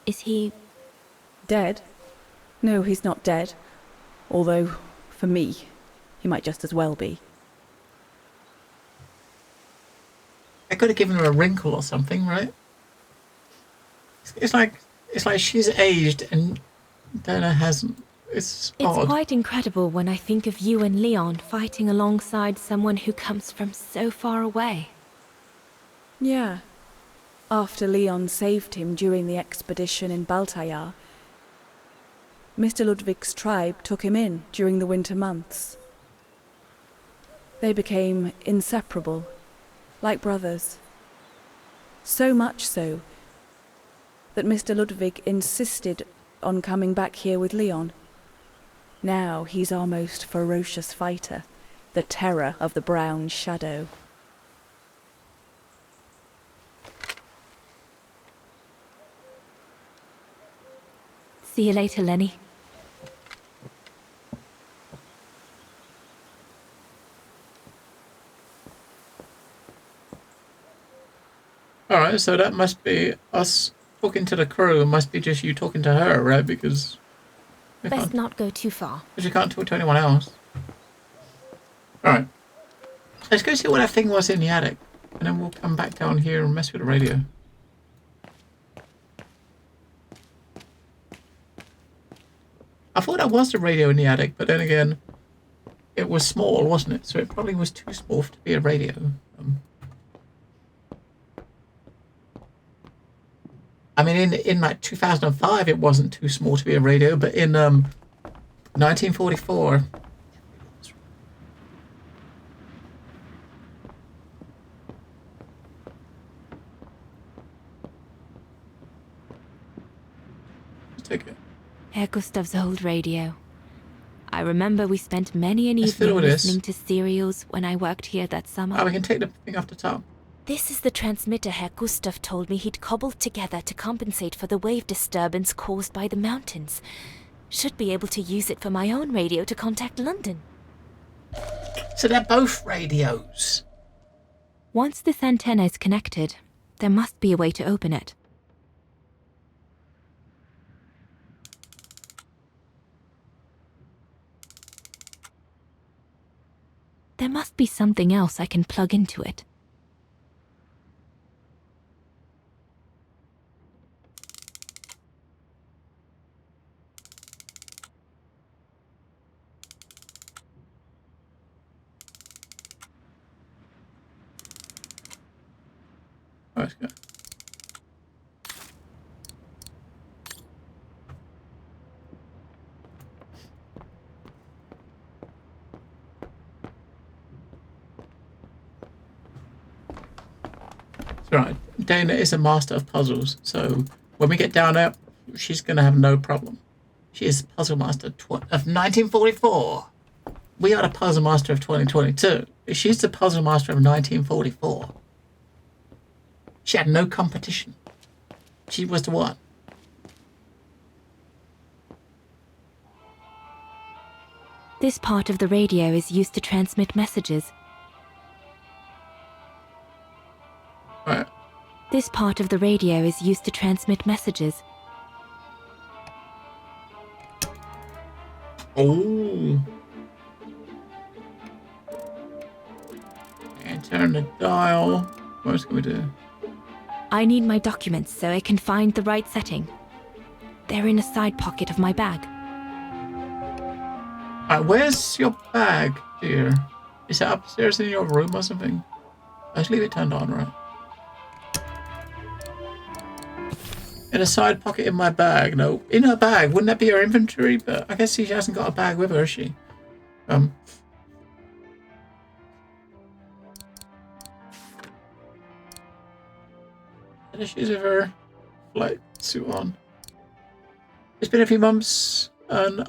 Is he... dead? No, he's not dead. Although, for me, he might just as well be. I could have given her a wrinkle or something, right? It's like she's aged and Dana hasn't. It's odd. quite incredible when I think of you and Leon fighting alongside someone who comes from so far away. Yeah. After Leon saved him during the expedition in Baltayar, Mr. Ludwig's tribe took him in during the winter months. They became inseparable, like brothers. So much so that Mr. Ludwig insisted on coming back here with Leon. Now he's our most ferocious fighter, the terror of the Brown Shadow. See you later, Lenny. Alright, so that must be us talking to the crew. It must be just you talking to her, right? Because... Best not go too far. Because you can't talk to anyone else. Alright. Let's go see what that thing was in the attic. And then we'll come back down here and mess with the radio. I thought that was the radio in the attic, but then again, it was small, wasn't it? So it probably was too small to be a radio. I mean, in like 2005, it wasn't too small to be a radio, but in 1944... Let's take it. Herr Gustav's old radio. I remember we spent many an evening listening to serials when I worked here that summer. Oh, we can take the thing off the top. This is the transmitter Herr Gustav told me he'd cobbled together to compensate for the wave disturbance caused by the mountains. Should be able to use it for my own radio to contact London. So they're both radios. Once this antenna is connected, there must be a way to open it. There must be something else I can plug into it. Let's go. Right, Dana is a master of puzzles, so when we get down there, she's going to have no problem. She is puzzle master of 1944. We are the puzzle master of 2022. She's the puzzle master of 1944. She had no competition. She was the one. This part of the radio is used to transmit messages. Right. This part of the radio is used to transmit messages. Oh. And turn the dial. What else can we do? I need my documents so I can find the right setting. They're in a side pocket of my bag. Where's your bag, dear? Is it upstairs in your room or something? Let's leave it turned on, right? In a side pocket in my bag. No, in her bag. Wouldn't that be her inventory? But I guess she hasn't got a bag with her, has she? And she's with her flight suit on. It's been a few months, and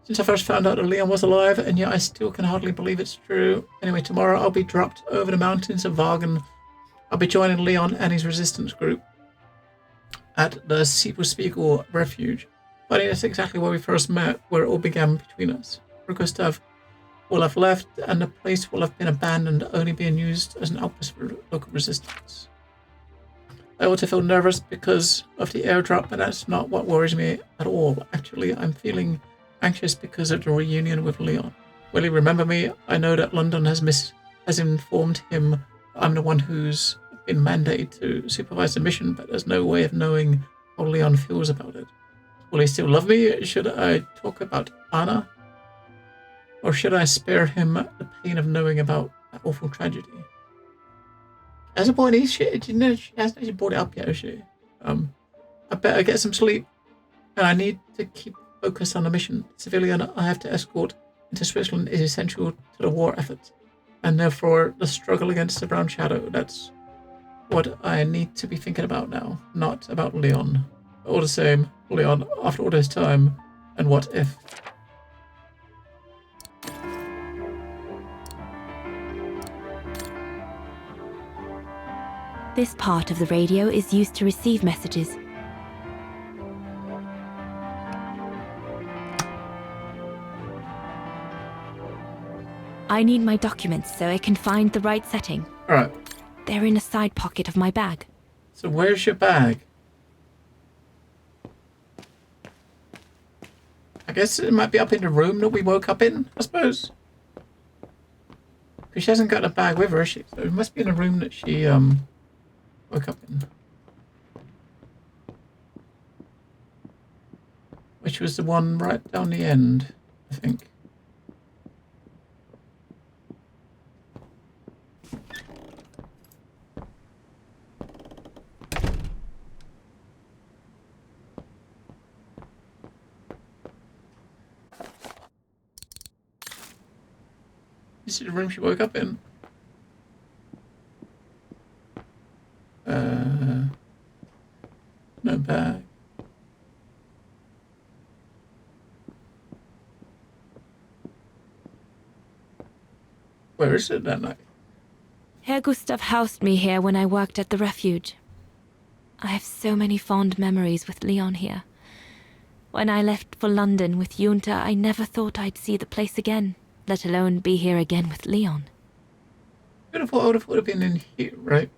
since I first found out that Leon was alive, and yet I still can hardly believe it's true. Anyway, tomorrow I'll be dropped over the mountains of Vargan. I'll be joining Leon and his resistance group at the Syberia refuge. Funny, that's exactly where we first met, where it all began between us. Gustav will have left, and the place will have been abandoned, only being used as an outpost for local resistance. I also feel nervous because of the airdrop, but that's not what worries me at all. Actually, I'm feeling anxious because of the reunion with Leon. Will he remember me? I know that London has informed him I'm the one who's been mandated to supervise the mission, but there's no way of knowing how Leon feels about it. Will he still love me? Should I talk about Anna? Or should I spare him the pain of knowing about that awful tragedy? As a point, she hasn't actually brought it up yet, has she? I better get some sleep, and I need to keep focused on the mission. The civilian I have to escort into Switzerland is essential to the war effort, and therefore the struggle against the Brown Shadow. That's what I need to be thinking about now, not about Leon. All the same, Leon, after all this time, and what if? This part of the radio is used to receive messages. I need my documents so I can find the right setting. Alright. They're in a side pocket of my bag. So where's your bag? I guess it might be up in the room that we woke up in, I suppose. Because she hasn't got a bag with her, so it must be in the room that she woke up in. Which was the one right down the end, I think. This is the room she woke up in. No bag. Where is it then? Herr Gustav housed me here when I worked at the refuge. I have so many fond memories with Leon here. When I left for London with Junta, I never thought I'd see the place again, let alone be here again with Leon. I would have been in here, right?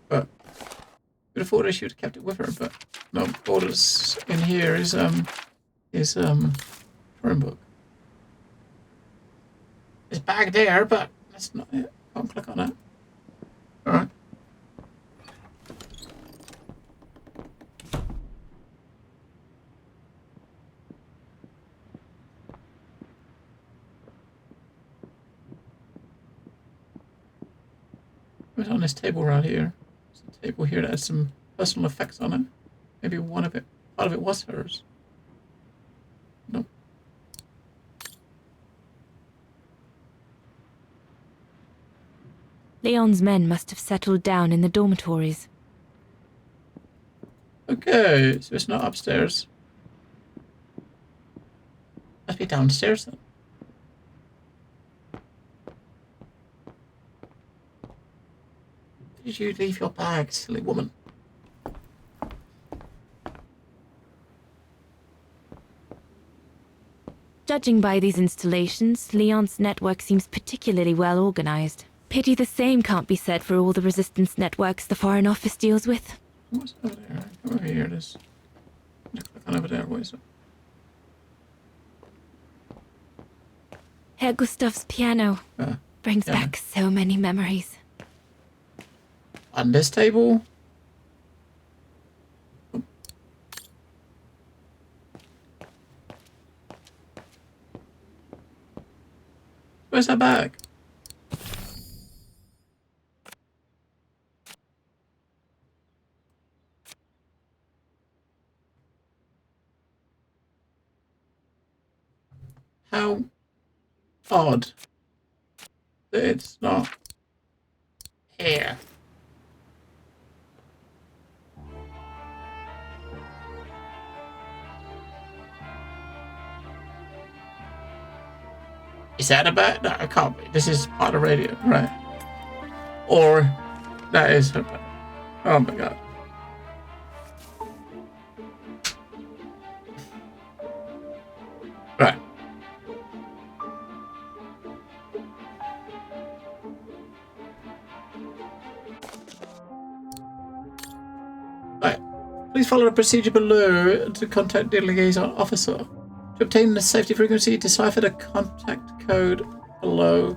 But I would have thought she would have kept it with her, but no, all that's in here is phone book. There's bag there, but that's not it. Can't click on it. Alright. What's on this table right here? There's a table here that has some personal effects on it. Maybe part of it was hers. Nope. Leon's men must have settled down in the dormitories. Okay, so it's not upstairs. Must be downstairs then. Did you leave your bag, silly woman? Judging by these installations, Leon's network seems particularly well organized. Pity the same can't be said for all the resistance networks the Foreign Office deals with. What's over there? Come over here, it is. Click on over there, what is it? Herr Gustav's piano brings back so many memories. On this table? Where's that bag? How odd that it's not here. Is that a bag? No, it can't be. This is part of the radio, right? Or that is her bag. Oh my god. Right. Right. Please follow the procedure below to contact the liaison officer. To obtain the safety frequency, decipher the contact code below.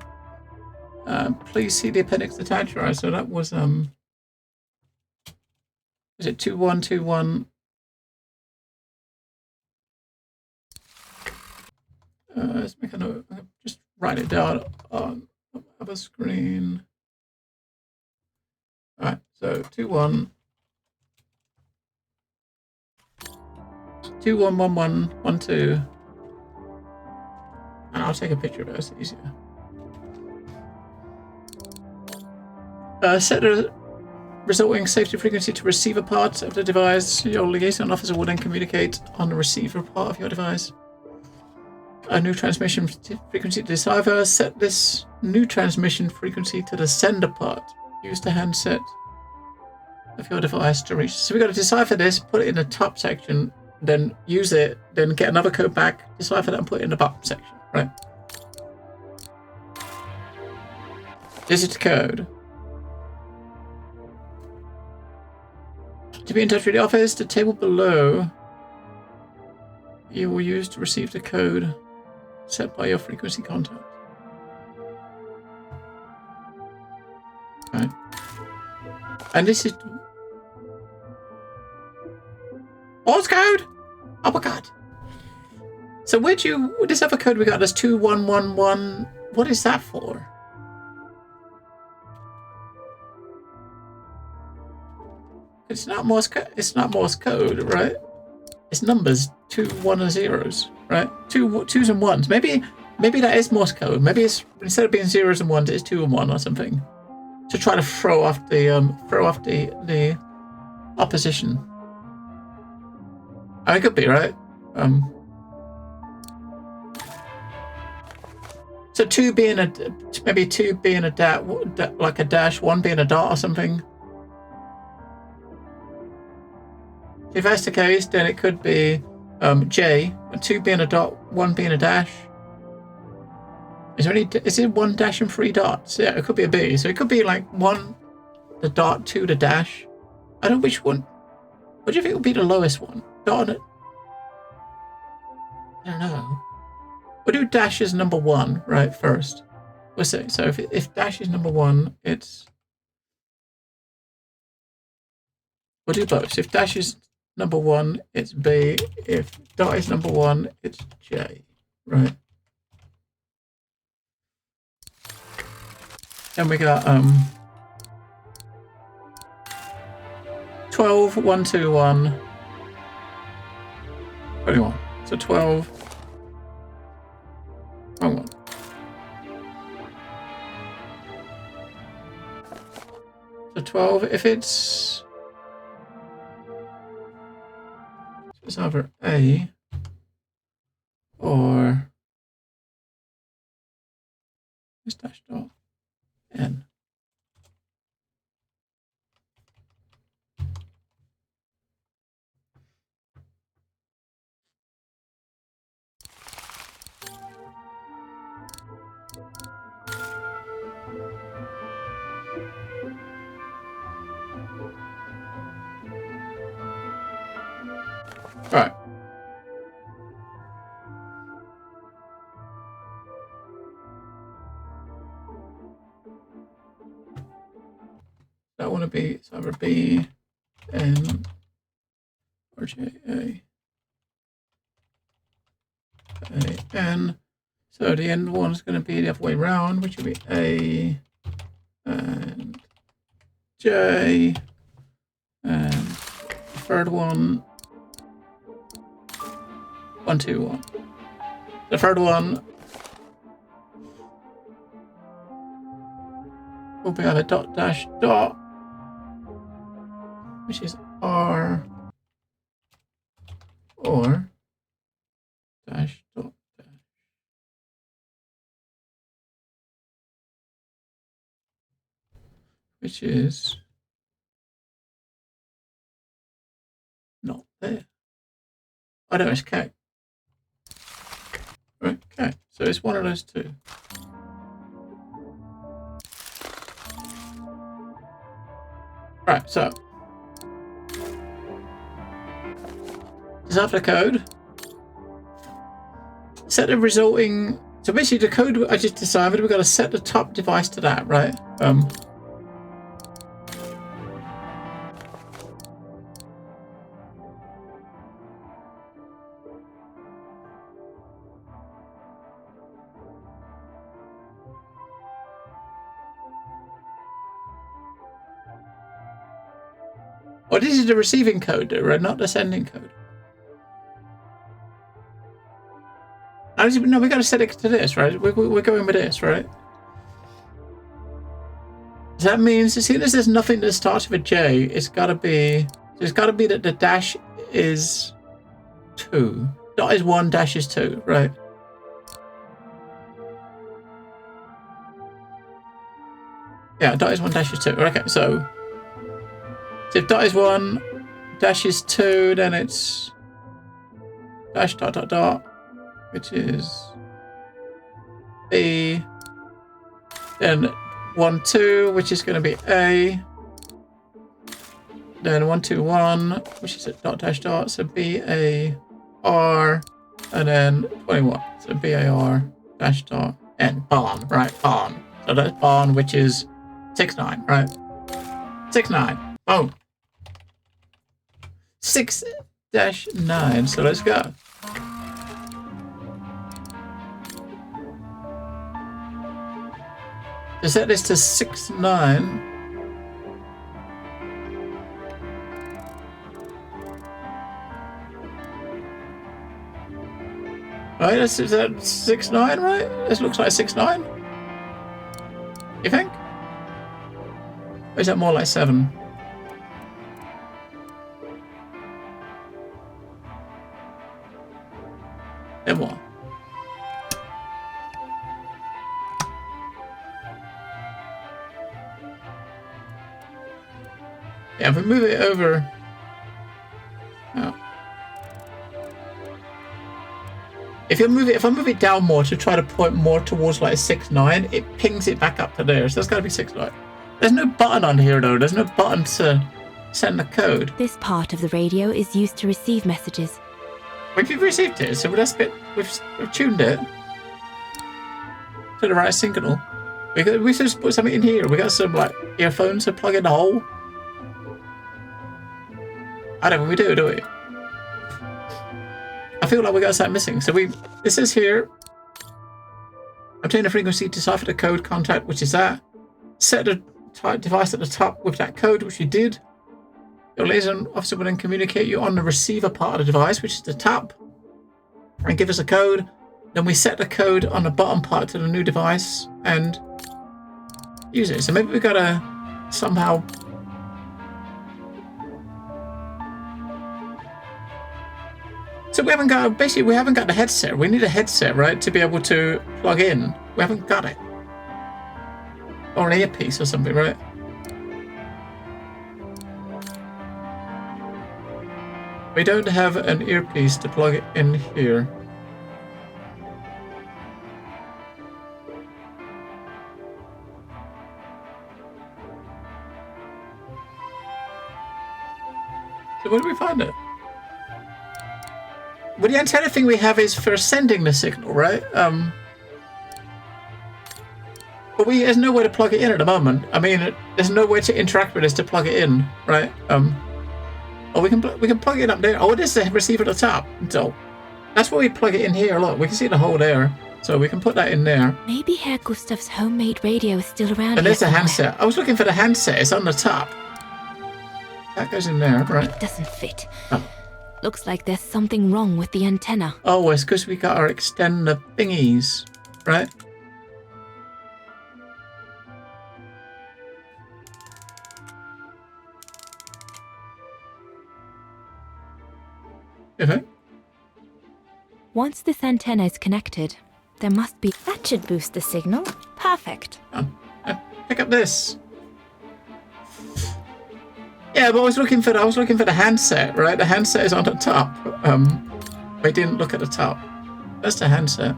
Please see the appendix attached. Right, so that was is it 2121? Let's make a note. Just write it down on the other screen. All right, so 211112, and I'll take a picture of it. It's easier. Set the resulting safety frequency to receiver part of the device. Your liaison officer will then communicate on the receiver part of your device. A new transmission frequency to decipher. Set this new transmission frequency to the sender part. Use the handset of your device to reach. So we got to decipher this, put it in the top section, then use it, then get another code back, decipher that, and put it in the bottom section. Right. This is the code. To be in touch with the office, the table below you will use to receive the code set by your frequency contact. Right. And this is Morse code? Oh my god. So this other code we got is 2111. What is that for? It's not Morse code. It's not Morse code, right? It's numbers, 2, 1, and zeros, right? Twos and ones. Maybe that is Morse code. Maybe it's, instead of being zeros and ones, it's 2 and 1 or something, to try to throw off the opposition. I mean, it could be, right? So 2 being a like a dash, 1 being a dot or something. If that's the case, then it could be J, 2 being a dot, 1 being a dash. Is it 1 dash and 3 dots? Yeah, it could be a B. So it could be like 1 the dot, 2 the dash. I don't know which one. What do you think would be the lowest one? Dot on it? I don't know. We'll do dash as number 1, right, first. We'll see. So if dash is number 1, we'll do both. So if dash is number 1, it's B. If dot is number 1, it's J. Right. Then we got 12, 1, 2, 1, 21. So 12. Wrong one. So 12. If it's either A or this dash dot N. Right. That want to be, it's either B, N, or J, A, N. So the end one is going to be the other way around, which will be A and J. And the third one, 1, 2, 1. The third one will be either dot dash dot, which is R, or dash dot dash. Which is not there. Oh no, it's K. Right, K. So it's one of those two. Right, so decipher the code. Set the resulting. So basically, the code I just deciphered, we've got to set the top device to that, right? Well, this is the receiving code, right? Not the sending code. No, we got to set it to this, right? We're going with this, right? So that means, as soon as there's nothing that starts with a J, it's got to be. It's got to be that the dash is 2. Dot is 1, dash is 2, right? Yeah, dot is 1, dash is 2. Okay, so if dot is 1, dash is 2, then it's dash dot dot dot, which is B, then 1 2, which is going to be A, then 1 2 1, which is a dot dash dot, so B A R, and then 21, so B A R dash dot N, barn, right? Barn. So that's barn, which is 6 9, right? 6 9. Boom. 6-9. So let's go. To set this to 6 9. Right, is that 6 9, right? This looks like 6 9. You think? Or is that more like 7? Then what? Yeah, if we move it over. Oh. If I move it down more to try to point more towards like 6 9, it pings it back up to there. So that's gotta be 6 9. There's no button on here though. There's no button to send the code. This part of the radio is used to receive messages. We've received it, so we've tuned it to the right signal. We just put something in here. We got some like earphones to plug in the hole. I don't know what we do we? I feel like we got something missing. So this is here. Obtain a frequency, decipher the code contact, which is that. Set the device at the top with that code, which you did. Your liaison officer will then communicate you on the receiver part of the device, which is the top, and give us a code. Then we set the code on the bottom part to the new device and use it. So maybe we gotta somehow. So we haven't got the headset. We need a headset, right, to be able to plug in. We haven't got it. Or an earpiece or something, right? We don't have an earpiece to plug it in here. So where do we find it? Well, the antenna thing we have is for sending the signal, right? But there's no way to plug it in at the moment. I mean, there's no way to interact with this to plug it in, right? Or we can plug it in up there. Oh, it is the receiver at the top. So that's where we plug it in here. Look, we can see the hole there. So we can put that in there. Maybe Herr Gustav's homemade radio is still around. And there's the somewhere. handset. I was looking for the handset. It's on the top. That goes in there, right? It doesn't fit. Oh. Looks like there's something wrong with the antenna. Oh, it's because we got our extender thingies, right? Okay. Once this antenna is connected, there must be... That should boost the signal. Perfect. Pick up this. Yeah, but I was looking for the handset, right? The handset is on the top. I didn't look at the top. That's the handset.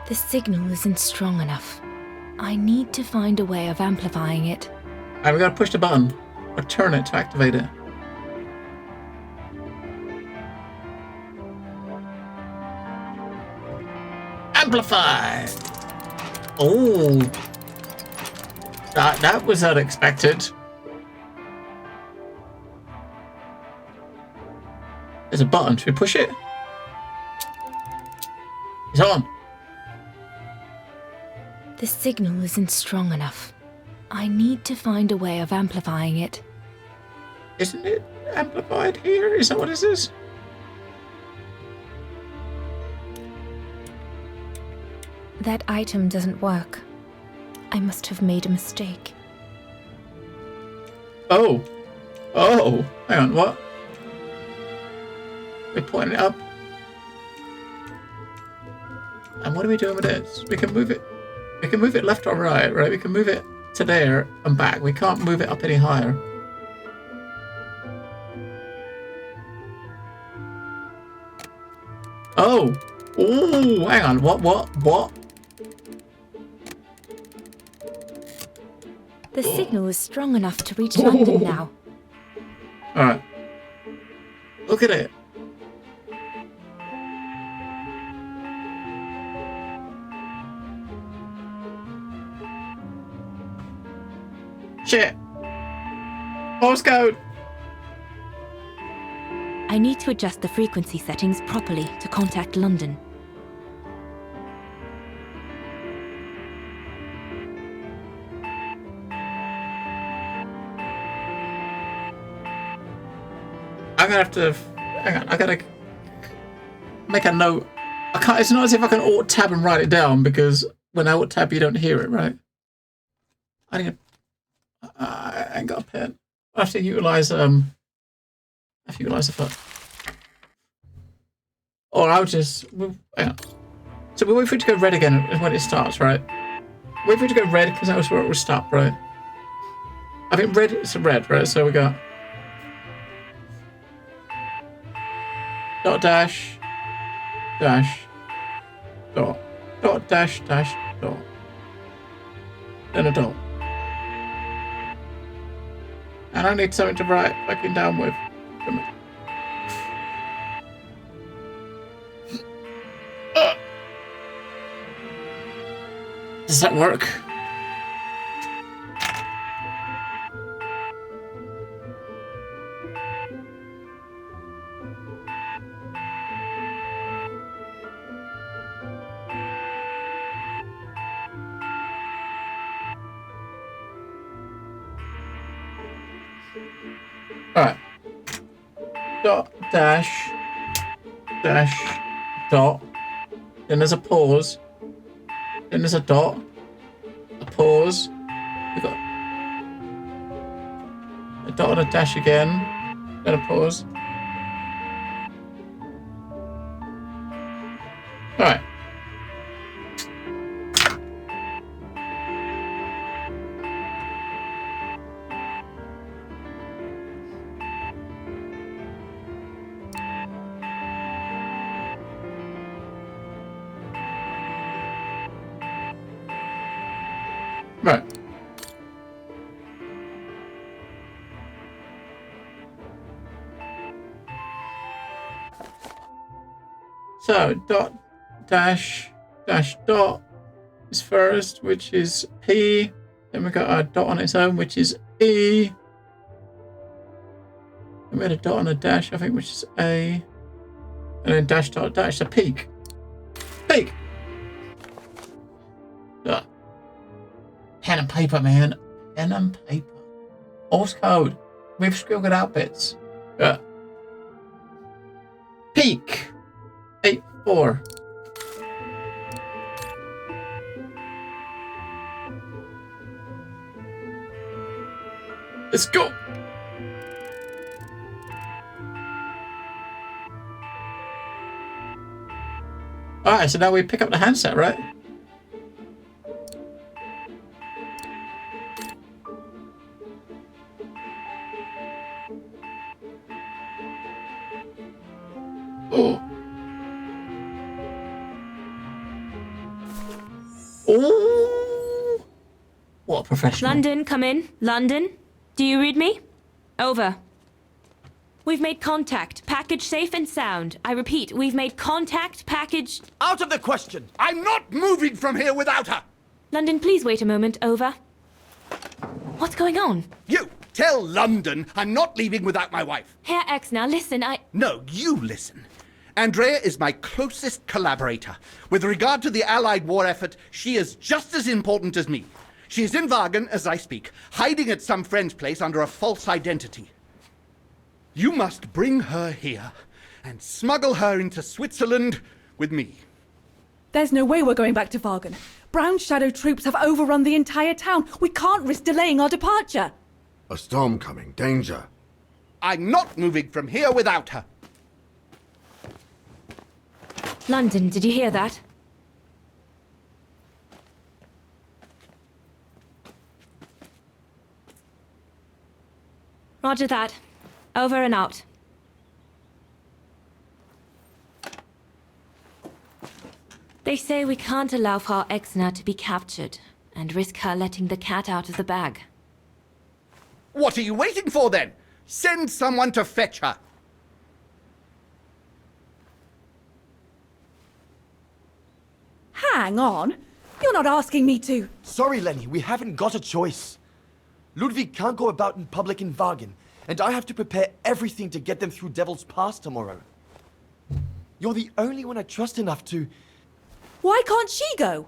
The signal isn't strong enough. I need to find a way of amplifying it. Alright, we gotta push the button or turn it to activate it. Amplify! Oh! That was unexpected. There's a button. Should we push it? It's on. The signal isn't strong enough. I need to find a way of amplifying it. Isn't it amplified here? Is that what this is? That item doesn't work. I must have made a mistake. Oh. Oh. Hang on, what? We're pointing it up. And what are we doing with this? We can move it. We can move it left or right, right? We can move it to there and back. We can't move it up any higher. Oh. Oh, hang on. What? The signal is strong enough to reach London now. Alright. Look at it. Shit. Morse code. I need to adjust the frequency settings properly to contact London. I'm gonna have to... Hang on, I gotta make a note. I can't... It's not as if I can alt-tab and write it down, because when I alt-tab you don't hear it, right? I need a... I ain't got a pen. I have to utilise the phone. Or I'll just... Hang on. So we wait for it to go red again when it starts, right? Wait for it to go red, because that was where it would stop, right? I think red, it's a red, right? So we got... Dot dash dash dot dot dash dash dot then a dot, and I need something to write fucking down with. Does that work? Alright. Dot, dash, dash, dot. Then there's a pause. Then there's a dot. A pause. We've got a dot and a dash again. Then a pause. Alright. Right. So dot dash dash dot is first, which is P. Then we got a dot on its own, which is E. And we had a dot and a dash, I think, which is A. And then dash dot dash, a peak. Peak! Ugh. Pen and paper, man. Pen and paper. Morse code. We've scribbled out bits. Ugh. Peak. 8-4. Let's go. Alright, so now we pick up the handset, right? Oh. Oh. What a professional. London, come in. London, do you read me? Over. We've made contact. Package safe and sound. I repeat, we've made contact. Package... Out of the question! I'm not moving from here without her! London, please wait a moment. Over. What's going on? You! Tell London I'm not leaving without my wife. Herr Exner, listen, No, you listen. Andrea is my closest collaborator. With regard to the Allied war effort, she is just as important as me. She is in Wagen as I speak, hiding at some friend's place under a false identity. You must bring her here and smuggle her into Switzerland with me. There's no way we're going back to Wagen. Brown Shadow troops have overrun the entire town. We can't risk delaying our departure. A storm coming. Danger. I'm not moving from here without her. London, did you hear that? Roger that. Over and out. They say we can't allow Frau Exner to be captured and risk her letting the cat out of the bag. What are you waiting for then? Send someone to fetch her. Hang on. You're not asking me to. Sorry, Lenny, we haven't got a choice. Ludwig can't go about in public in Wagen, and I have to prepare everything to get them through Devil's Pass tomorrow. You're the only one I trust enough to... Why can't she go?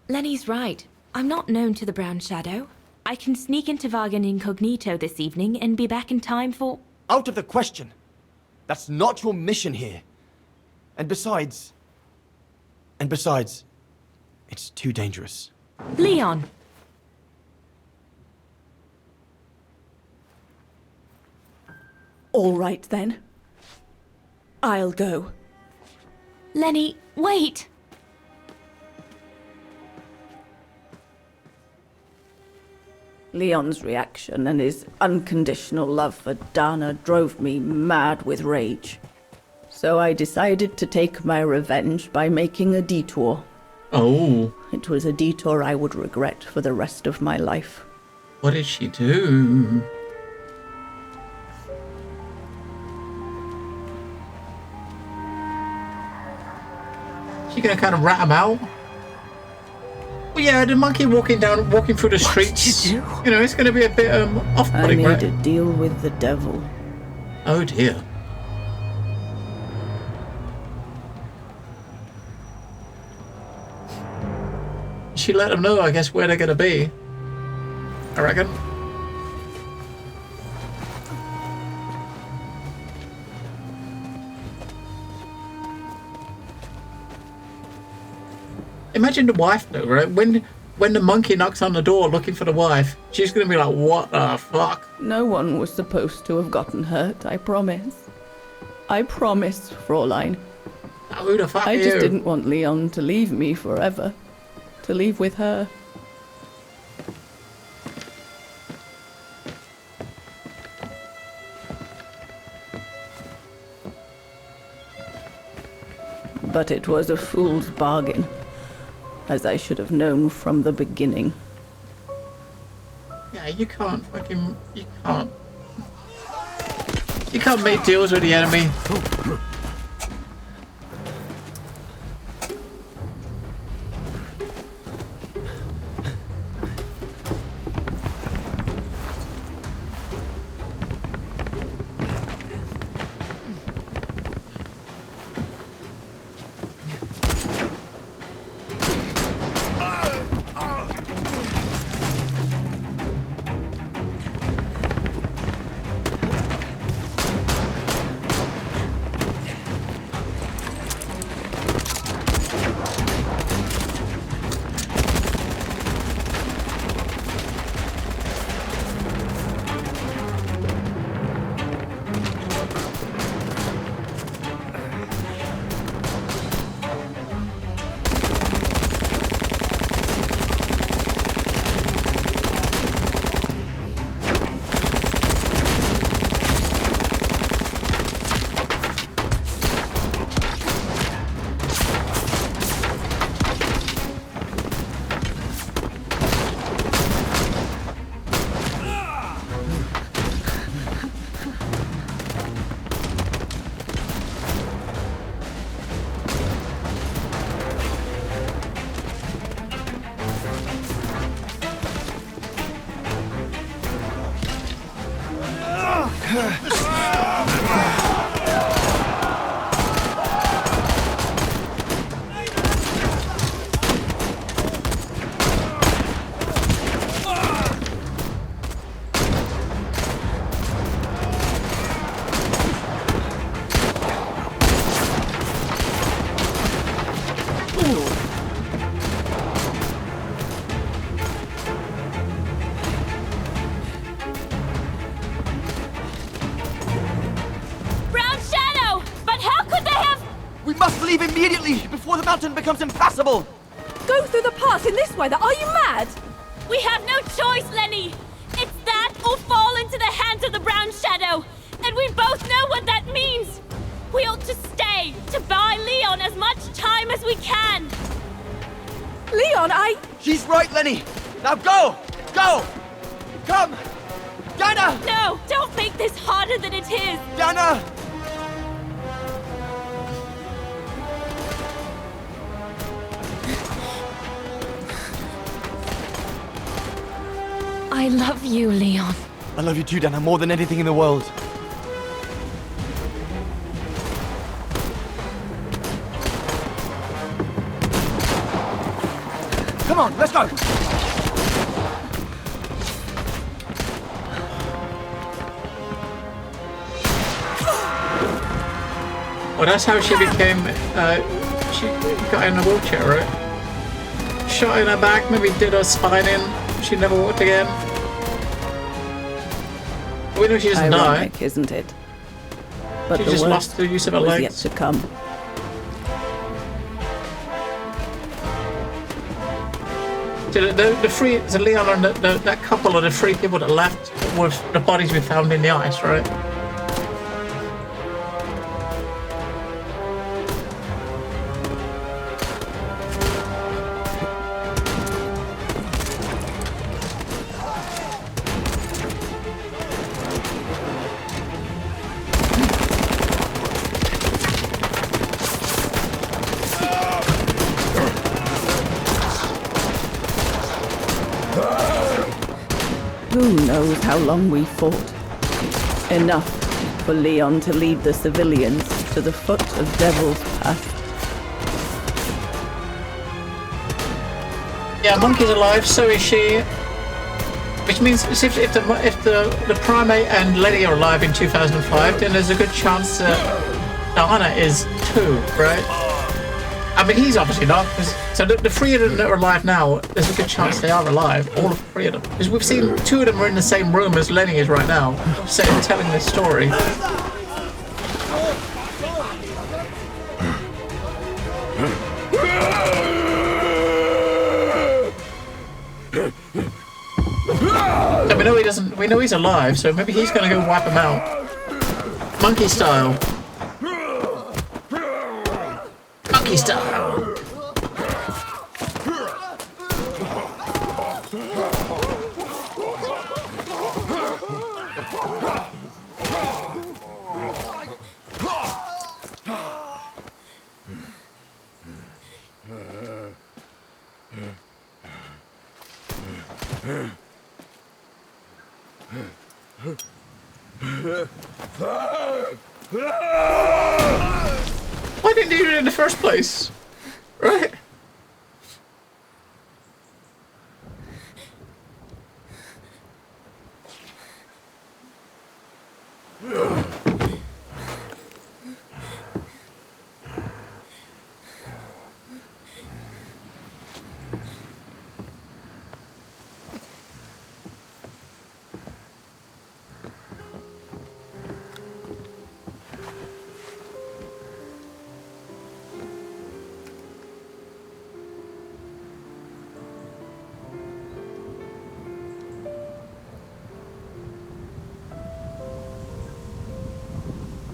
Lenny's right. I'm not known to the Brown Shadow. I can sneak into Wagen incognito this evening and be back in time for... Out of the question. That's not your mission here. And besides, it's too dangerous. Leon! All right, then. I'll go. Lenny, wait! Leon's reaction and his unconditional love for Dana drove me mad with rage. So I decided to take my revenge by making a detour. Oh. It was a detour I would regret for the rest of my life. What did she do? She gonna kind of rat him out? Well, yeah, the monkey walking through the streets. What did you do? You know, it's gonna be a bit off-putting, I right? made a deal with the devil. Oh dear. She let them know, I guess, where they're gonna be. I reckon. Imagine the wife though, right? When the monkey knocks on the door looking for the wife, she's gonna be like, what the fuck? No one was supposed to have gotten hurt, I promise. I promise, Fräulein. Now, who the fuck I are just you? didn't want Leon to leave me forever. To leave with her. But it was a fool's bargain, as I should have known from the beginning. Yeah, you can't fucking... You can't make deals with the enemy. Before the mountain becomes impassable! Go through the pass in this weather? Are you mad? We have no choice, Lenny! It's that or fall into the hands of the Brown Shadow! And we both know what that means! We ought to stay, to buy Leon as much time as we can! Leon, She's right, Lenny! Now go! Go! Come! Dana! No! Don't make this harder than it is! Dana! I love you, Leon. I love you too, Dana, more than anything in the world. Come on, let's go! Well, that's how she became, she got in a wheelchair, right? Shot in her back, maybe did her spine in. She never walked again. We know she doesn't Ironic, die. Isn't it? But She the just worst lost the use of her was legs. yet to come. So the three, so Leon and that couple of the three people that left with the bodies we found in the ice, right? Who knows how long we fought? Enough for Leon to lead the civilians to the foot of Devil's Pass. Yeah, Monkey's alive, so is she. Which means if the Primate and Lenny are alive in 2005, then there's a good chance that Dana is too, right? I mean, he's obviously not. So the three of them that are alive now, there's a good chance they are alive. All of the three of them. Because we've seen two of them are in the same room as Lenny is right now, telling this story. So we know he doesn't. We know he's alive. So maybe he's going to go wipe him out, monkey style. Monkey style. Why didn't you do it in the first place? Right?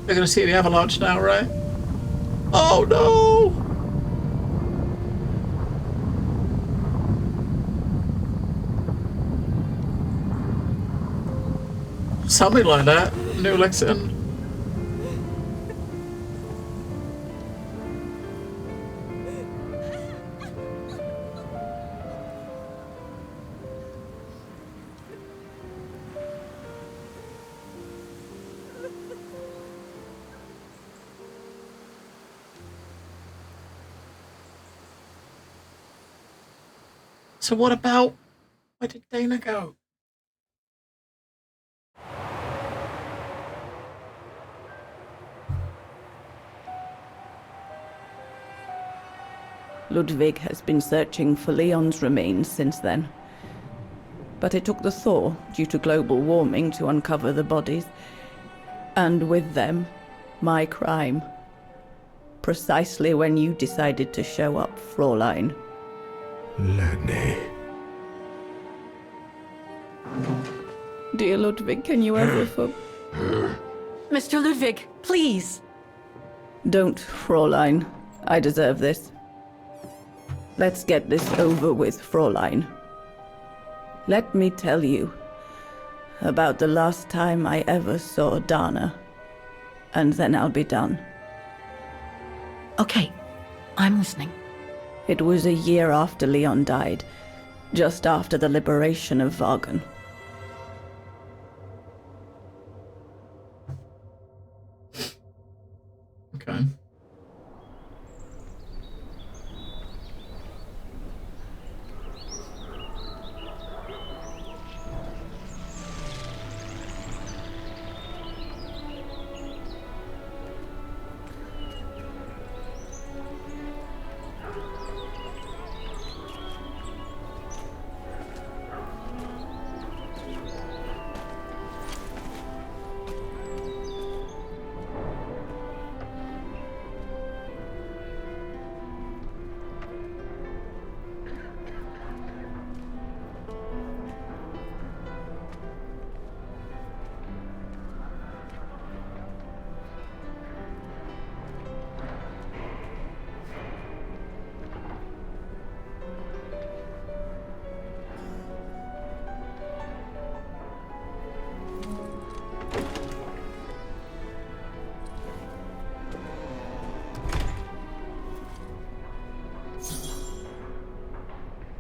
They're gonna see the avalanche now, right? Oh no! Something like that. New Lexington. So what about... Where did Dana go? Ludwig has been searching for Leon's remains since then. But it took the thaw due to global warming to uncover the bodies. And with them, my crime. Precisely when you decided to show up, Fräulein. Lenny. Dear Ludwig, can you ever Mr. Ludwig, please! Don't, Fräulein. I deserve this. Let's get this over with, Fräulein. Let me tell you about the last time I ever saw Dana, and then I'll be done. Okay, I'm listening. It was a year after Leon died, just after the liberation of Vagen. Okay.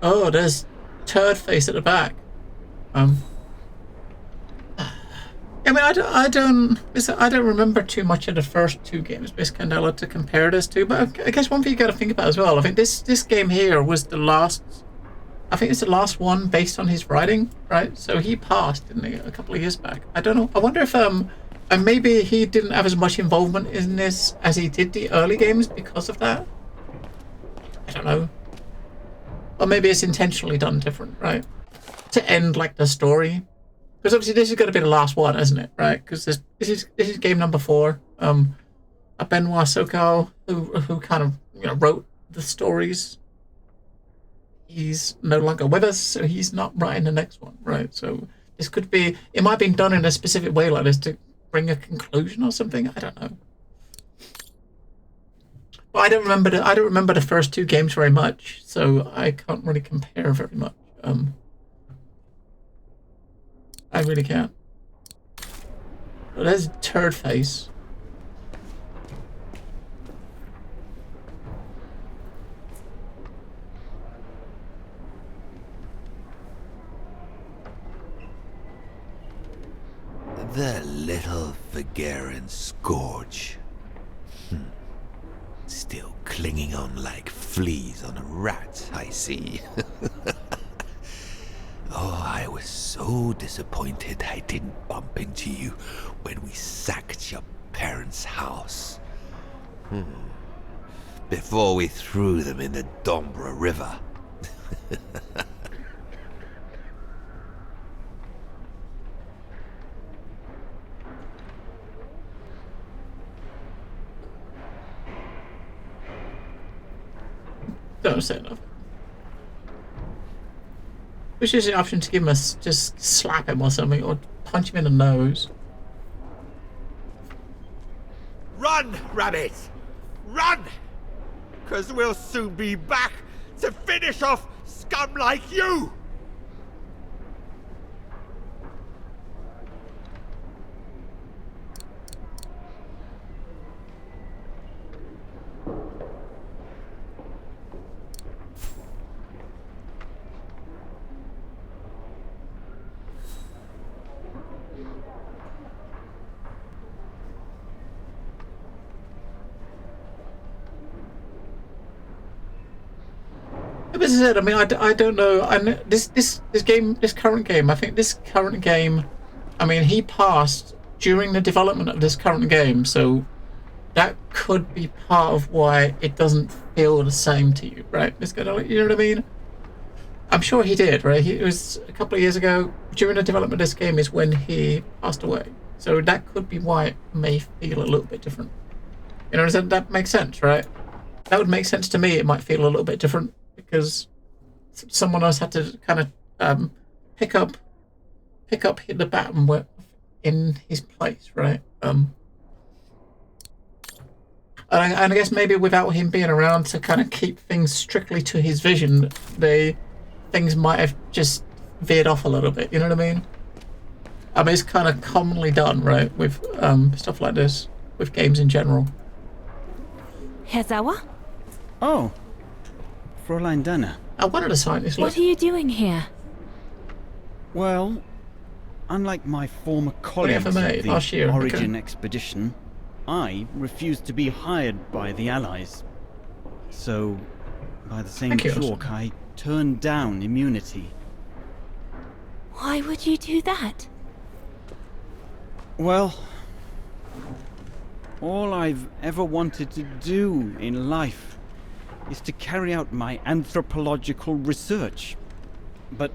Oh, there's turd face at the back. I mean, I don't remember too much of the first two games, Miss Candela, to compare this to. But I guess one thing you got to think about as well. I think this game here was the last. I think it's the last one based on his writing, right? So he passed, didn't he, a couple of years back? I don't know. I wonder if and maybe he didn't have as much involvement in this as he did the early games because of that. I don't know. Or maybe it's intentionally done different, right? To end like the story, because obviously this is going to be the last one, isn't it? Right? Because this is game number 4. Benoit Sokal, who kind of wrote the stories, he's no longer with us, so he's not writing the next one, right? So this could be, it might have been done in a specific way like this to bring a conclusion or something. I don't know. But I don't remember the first two games very much, so I can't really compare very much. I really can't. But there's turd face. The little Vagaran scourge. Still clinging on like fleas on a rat, I see. Oh, I was so disappointed I didn't bump into you when we sacked your parents' house. Before we threw them in the Dombra River. Don't say nothing. Which is the option to give him just slap him or something, or punch him in the nose. Run, Rabbit! Run! 'Cause we'll soon be back to finish off scum like you! As I said, I mean, I don't know. I know this current game. I think this current game. I mean, he passed during the development of this current game, so that could be part of why it doesn't feel the same to you, right? It's gonna, you know what I mean? I'm sure he did, right? It was a couple of years ago during the development of this game is when he passed away, so that could be why it may feel a little bit different. You know, that makes sense, right? That would make sense to me. It might feel a little bit different. Because someone else had to kind of pick up the baton in his place, right? And I guess maybe without him being around to kind of keep things strictly to his vision, things might have just veered off a little bit. You know what I mean? I mean, it's kind of commonly done, right, with stuff like this, with games in general. Herzawa? Oh. Fräulein Dana. I wanted to sign this. What are you doing here? Well, unlike my former colleagues of the Origin expedition, I refused to be hired by the Allies. So, by the same chalk, I turned down immunity. Why would you do that? Well, all I've ever wanted to do in life is to carry out my anthropological research. But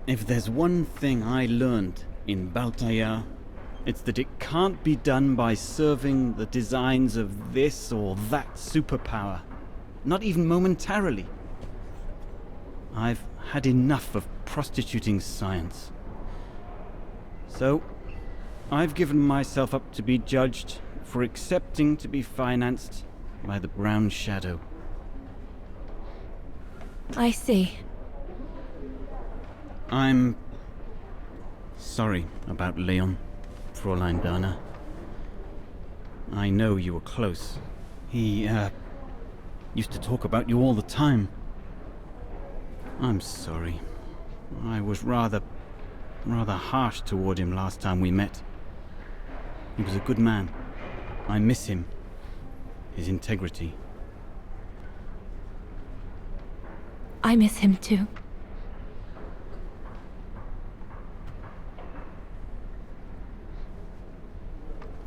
if there's one thing I learned in Baltayar, it's that it can't be done by serving the designs of this or that superpower, not even momentarily. I've had enough of prostituting science. So, I've given myself up to be judged for accepting to be financed by the Brown Shadow. I see. I'm sorry about Leon, Fräulein Dana. I know you were close. He, used to talk about you all the time. I'm sorry. I was rather harsh toward him last time we met. He was a good man. I miss him. His integrity. I miss him too.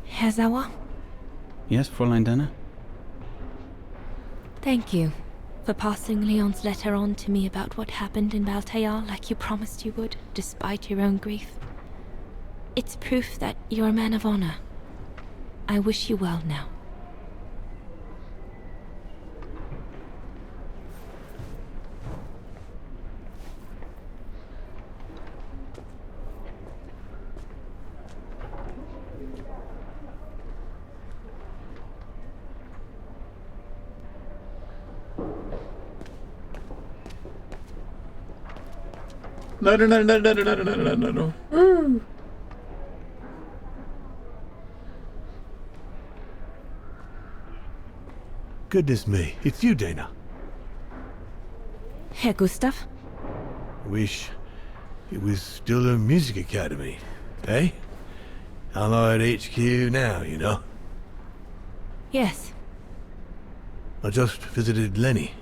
Herzawa? Yes, Fräulein Dana? Thank you for passing Leon's letter on to me about what happened in Baltayar like you promised you would, despite your own grief. It's proof that you're a man of honor. I wish you well now. No. Goodness me, it's you, Dana. Herr Gustav? Wish it was still a music academy, eh? Allied HQ now, you know. Yes, I just visited Lenny.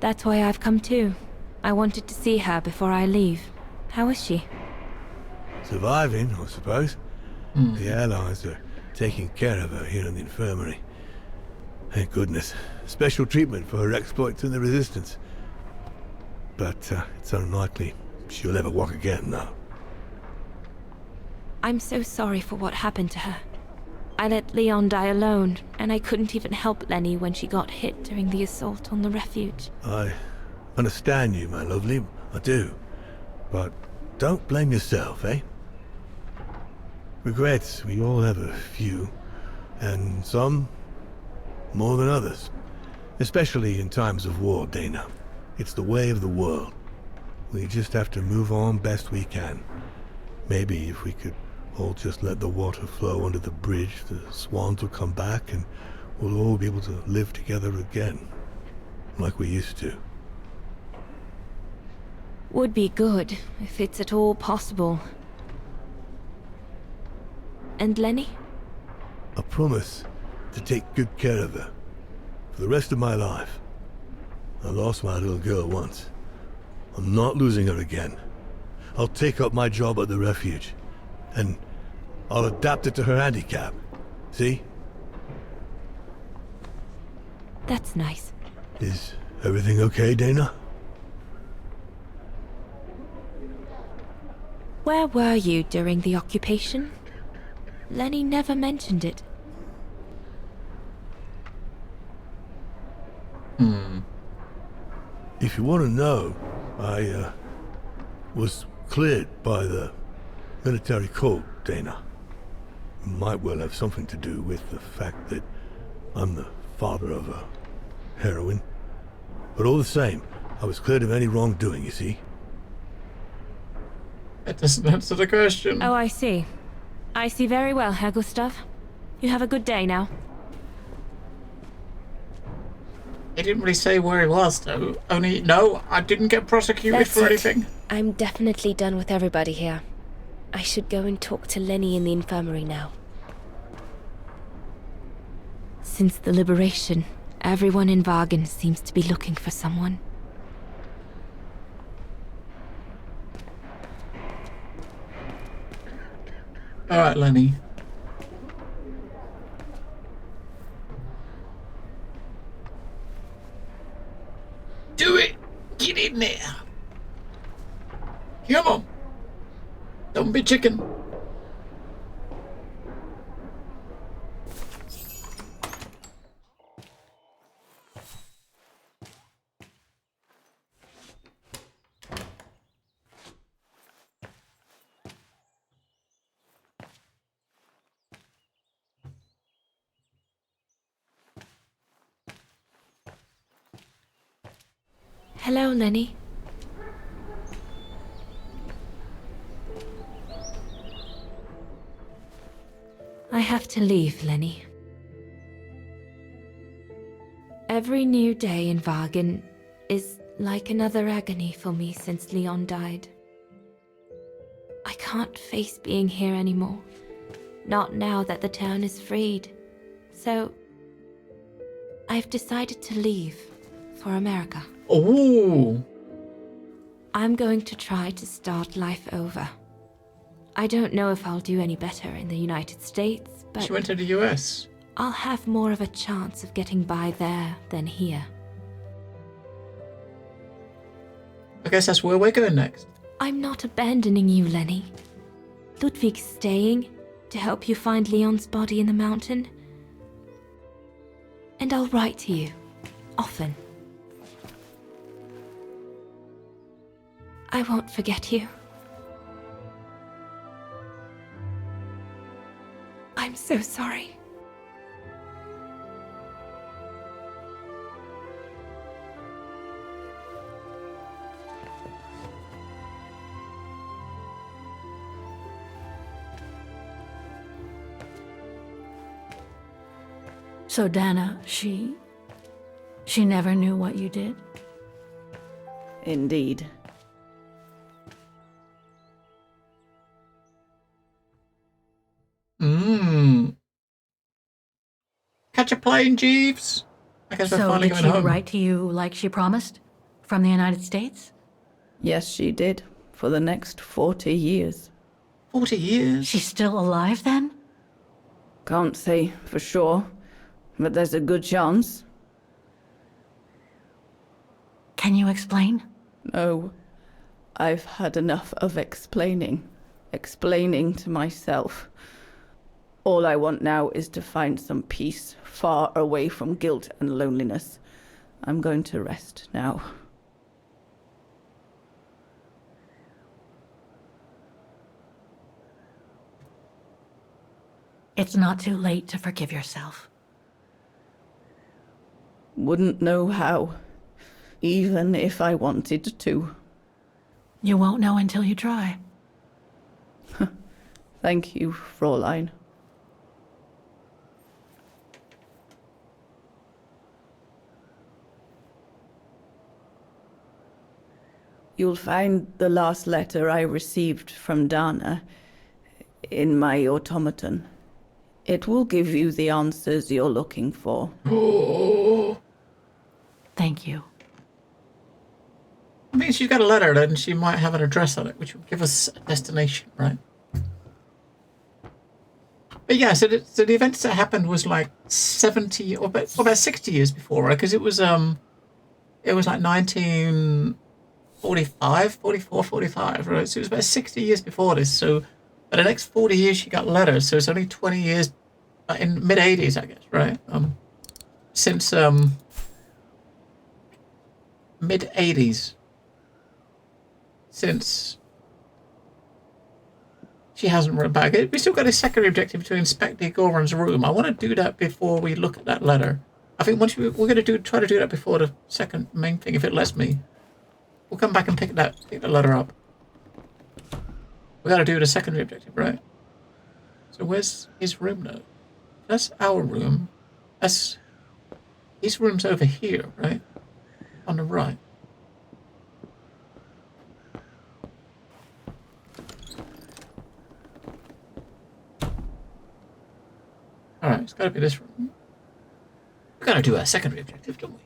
that's why I've come too. I wanted to see her before I leave. How is she? Surviving, I suppose. The Allies are taking care of her here in the infirmary. Thank goodness. Special treatment for her exploits in the Resistance. But it's unlikely she'll ever walk again now. I'm so sorry for what happened to her. I let Leon die alone, and I couldn't even help Lenny when she got hit during the assault on the refuge. I understand you, my lovely. I do. But don't blame yourself, eh? Regrets, we all have a few. And some more than others. Especially in times of war, Dana. It's the way of the world. We just have to move on best we can. Maybe if we could all just let the water flow under the bridge, the swans will come back and we'll all be able to live together again. Like we used to. Would be good, if it's at all possible. And Lenny? I promise to take good care of her. For the rest of my life. I lost my little girl once. I'm not losing her again. I'll take up my job at the refuge. And I'll adapt it to her handicap. See? That's nice. Is everything okay, Dana? Where were you during the occupation? Lenny never mentioned it. If you want to know, I was cleared by the military court, Dana. It might well have something to do with the fact that I'm the father of a heroine. But all the same, I was cleared of any wrongdoing, you see. That doesn't answer the question. Oh, I see. I see very well, Herr Gustav. You have a good day now. He didn't really say where he was, though. Only, no, I didn't get prosecuted That's for it. anything. I'm definitely done with everybody here. I should go and talk to Lenny in the infirmary now. Since the liberation, everyone in Wagen seems to be looking for someone. Alright, Lenny. Do it! Get in there! Come on! Don't be chicken. Hello, Lenny. I have to leave, Lenny. Every new day in Wagen is like another agony for me since Leon died. I can't face being here anymore. Not now that the town is freed. So, I've decided to leave for America. Oh! I'm going to try to start life over. I don't know if I'll do any better in the United States, but She went to the US. I'll have more of a chance of getting by there than here. I guess that's where we're going next. I'm not abandoning you, Lenny. Ludwig's staying to help you find Leon's body in the mountain. And I'll write to you, often. I won't forget you. I'm so sorry. So Dana, she never knew what you did? catch a plane, Jeeves? I guess we're So finally did going she home. write to you like she promised? From the United States? Yes, she did. For the next 40 years. 40 years? She's still alive then? Can't say for sure, but there's a good chance. Can you explain? No. I've had enough of explaining. Explaining to myself. All I want now is to find some peace, far away from guilt and loneliness. I'm going to rest now. It's not too late to forgive yourself. Wouldn't know how, even if I wanted to. You won't know until you try. Thank you, Fräulein. You'll find the last letter I received from Dana in my automaton. It will give you the answers you're looking for. Thank you. I mean, she's got a letter, then she might have an address on it, which will give us a destination, right? But yeah, so the events that happened was like 70 or about 60 years before, right? Because it was like 1945, 44, 45, right? So it was about 60 years before this. So for the next 40 years, she got letters. So it's only 20 years in mid 80s, I guess, right? Since mid 80s, since she hasn't written back. We still got a secondary objective to inspect the Goran's room. I want to do that before we look at that letter. I think once we're going to try to do that before the second main thing, if it lets me. We'll come back and pick the letter up. We got to do the secondary objective, right? So where's his room now? That's our room. His room's over here, right? On the right. Alright, it's got to be this room. We got to do our secondary objective, don't we?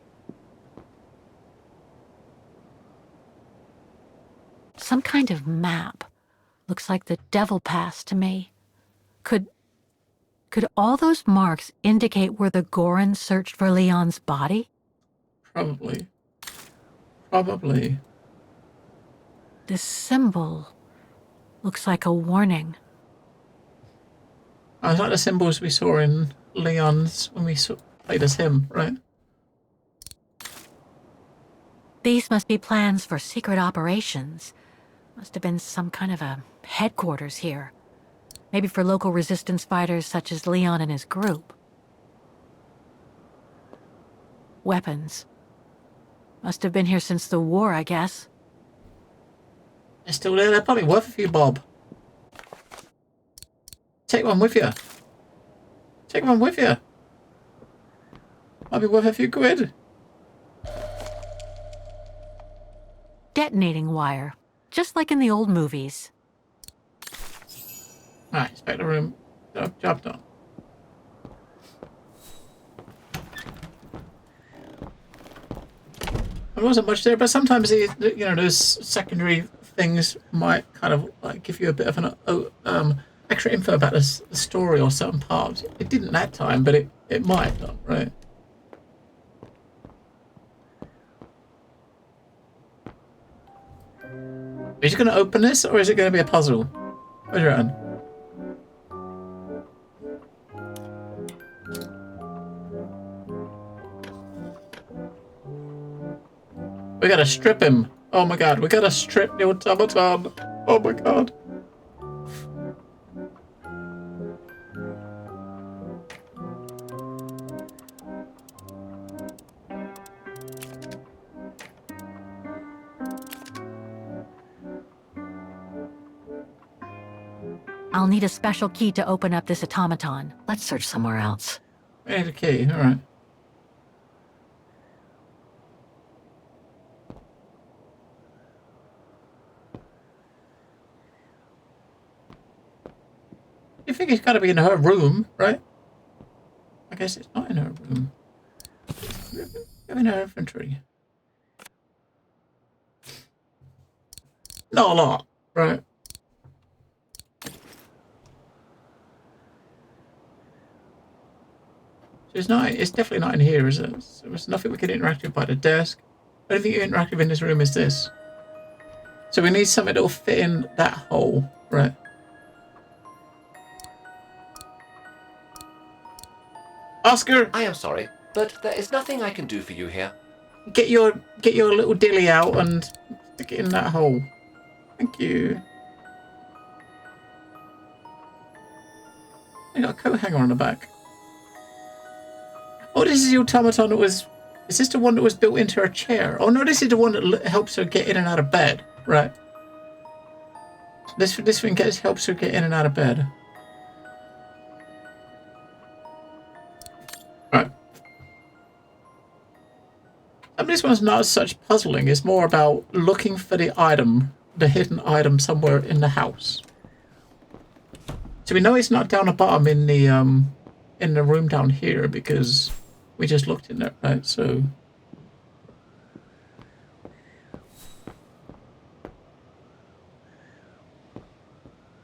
Some kind of map. Looks like the Devil Pass to me. Could all those marks indicate where the Goran searched for Leon's body? Probably. Probably. This symbol looks like a warning. It's like the symbols we saw in Leon's when we played as him, right? These must be plans for secret operations. Must have been some kind of a headquarters here. Maybe for local resistance fighters such as Leon and his group. Weapons. Must have been here since the war, I guess. They're still there. They're probably worth a few bob. Take one with you. Take one with you. Might be worth a few quid. Detonating wire. Just like in the old movies. Alright, inspect the room. Job done. There wasn't much there, but sometimes those secondary things might kind of like give you a bit of an extra info about the story or certain parts. It didn't that time, but it might have done, right? Are you going to open this, or is it going to be a puzzle? Where's your hand? We gotta strip him. Oh my god, we gotta strip the automaton. Oh my god. I'll need a special key to open up this automaton. Let's search somewhere else. We need a key, alright. You think he's got to be in her room, right? Like guess it's not in her room. Go in her inventory. Not a lot, right? It's not. It's definitely not in here, is it? So there's nothing we can interact with by the desk. The only thing you interact with in this room is this. So we need something that will fit in that hole, right? Oscar! I am sorry, but there is nothing I can do for you here. Get your little dilly out and stick it in that hole. Thank you. I got a coat hanger on the back. Oh, this is the automaton that was... Is this the one that was built into her chair? Oh no, this is the one that helps her get in and out of bed. Right. This thing helps her get in and out of bed. Right. I mean, this one's not such puzzling. It's more about looking for the item, the hidden item somewhere in the house. So we know it's not down the bottom in the room down here because we just looked in there, right? So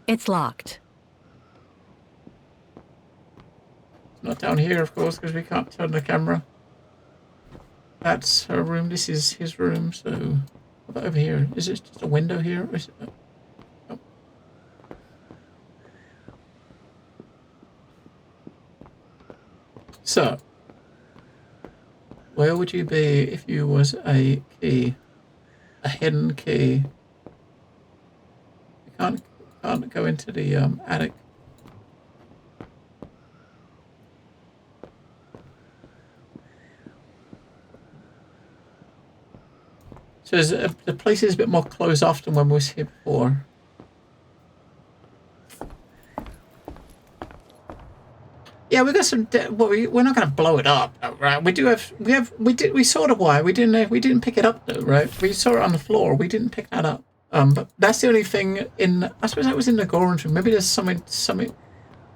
it's locked. It's not down here, of course, because we can't turn the camera. That's her room. This is his room. So what about over here? Is it just a window here? Or is it... Oh. So, where would you be if you was a key? A hidden key. You can't go into the attic. So the place is a bit more closed off than when we was here before. Yeah, we got some. Well, we're not going to blow it up, right? We saw the wire. We didn't pick it up though, right? We saw it on the floor. We didn't pick that up. But that's the only thing in. I suppose that was in the Goran's room. Maybe there's something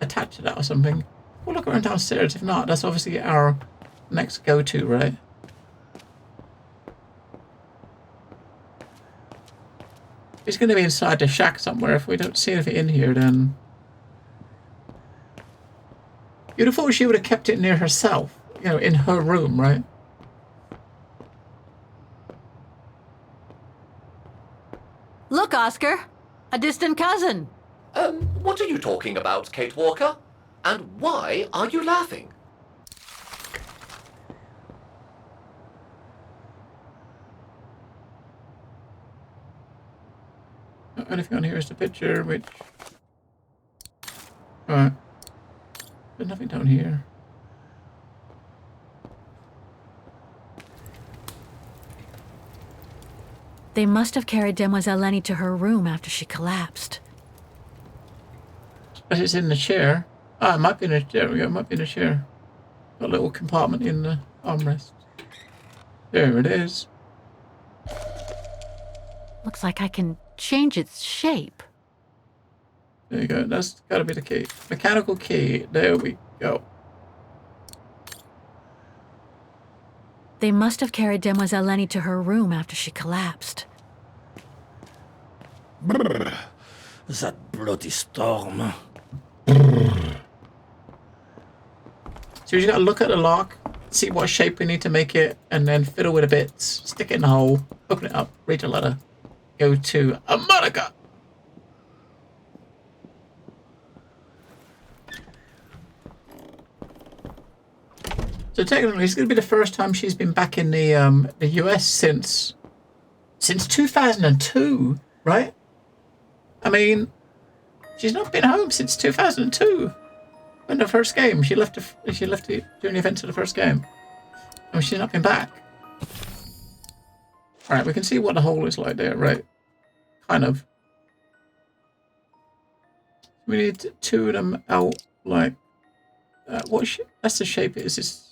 attached to that or something. We'll look around downstairs. If not, that's obviously our next go-to, right? It's going to be inside the shack somewhere. If we don't see anything in here, then... You'd have thought she would have kept it near herself. You know, in her room, right? Look, Oscar! A distant cousin! What are you talking about, Kate Walker? And why are you laughing? Anything on here is the picture, which... Alright. There's nothing down here. They must have carried Demoiselle Lenny to her room after she collapsed. But it's in the chair. Ah, it might be in a chair. There we go. It might be in a chair. Got a little compartment in the armrest. There it is. Looks like I can change its shape. There you go. That's got to be the key. Mechanical key. There we go. They must have carried Demoiselle Lenny to her room after she collapsed. Brrr. That bloody storm. So you just got to look at the lock, see what shape we need to make it, and then fiddle with the bits, stick it in the hole, open it up, read the letter, go to America. So technically, it's going to be the first time she's been back in the US since 2002, right? I mean, she's not been home since 2002. In the first game, she left during the events of the first game. I mean, she's not been back. All right, we can see what the hole is like there, right? Kind of. We need two of them out like that's the shape it is. This.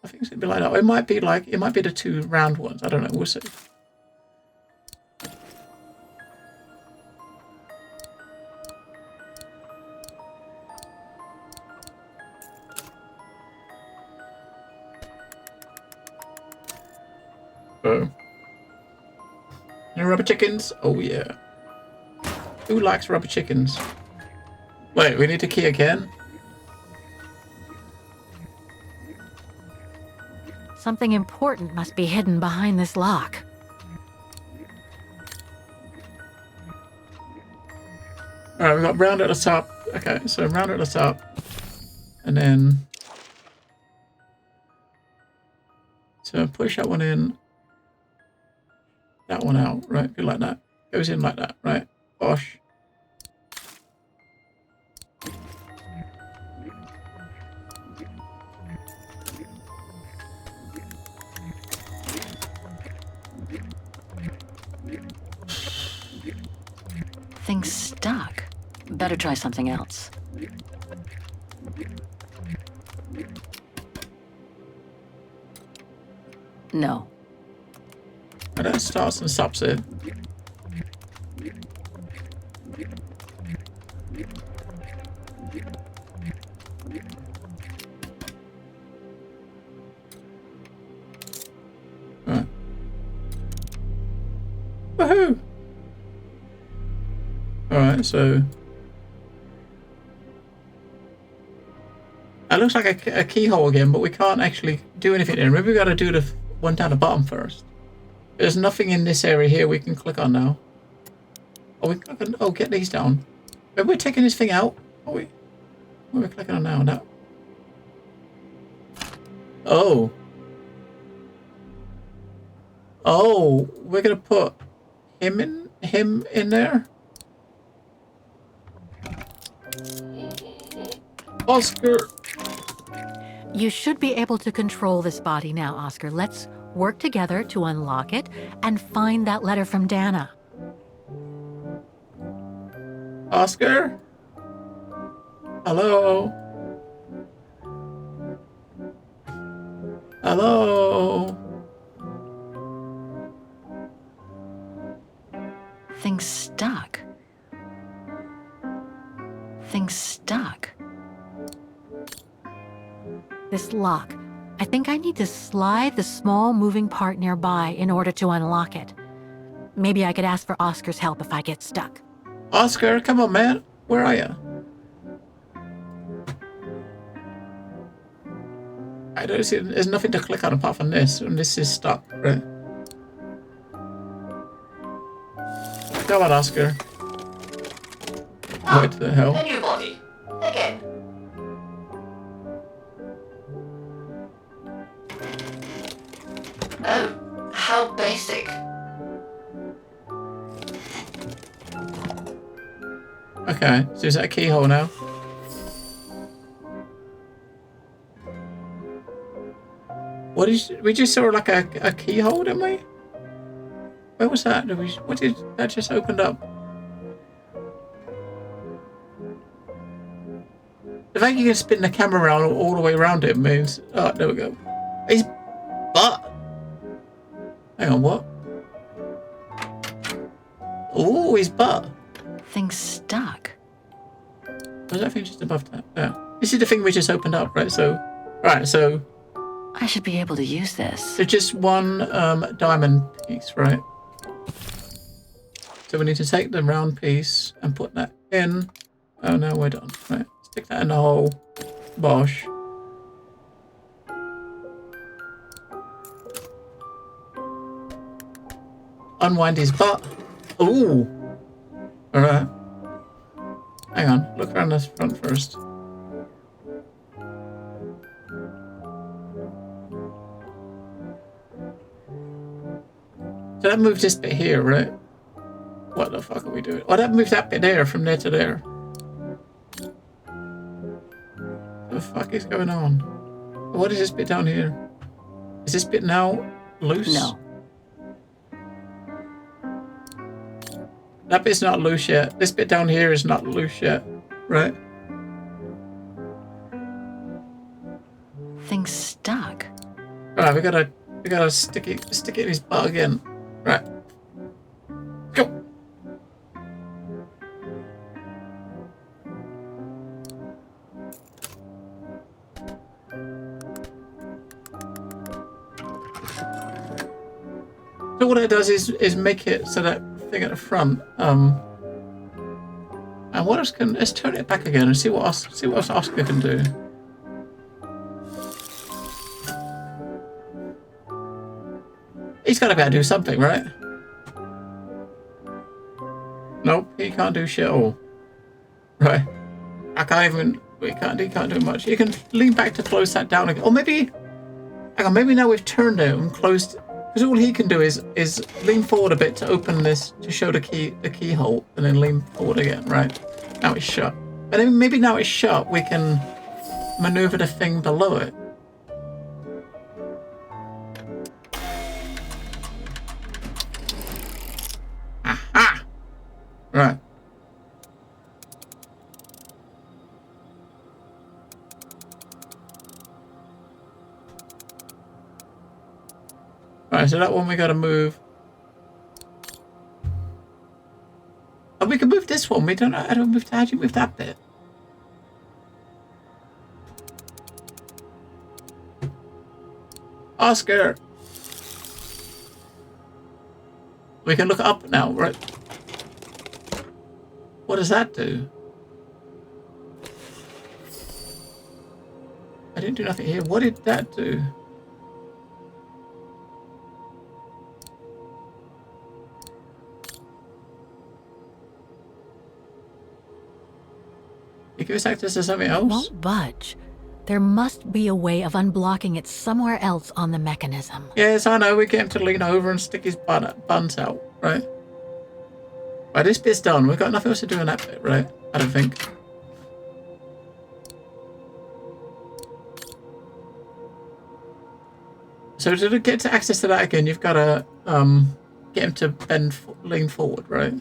I think it's gonna be like that. It might be the two round ones. I don't know. We'll see. Any rubber chickens? Oh yeah. Who likes rubber chickens? Wait, we need to key again? Something important must be hidden behind this lock. Alright, we've got round at the top. Okay, so round at the top. And then... So push that one in. That one out, right? Do like that. Goes in like that, right? Bosh. Thing's stuck. Better try something else. No. And that starts and stops it. Right. Woohoo! Alright, so... That looks like a keyhole again, but we can't actually do anything in. Maybe we gotta do the one down the bottom first. There's nothing in this area here we can click on now. Oh, we can, oh, get these down. Maybe we're taking this thing out. Are we? What are we clicking on now? Now. Oh. Oh, we're gonna put him in there. Oscar. You should be able to control this body now, Oscar. Let's work together to unlock it and find that letter from Dana. Oscar? Hello? Hello? Thing's stuck. Thing's stuck. This lock. I think I need to slide the small moving part nearby in order to unlock it. Maybe I could ask for Oscar's help if I get stuck. Oscar, come on, man. Where are you? I don't see. There's nothing to click on apart from this, and this is stuck, right? Come on, Oscar. What the hell? A new body. Again. Oh, how basic. Okay, so is that a keyhole now? What is? We just saw like a keyhole, didn't we? Where was that? What did that just opened up? The fact you can spin the camera around all the way around it means... Oh, there we go. His butt. Hang on, what? Oh, his butt. Thing's stuck. Was that thing just above that? Yeah. This is the thing we just opened up, right? So, right, so... I should be able to use this. So just one diamond piece, right? So we need to take the round piece and put that in. Oh no, we're done. Right, stick that in the hole. Bosh. Unwind his butt. Ooh. Alright. Hang on, look around this front first. So that moves this bit here, right? What the fuck are we doing? Oh, that moves that bit there from there to there. What the fuck is going on? What is this bit down here? Is this bit now loose? No. That bit's not loose yet. This bit down here is not loose yet, right? Thing's stuck. Alright, we gotta stick it in his butt again. Right. Go. So what it does is make it so that thing at the front. And what else can? Let's turn it back again and see what else Oscar can do. He's got to be able to do something, right? Nope, he can't do shit at all. Right. I can't even. He can't do much. You can lean back to close that down again. Or maybe. Hang on, maybe now we've turned it and closed. Because all he can do is lean forward a bit to open this to show the keyhole, and then lean forward again. Right. Now it's shut. And then maybe now it's shut, we can maneuver the thing below it. Aha! Right. Right, so that one we gotta move. Oh, we can move this one. We don't know. How do you move that bit? Oscar! We can look up now, right? What does that do? I didn't do nothing here. What did that do? It gives access to something else? Won't budge. There must be a way of unblocking it somewhere else on the mechanism. Yes, I know. We get him to lean over and stick his buns out, right? Right, this bit's done. We've got nothing else to do in that bit, right? I don't think. So to get to access to that again, you've got to get him to lean forward, right?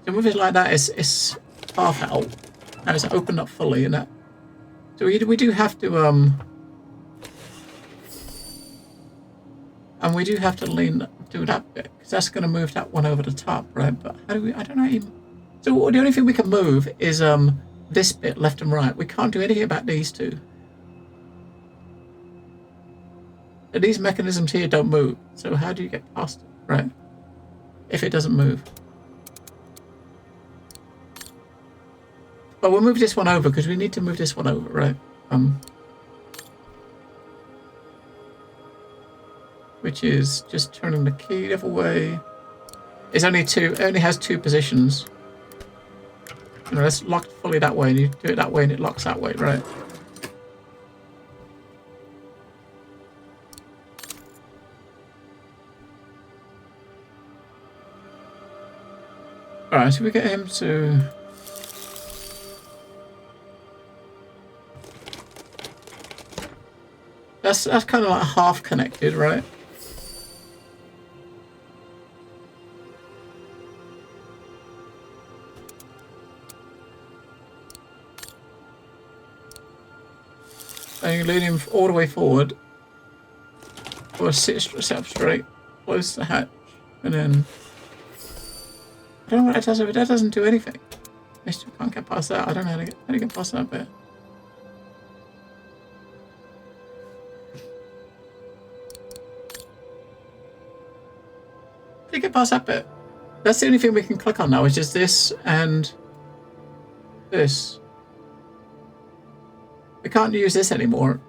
So with it like that, it's half out, and it's opened up fully, and that. So we do have to and we do have to do that bit because that's going to move that one over the top, right? But how do we? I don't know. So the only thing we can move is this bit left and right. We can't do anything about these two. And these mechanisms here don't move. So how do you get past it, right? If it doesn't move. But we'll move this one over because we need to move this one over, right? Which is just turning the key the other way. It's only two. It only has two positions. You know, that's locked fully that way, and you do it that way, and it locks that way, right? All right, so we get him to. That's kind of like half connected, right? And you lead him all the way forward, or sit up straight, close the hatch, and then I don't know what that does. But that doesn't do anything. I still can't get past that. I don't know how to get past that bit. You get past that bit. That's the only thing we can click on now, which is this and this. We can't use this anymore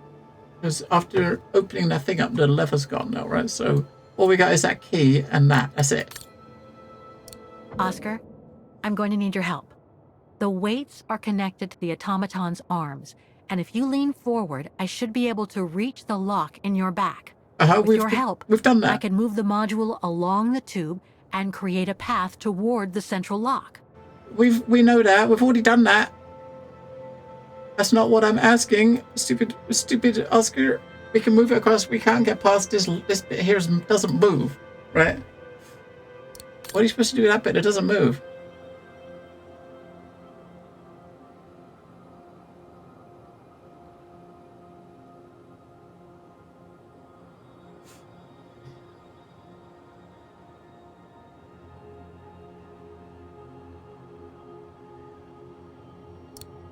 because after opening that thing up, the lever's gone now, right? So all we got is that key and that. That's it. Oscar, I'm going to need your help. The weights are connected to the automaton's arms, and if you lean forward, I should be able to reach the lock in your back. With your help, we've done that. I can move the module along the tube and create a path toward the central lock. We know that. We've already done that. That's not what I'm asking. Stupid Oscar. We can move it across. We can't get past this bit here. Doesn't move, right? What are you supposed to do with that bit? It doesn't move.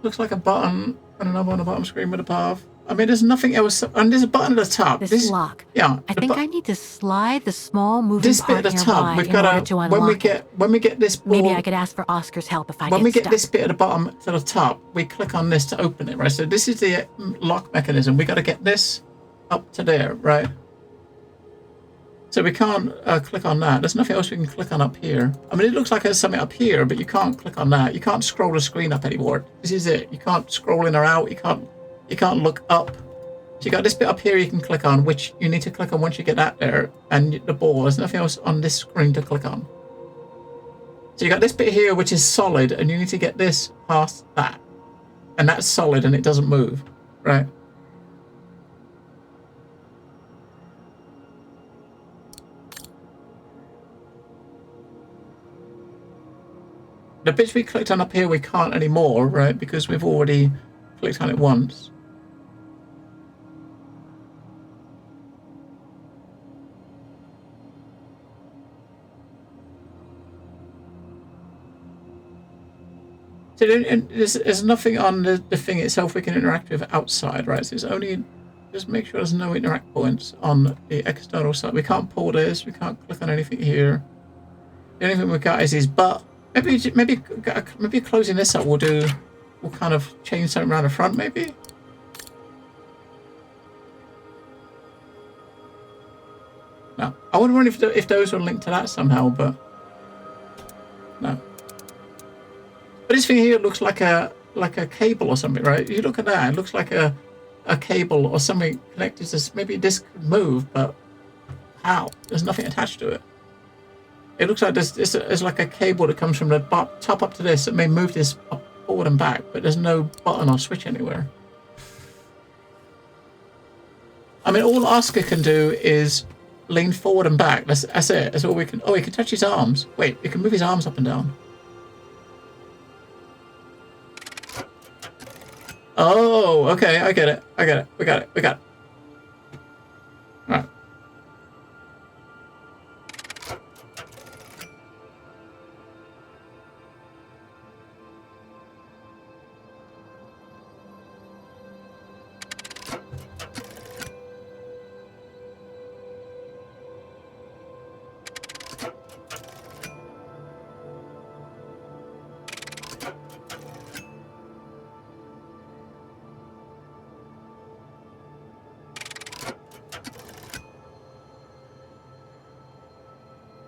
Looks like a button. And a number on the bottom screen with a path. I mean, there's nothing else. And there's a button at the top. This lock. Yeah. I think I need to slide the small moving this part bit at the top. We've got to when we get this ball, maybe I could ask for Oscar's help if I when get we get stuck. this bit at the bottom to the top, we click on this to open it, right? So this is the lock mechanism. We got to get this up to there, right? So we can't click on that. There's nothing else we can click on up here. I mean, it looks like there's something up here, but you can't click on that. You can't scroll the screen up anymore. This is it. You can't scroll in or out. You can't look up. So you got this bit up here you can click on, which you need to click on once you get that there, and the ball. There's nothing else on this screen to click on. So you got this bit here, which is solid, and you need to get this past that. And that's solid, and it doesn't move, right? The bits we clicked on up here, we can't anymore, right? Because we've already clicked on it once. So there's nothing on the thing itself we can interact with outside, right? So it's only, just make sure there's no interact points on the external side. We can't pull this, we can't click on anything here. The only thing we got is his butt. Maybe closing this up will kind of change something around the front, maybe? No. I wonder if those were linked to that somehow, but no. But this thing here looks like a cable or something, right? You look at that, it looks like a cable or something connected to this. Maybe this could move, but how? There's nothing attached to it. It looks like there's like a cable that comes from the top up to this that may move this up, forward and back, but there's no button or switch anywhere. I mean, all Oscar can do is lean forward and back. That's it. That's all we can. Oh, he can touch his arms. Wait, he can move his arms up and down. Oh, okay. I get it. We got it. All right.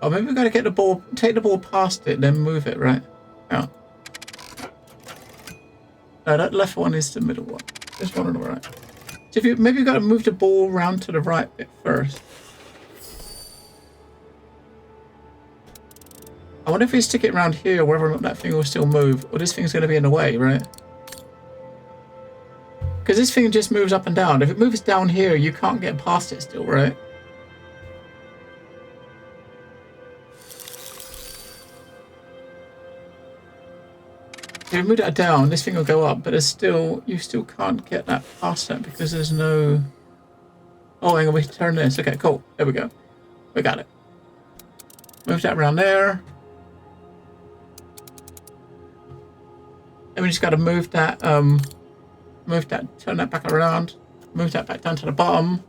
Oh, maybe we've got to get the ball, take the ball past it, then move it, right? Yeah. No, that left one is the middle one. This one on the right. So if maybe you've got to move the ball round to the right bit first. I wonder if we stick it around here, whether or not that thing will still move, or this thing's going to be in the way, right? Because this thing just moves up and down. If it moves down here, you can't get past it still, right? If you move that down, this thing will go up, but there's still, you still can't get that past that because there's no... Oh, hang on, we can turn this. Okay, cool. There we go. We got it. Move that around there. And we just got to move that, turn that back around. Move that back down to the bottom.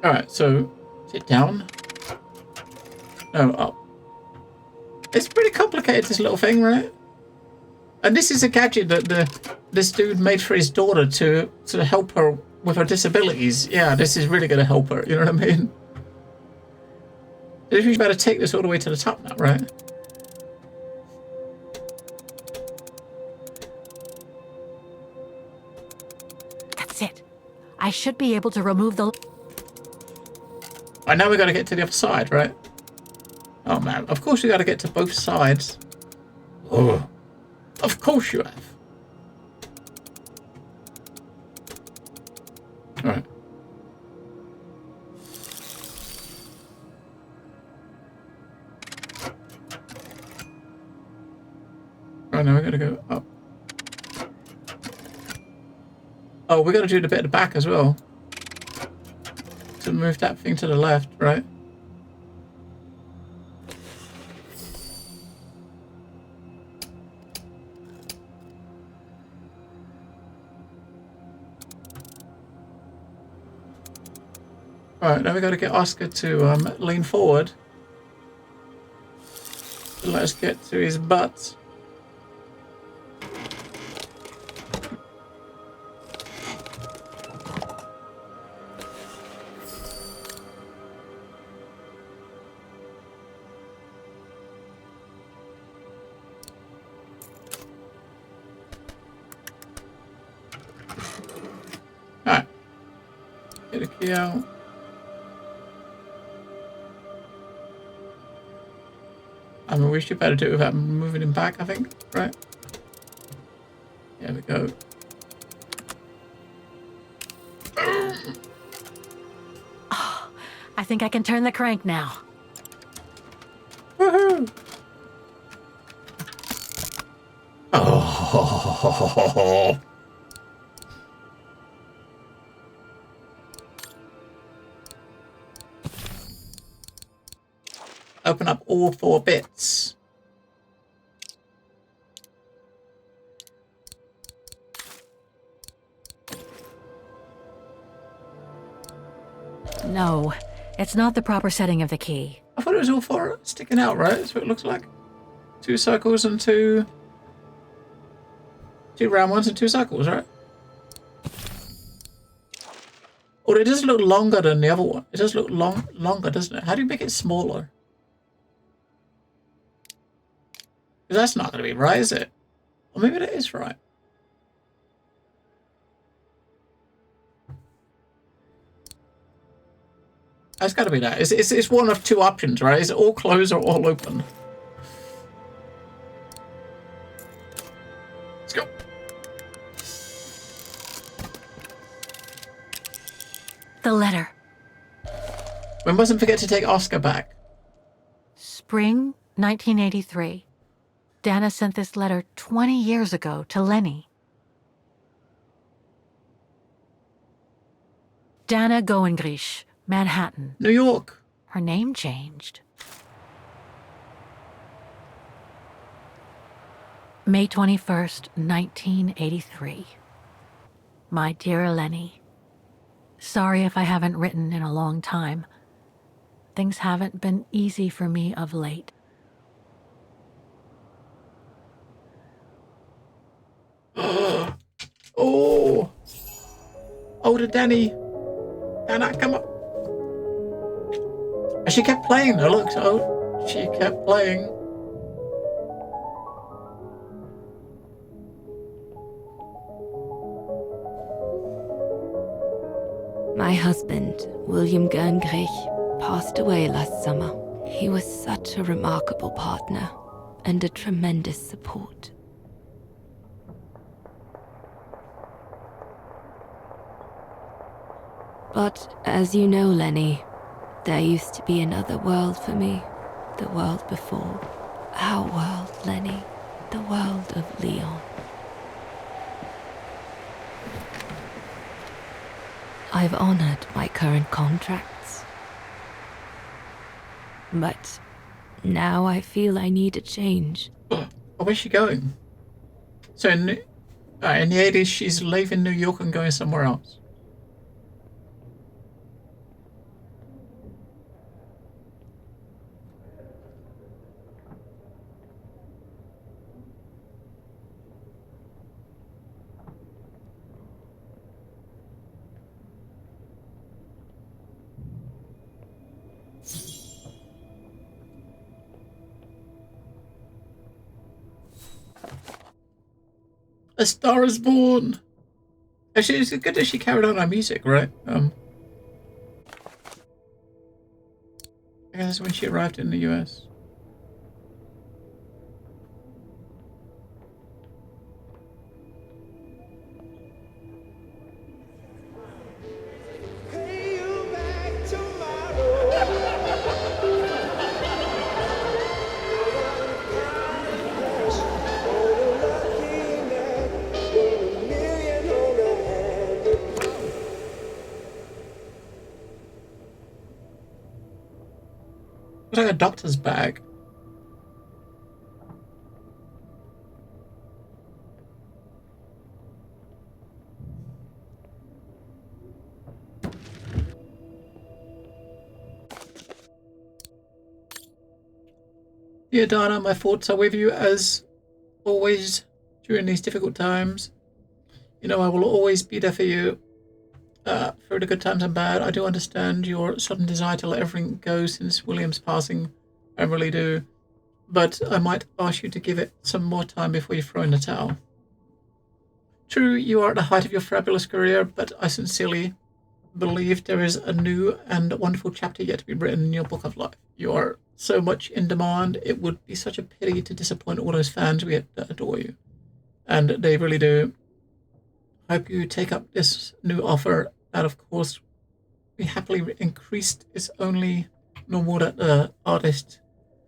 Alright, so, is it down? No, up. It's pretty complicated, this little thing, right? And this is a gadget that this dude made for his daughter to help her with her disabilities. Yeah, this is really going to help her, you know what I mean? You better take this all the way to the top now, right? That's it. I should be able to remove the... Right, now we got to get to the other side, right? Oh man, of course we got to get to both sides. Oh, of course you have. All right. Right, now we got to go up. Oh, we got to do the bit at the back as well. To move that thing to the left, right? Right, now we got to get Oscar to lean forward. Let us get to his butt. Alright. Get the key out. I mean, we should better do it without moving him back, I think, right? There we go. Oh, I think I can turn the crank now. Woohoo! Oh. Open up all 4 bits. No, it's not the proper setting of the key. I thought it was all 4 sticking out, right? That's what it looks like. 2 circles and 2 round ones and 2 circles, right? Or it does look longer than the other one. It does look longer, doesn't it? How do you make it smaller? Because that's not going to be right, is it? Or maybe it is right. That's got to be that. It's one of 2 options, right? Is it all closed or all open? Let's go. The letter. We mustn't forget to take Oscar back. Spring 1983. Dana sent this letter 20 years ago to Lenny. Dana Goengrich, Manhattan. New York. Her name changed. May 21st, 1983. My dear Lenny, sorry if I haven't written in a long time. Things haven't been easy for me of late. Oh. Oh, to Danny. Dana, come on. And she kept playing though, look. Oh, she kept playing. My husband, William Gerngrich, passed away last summer. He was such a remarkable partner and a tremendous support. But as you know, Lenny, there used to be another world for me. The world before. Our world, Lenny. The world of Leon. I've honored my current contracts. But now I feel I need a change. Oh, where's she going? So in the 80s, she's leaving New York and going somewhere else. A Star is Born. Actually, it's good that she carried on her music, right? I guess that's when she arrived in the US. Looks like a doctor's bag. here, Dana. My thoughts are with you as always during these difficult times. You know, I will always be there for you through the good times and bad. I do understand your sudden desire to let everything go since William's passing. I really do. But I might ask you to give it some more time before you throw in the towel. True, you are at the height of your fabulous career, but I sincerely believe there is a new and wonderful chapter yet to be written in your book of life. You are so much in demand, it would be such a pity to disappoint all those fans that adore you. And they really do. I hope you take up this new offer that, of course, we happily increased. It's only normal that the artist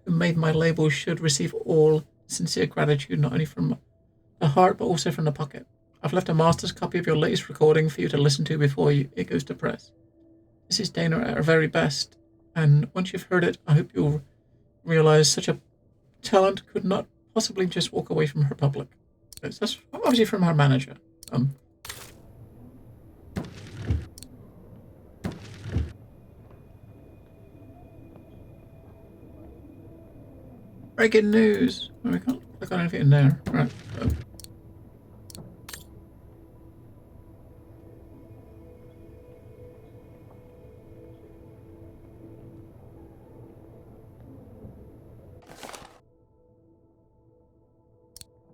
who made my label should receive all sincere gratitude, not only from the heart, but also from the pocket. I've left a master's copy of your latest recording for you to listen to before it goes to press. This is Dana at her very best, and once you've heard it, I hope you'll realize such a talent could not possibly just walk away from her public. That's obviously from her manager. Breaking news. Oh, we can't click on anything in there. Right.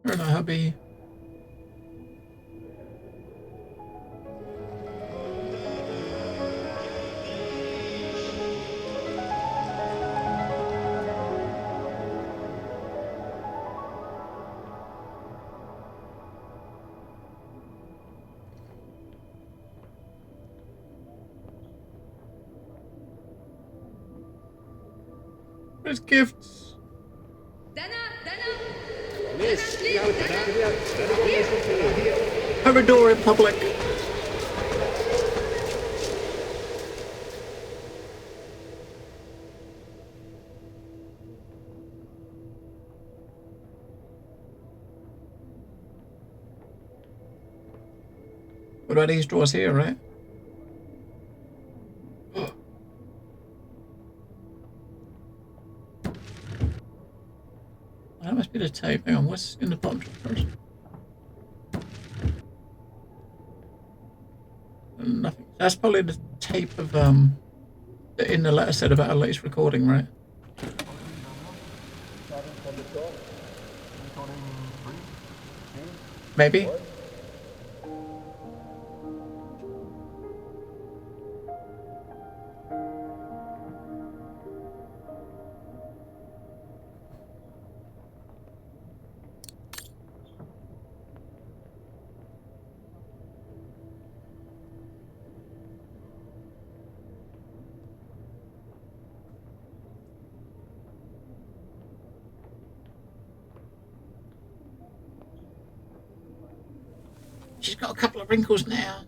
Where's the hubby? Where's gifts? Have a door in public. What about these drawers here, right? That must be the tape. Hang on, what's in the bottom drawer first? Nothing. That's probably the tape of in the letter said about our latest recording, right? Maybe. She's got a couple of wrinkles now.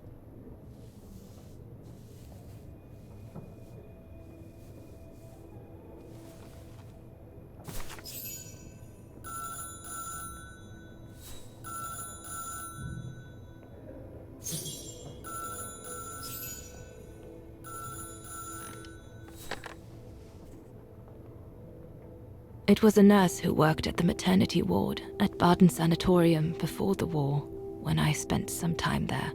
It was a nurse who worked at the maternity ward at Baden Sanatorium before the war, when I spent some time there.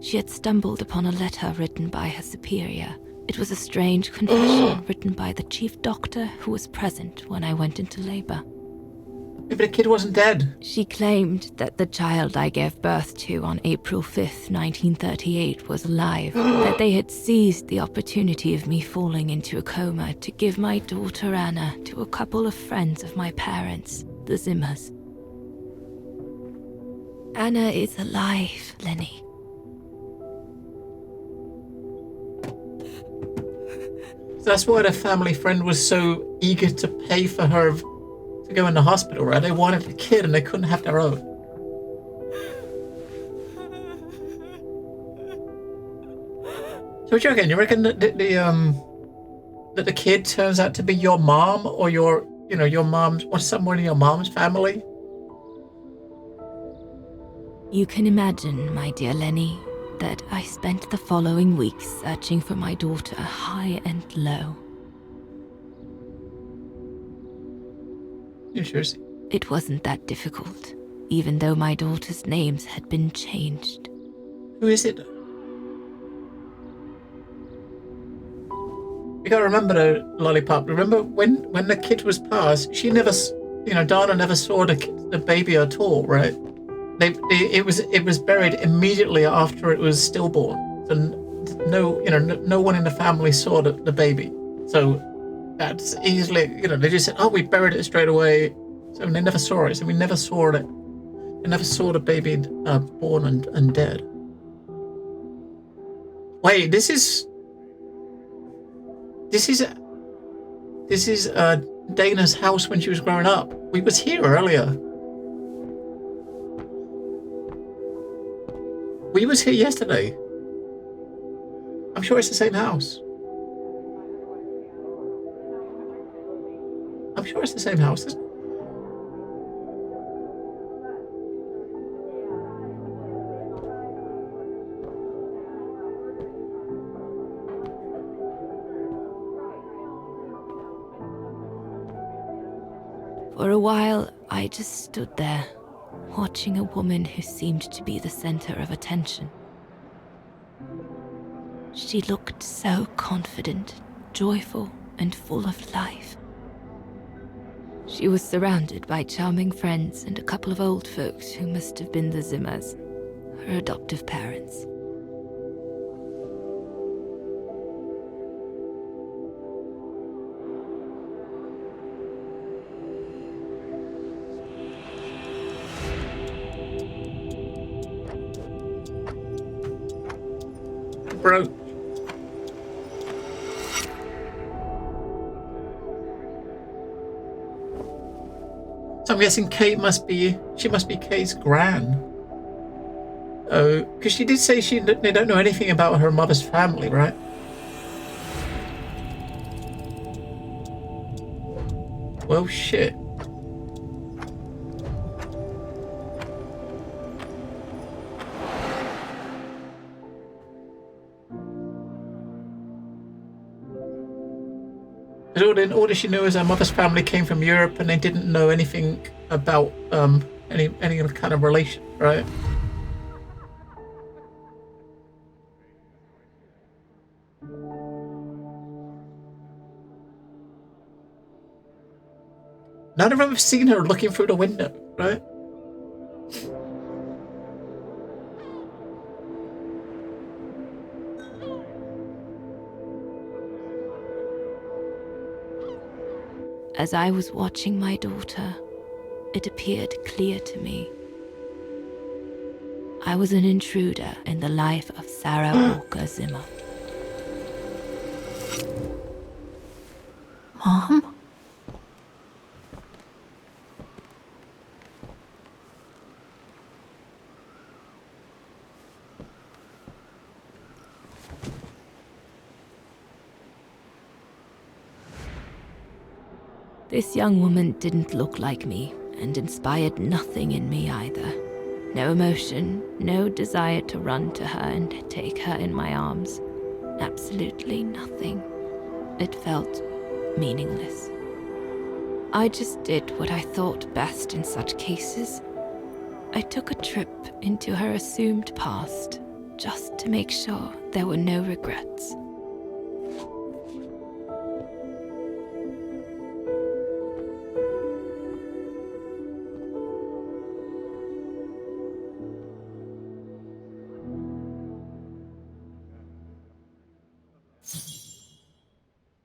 She had stumbled upon a letter written by her superior. It was a strange confession written by the chief doctor who was present when I went into labor. But the kid wasn't dead. She claimed that the child I gave birth to on April 5th, 1938 was alive, that they had seized the opportunity of me falling into a coma to give my daughter Anna to a couple of friends of my parents, the Zimmers. Anna is alive, Lenny. That's why the family friend was so eager to pay for her to go in the hospital, right? They wanted the kid and they couldn't have their own. So what you reckon? You reckon that the kid turns out to be your mom or your mom's, or someone in your mom's family? You can imagine, my dear Lenny, that I spent the following weeks searching for my daughter high and low. You sure? It wasn't that difficult, even though my daughters' names had been changed. Who is it? You gotta remember though, Lollipop. Remember when the kid was passed, she never, Dana never saw the baby at all, right? It was buried immediately after it was stillborn. So no one in the family saw the baby. So that's easily, they just said, oh, we buried it straight away. So they never saw it. So we never saw it. They never saw the baby born and dead. Wait, this is Dana's house when she was growing up. We was here earlier. We was here yesterday. I'm sure it's the same house. I'm sure it's the same house, isn't it? For a while, I just stood there, watching a woman who seemed to be the center of attention. She looked so confident, joyful, and full of life. She was surrounded by charming friends and a couple of old folks who must have been the Zimmers, her adoptive parents. Bro. So I'm guessing Kate must be Kate's gran. Oh, because she did say they don't know anything about her mother's family, right? Well, shit. All she knew is her mother's family came from Europe and they didn't know anything about any kind of relation, right? None of them have seen her looking through the window, right? As I was watching my daughter, it appeared clear to me. I was an intruder in the life of Sarah Walker Zimmer. Mom? This young woman didn't look like me and inspired nothing in me either. No emotion, no desire to run to her and take her in my arms. Absolutely nothing. It felt meaningless. I just did what I thought best in such cases. I took a trip into her assumed past, just to make sure there were no regrets.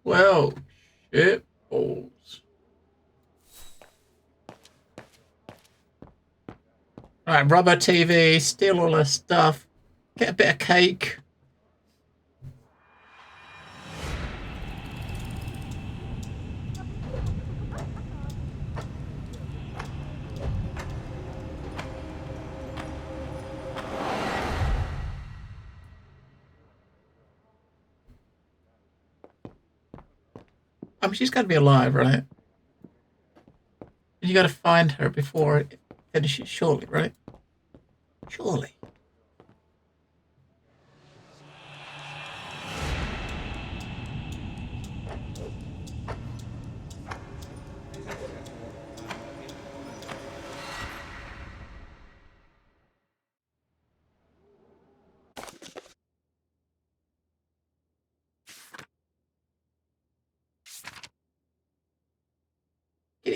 Well, shit balls. Right, rubber TV, steal all her stuff, get a bit of cake. I mean, she's got to be alive, right? And you got to find her before it finishes, surely, right? Surely.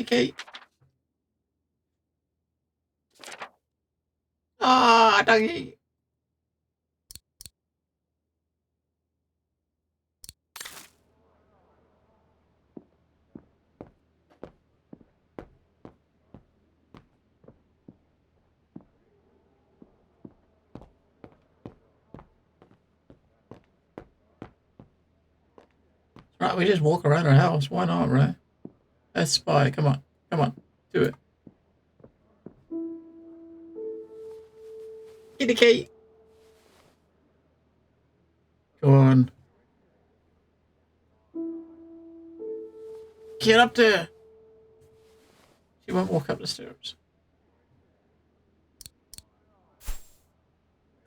key. Ah, doggy. Right, we just walk around our house. Why not, right? Let's spy. Come on. Come on. Do it. Get the key. Go on. Get up there. She won't walk up the stairs.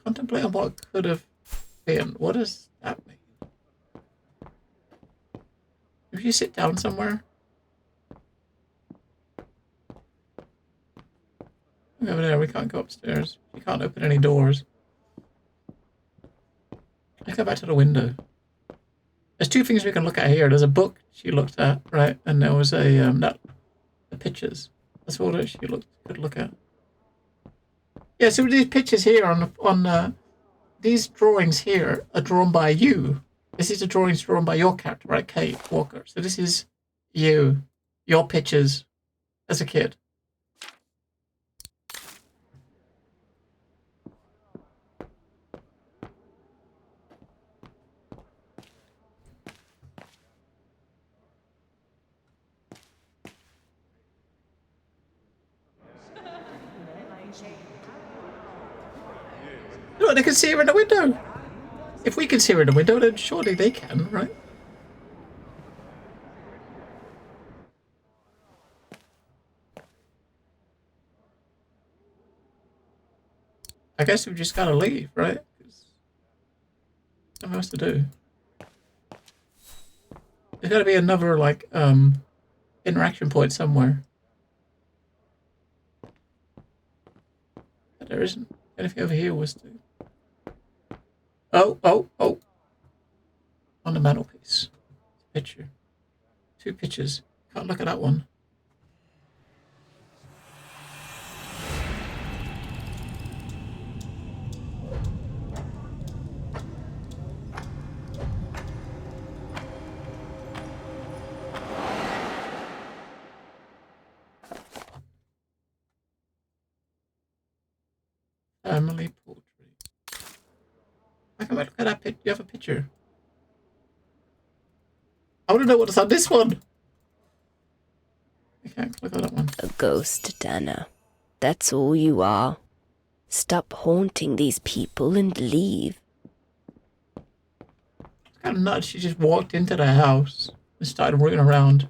Contemplate on what could have been. What does that mean? If you sit down somewhere. Over there, we can't go upstairs. You can't open any doors. Let's go back to the window. There's two things we can look at here. There's a book she looked at, right? And there was a the pictures. That's all that she could look at. Yeah, so these pictures here on these drawings here are drawn by you. This is the drawings drawn by your character, right, Kate Walker. So this is you, your pictures as a kid. Look, they can see her in the window. If we can see her in the window, then surely they can, right? I guess we've just gotta leave, right? Nothing else to do. There's gotta be another, like, interaction point somewhere. But there isn't. Anything over here was to... Oh. On the mantelpiece. Picture. Two pictures. Can't look at that one. Family portrait. Why can't I look at that picture? You have a picture. I want to know what's on this one. I can't look at that one. A ghost, Dana. That's all you are. Stop haunting these people and leave. It's kind of nuts. She just walked into the house and started rooting around.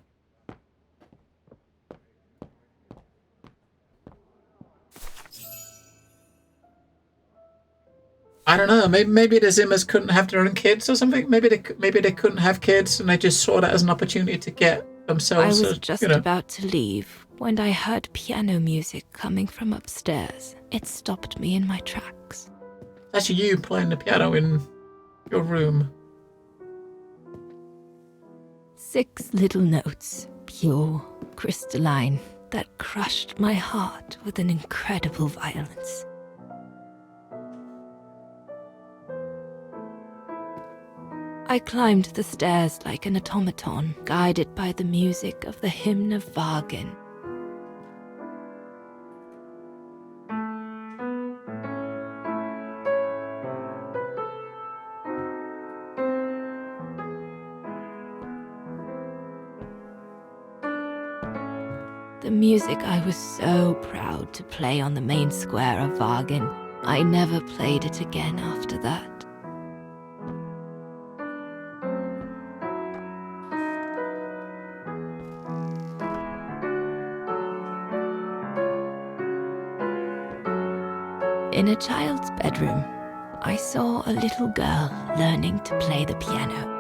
I don't know. Maybe the Zimmers couldn't have their own kids or something. Maybe they couldn't have kids, and they just saw that as an opportunity to get themselves. I was just about to leave when I heard piano music coming from upstairs. It stopped me in my tracks. That's you playing the piano in your room. 6 little notes, pure, crystalline, that crushed my heart with an incredible violence. I climbed the stairs like an automaton, guided by the music of the hymn of Vargan. The music I was so proud to play on the main square of Vargan. I never played it again after that. In a child's bedroom, I saw a little girl learning to play the piano.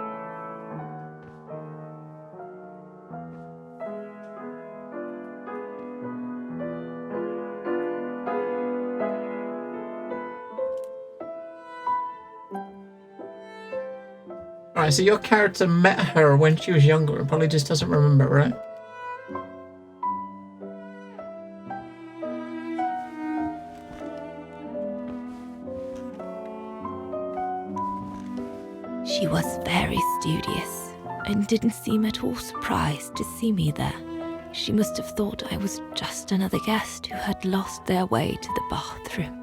Alright, so your character met her when she was younger and probably just doesn't remember, right? She was very studious and didn't seem at all surprised to see me there. She must have thought I was just another guest who had lost their way to the bathroom.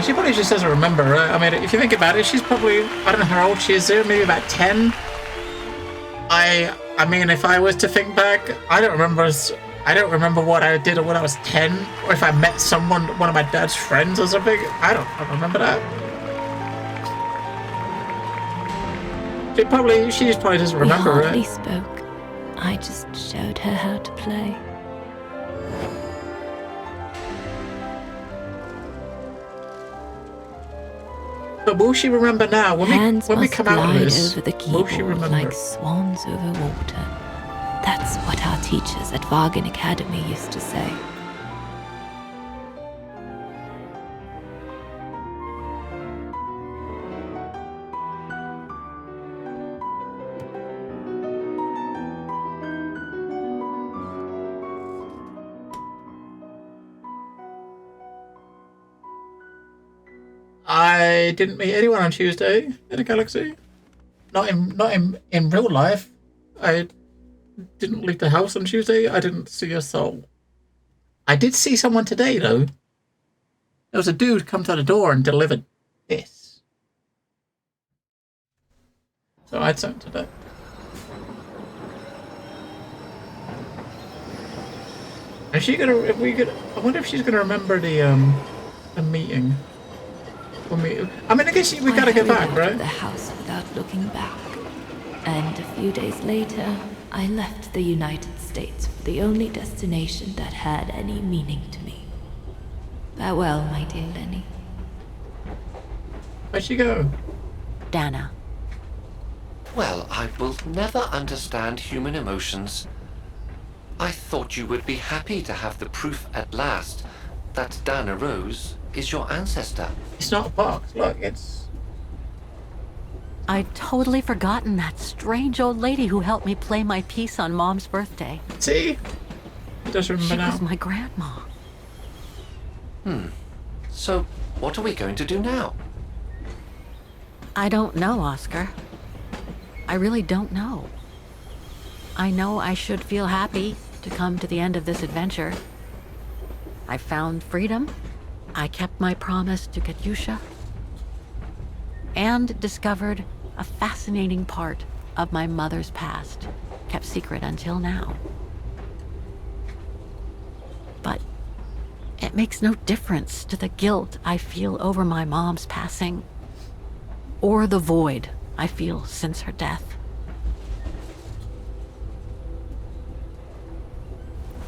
She probably just doesn't remember, right? I mean, if you think about it, she's probably, I don't know how old she is there, maybe about 10. I mean, if I was to think back, I don't remember what I did when I was 10, or if I met someone, one of my dad's friends or something. I don't remember that. She just probably doesn't remember, we right? hardly spoke. I just showed her how to play. But will she remember now? When we come out of this, over the will she keyboard remember? like swans over water. That's what our teachers at Vargan Academy used to say. I didn't meet anyone on Tuesday in a galaxy. Not in real life. I didn't leave the house on Tuesday. I didn't see a soul. I did see someone today, though. There was a dude come to the door and delivered this. So I had something today. Is she gonna? I wonder if she's gonna remember the meeting. I mean, I guess we gotta get back, right? The house without looking back, and a few days later, I left the United States for the only destination that had any meaning to me. Farewell, my dear Lenny. Where'd she go? Dana. Well, I will never understand human emotions. I thought you would be happy to have the proof at last that Dana Rose is your ancestor. It's not a box. Look, it's... I'd totally forgotten that strange old lady who helped me play my piece on Mom's birthday. See? He does remember now. She was my grandma. So, what are we going to do now? I don't know, Oscar. I really don't know. I know I should feel happy to come to the end of this adventure. I found freedom. I kept my promise to Katyusha. And discovered a fascinating part of my mother's past, kept secret until now. But it makes no difference to the guilt I feel over my mom's passing, or the void I feel since her death.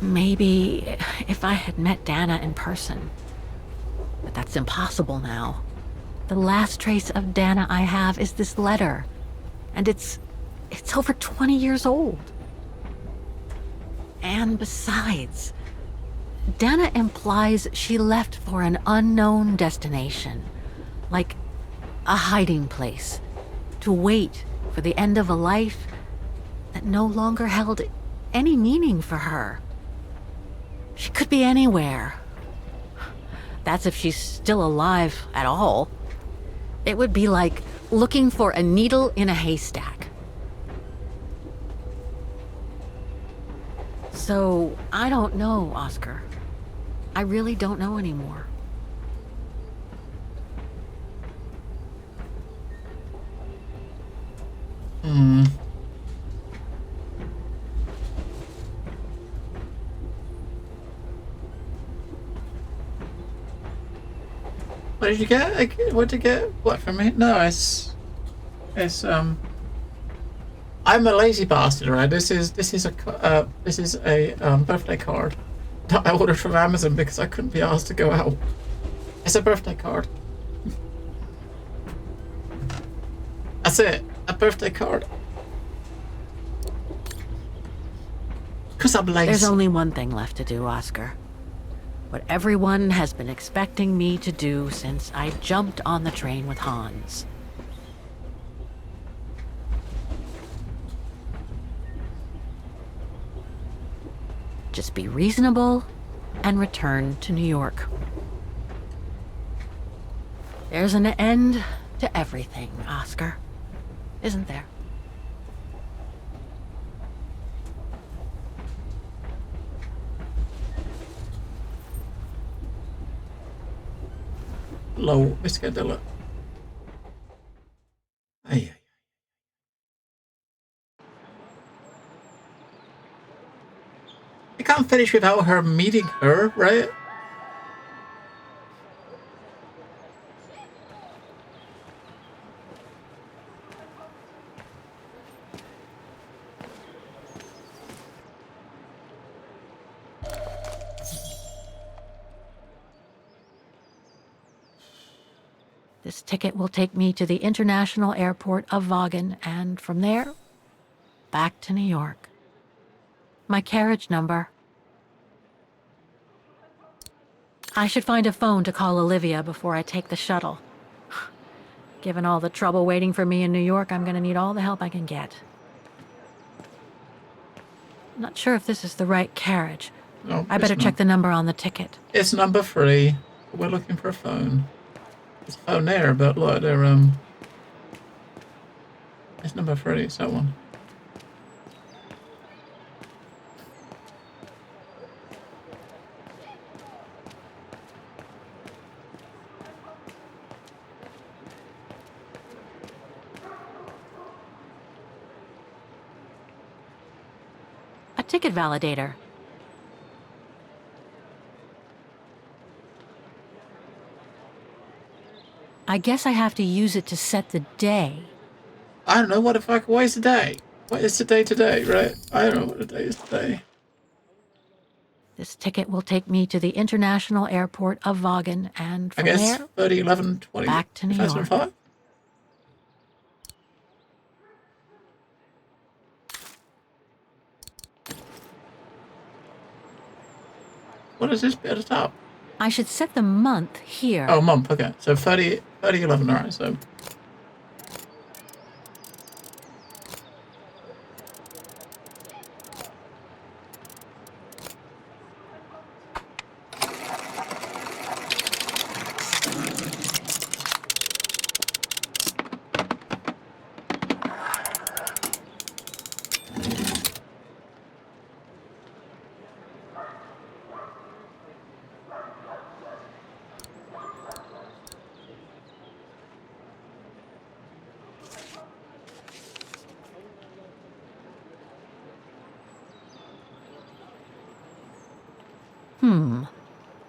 Maybe if I had met Dana in person, but that's impossible now. The last trace of Dana I have is this letter, and it's over 20 years old. And besides, Dana implies she left for an unknown destination, like a hiding place, to wait for the end of a life that no longer held any meaning for her. She could be anywhere. That's if she's still alive at all. It would be like looking for a needle in a haystack. So, I don't know, Oscar. I really don't know anymore. What did you get? What did you get? What from me? No, it's I'm a lazy bastard, right? This is a birthday card that I ordered from Amazon because I couldn't be asked to go out. It's a birthday card. That's it. A birthday card. Because I'm lazy. There's only one thing left to do, Oscar. What everyone has been expecting me to do since I jumped on the train with Hans. Just be reasonable and return to New York. There's an end to everything, Oscar. Isn't there? Low, Viscadilla. Ay. I can't finish without her meeting her, right? This ticket will take me to the international airport of Vaughan, and from there, back to New York. My carriage number. I should find a phone to call Olivia before I take the shuttle. Given all the trouble waiting for me in New York, I'm gonna need all the help I can get. I'm not sure if this is the right carriage. No, I better check the number on the ticket. It's number 3. We're looking for a phone. There's a phone there, but look, they're it's number 3, it's that one. A ticket validator. I guess I have to use it to set the day. I don't know, what the fuck, why is the day? What is the day today, right? I don't know what the day is today. This ticket will take me to the international airport of Vaughan, and from I guess there, 30, 11, 20, back to New York. 2005? What is this bit at the top? I should set the month here. Oh, month, okay. So 30, 11, alright, so.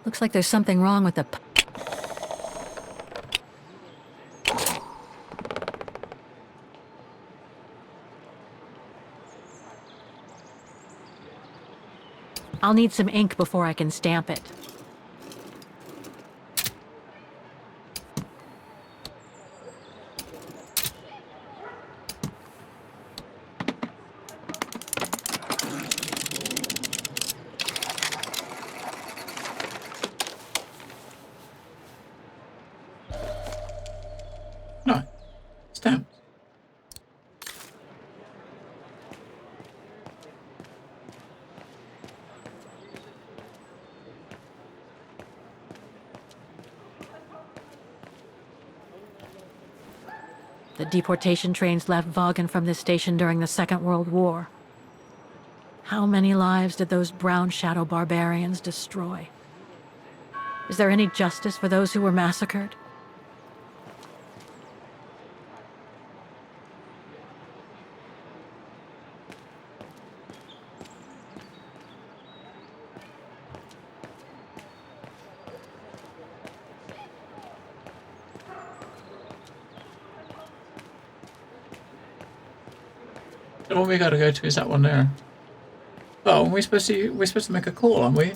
Looks like there's something wrong with the... I'll need some ink before I can stamp it. No. Stamps. The deportation trains left Vaughan from this station during the Second World War. How many lives did those brown shadow barbarians destroy? Is there any justice for those who were massacred? The one we gotta go to is that one there. Oh, we're supposed to make a call, aren't we?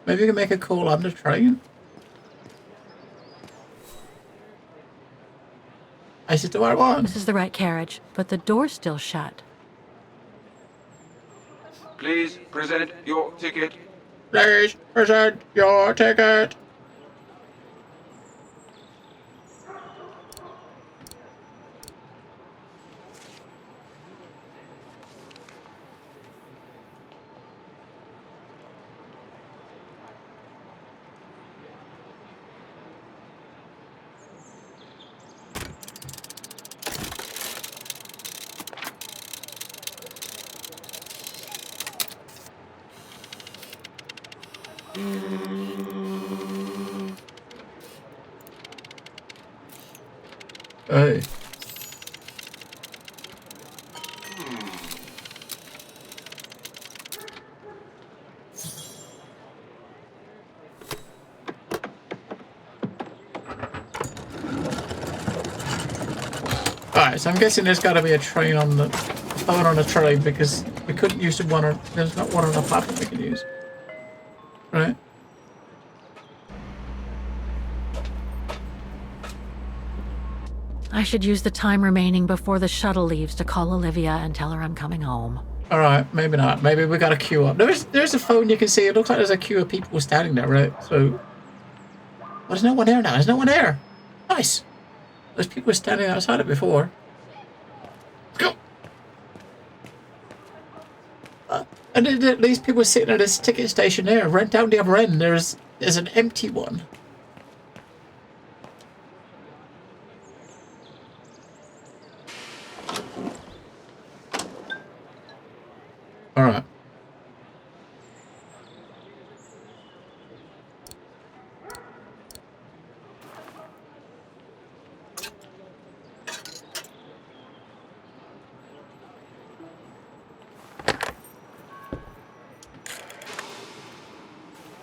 Maybe we can make a call on the train? Is it the right one? This is the right carriage, but the door's still shut. Please present your ticket. Please present your ticket. Hey. Alright, so I'm guessing there's got to be a train on the phone on a train because we couldn't use the one on. There's not one on the platform we can use, right? I should use the time remaining before the shuttle leaves to call Olivia and tell her I'm coming home. Alright, maybe not. Maybe we got a queue up. There's a phone you can see. It looks like there's a queue of people standing there, right? So... Well, there's no one there now. There's no one there. Nice. There's people standing outside it before. Let's go! And at least people sitting at this ticket station there. Right down the other end, there's an empty one. Alright.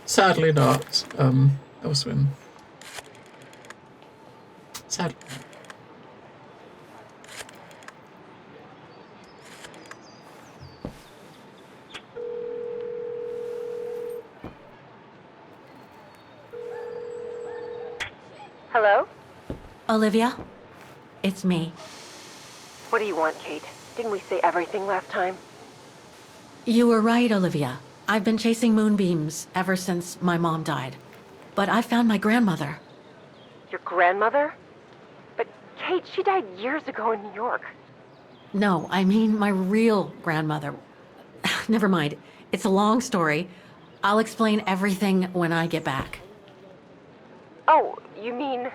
Sadly not, Elswin. Sadly. Hello? Olivia? It's me. What do you want, Kate? Didn't we say everything last time? You were right, Olivia. I've been chasing moonbeams ever since my mom died. But I found my grandmother. Your grandmother? But, Kate, she died years ago in New York. No, I mean my real grandmother. Never mind. It's a long story. I'll explain everything when I get back. Oh, you mean...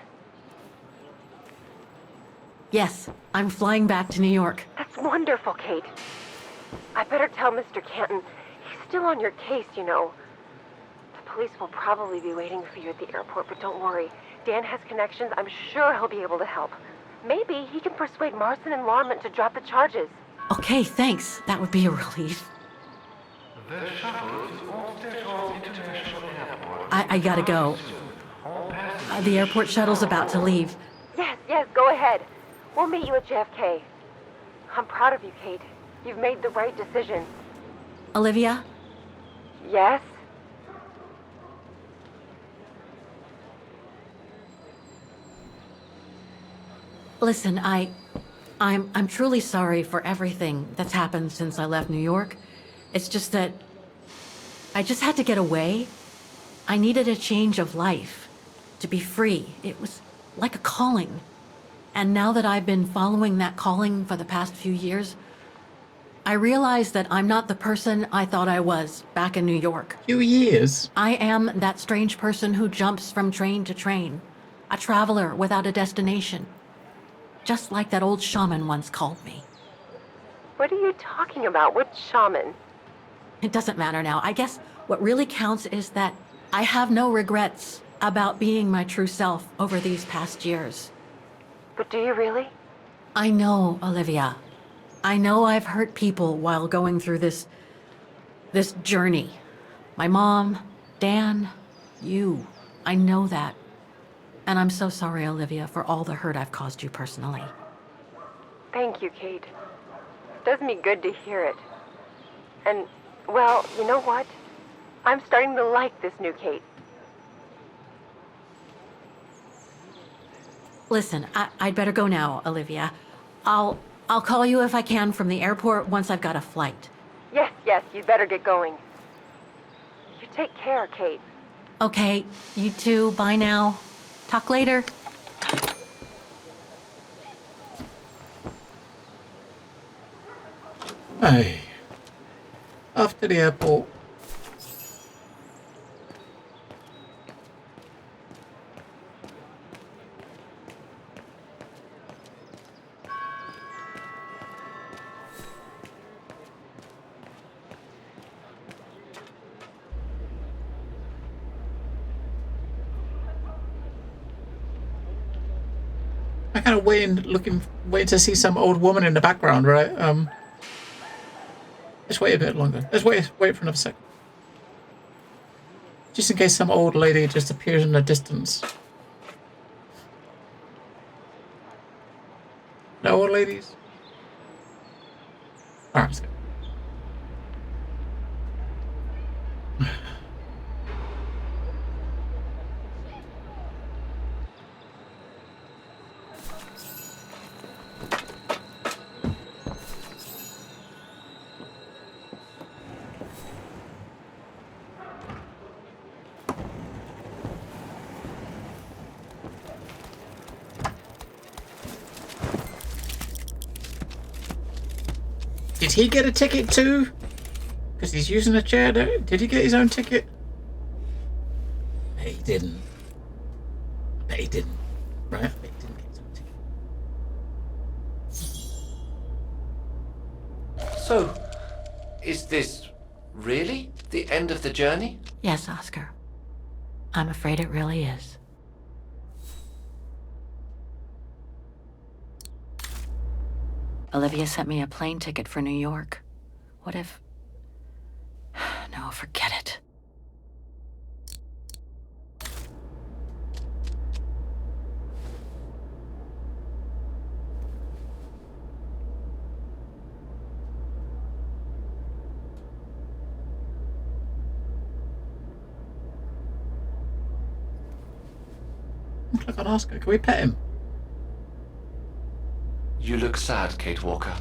Yes, I'm flying back to New York. That's wonderful, Kate. I better tell Mr. Canton. He's still on your case, you know. The police will probably be waiting for you at the airport, but don't worry. Dan has connections. I'm sure he'll be able to help. Maybe he can persuade Marston and Larmont to drop the charges. Okay, thanks. That would be a relief. The shuttle is on State International Airport. I gotta go. The airport shuttle's about to leave. Yes, go ahead. We'll meet you at JFK. I'm proud of you, Kate. You've made the right decision. Olivia? Yes? Listen, I'm truly sorry for everything that's happened since I left New York. It's just that I just had to get away. I needed a change of life, to be free. It was like a calling. And now that I've been following that calling for the past few years, I realize that I'm not the person I thought I was back in New York. Few years? I am that strange person who jumps from train to train, a traveler without a destination. Just like that old shaman once called me. What are you talking about? What shaman? It doesn't matter now. I guess what really counts is that I have no regrets about being my true self over these past years. But do you really? I know, Olivia. I know I've hurt people while going through this journey. My mom, Dan, you. I know that. And I'm so sorry, Olivia, for all the hurt I've caused you personally. Thank you, Kate. It does me good to hear it. And, well, you know what? I'm starting to like this new Kate. Listen, I'd better go now, Olivia. I'll call you if I can from the airport once I've got a flight. Yes, you'd better get going. You take care, Kate. Okay, you too. Bye now. Talk later. Hey. Off to the airport. I kind of waiting to see some old woman in the background, right? Let's wait a bit longer. Let's wait for another second. Just in case some old lady just appears in the distance. No old ladies? Alright, let's go. Did he get a ticket too? Because he's using a chair there. Did he get his own ticket? He didn't. I bet he didn't. Right? I bet he didn't get his own ticket. So, is this really the end of the journey? Yes, Oscar. I'm afraid it really is. Olivia sent me a plane ticket for New York. What if... No, forget it. Click on Oscar. Can we pet him? You look sad, Kate Walker.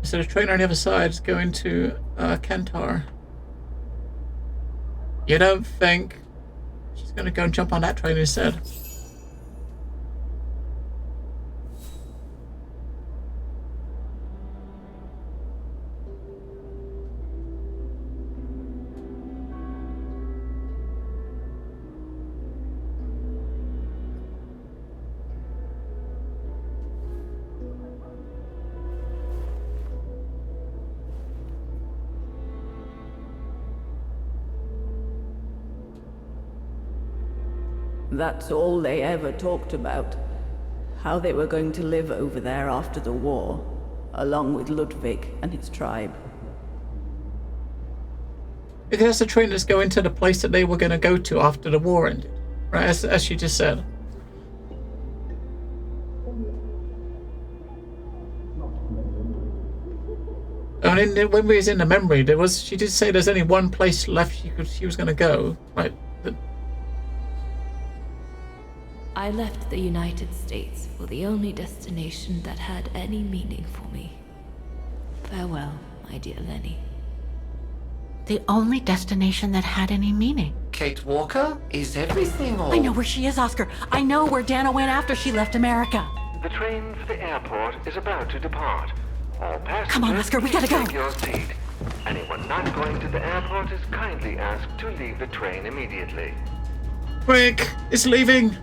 So the train on the other side is going to Kentar. You don't think she's going to go and jump on that train instead? That's all they ever talked about. How they were going to live over there after the war, along with Ludwig and his tribe. Because that's the train that's going to the place that they were going to go to after the war ended. Right, as she just said. And when we was in the memory, she did say there's only one place left she was going to go. Right. I left the United States for the only destination that had any meaning for me. Farewell, my dear Lenny. The only destination that had any meaning. Kate Walker? Is everything all... I know where she is, Oscar. I know where Dana went after she left America. The train for the airport is about to depart. All passengers, come on, Oscar, we gotta go. Take your seat. Anyone not going to the airport is kindly asked to leave the train immediately. Quick, it's leaving.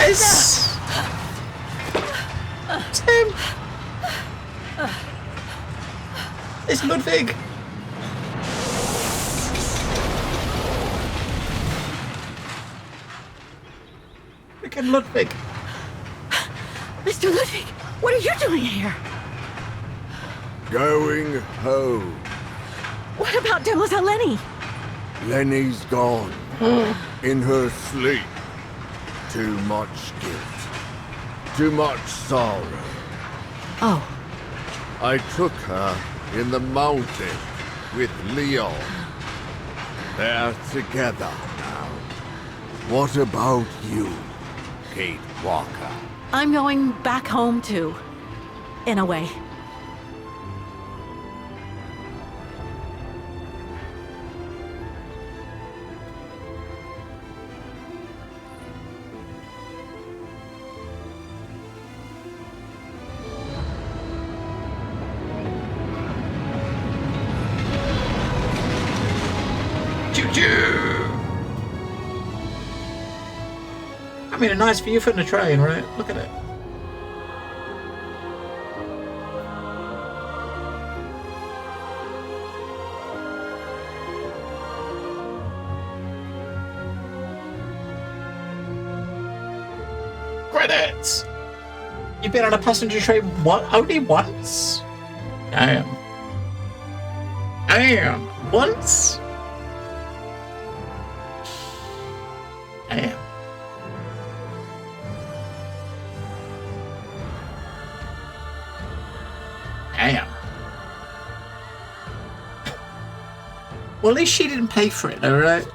Yes! Tim! It's Ludwig! Freaking Ludwig! Mr. Ludwig, what are you doing here? Going home. What about Demoiselle Lenny? Lenny's gone. In her sleep. Too much guilt. Too much sorrow. Oh. I took her in the mountain with Leon. They're together now. What about you, Kate Walker? I'm going back home too. In a way. I mean, a nice view from the train, right? Look at it. Credits! You've been on a passenger train only once? Damn. Damn. Once? Damn. Damn. Well, at least she didn't pay for it, though, right?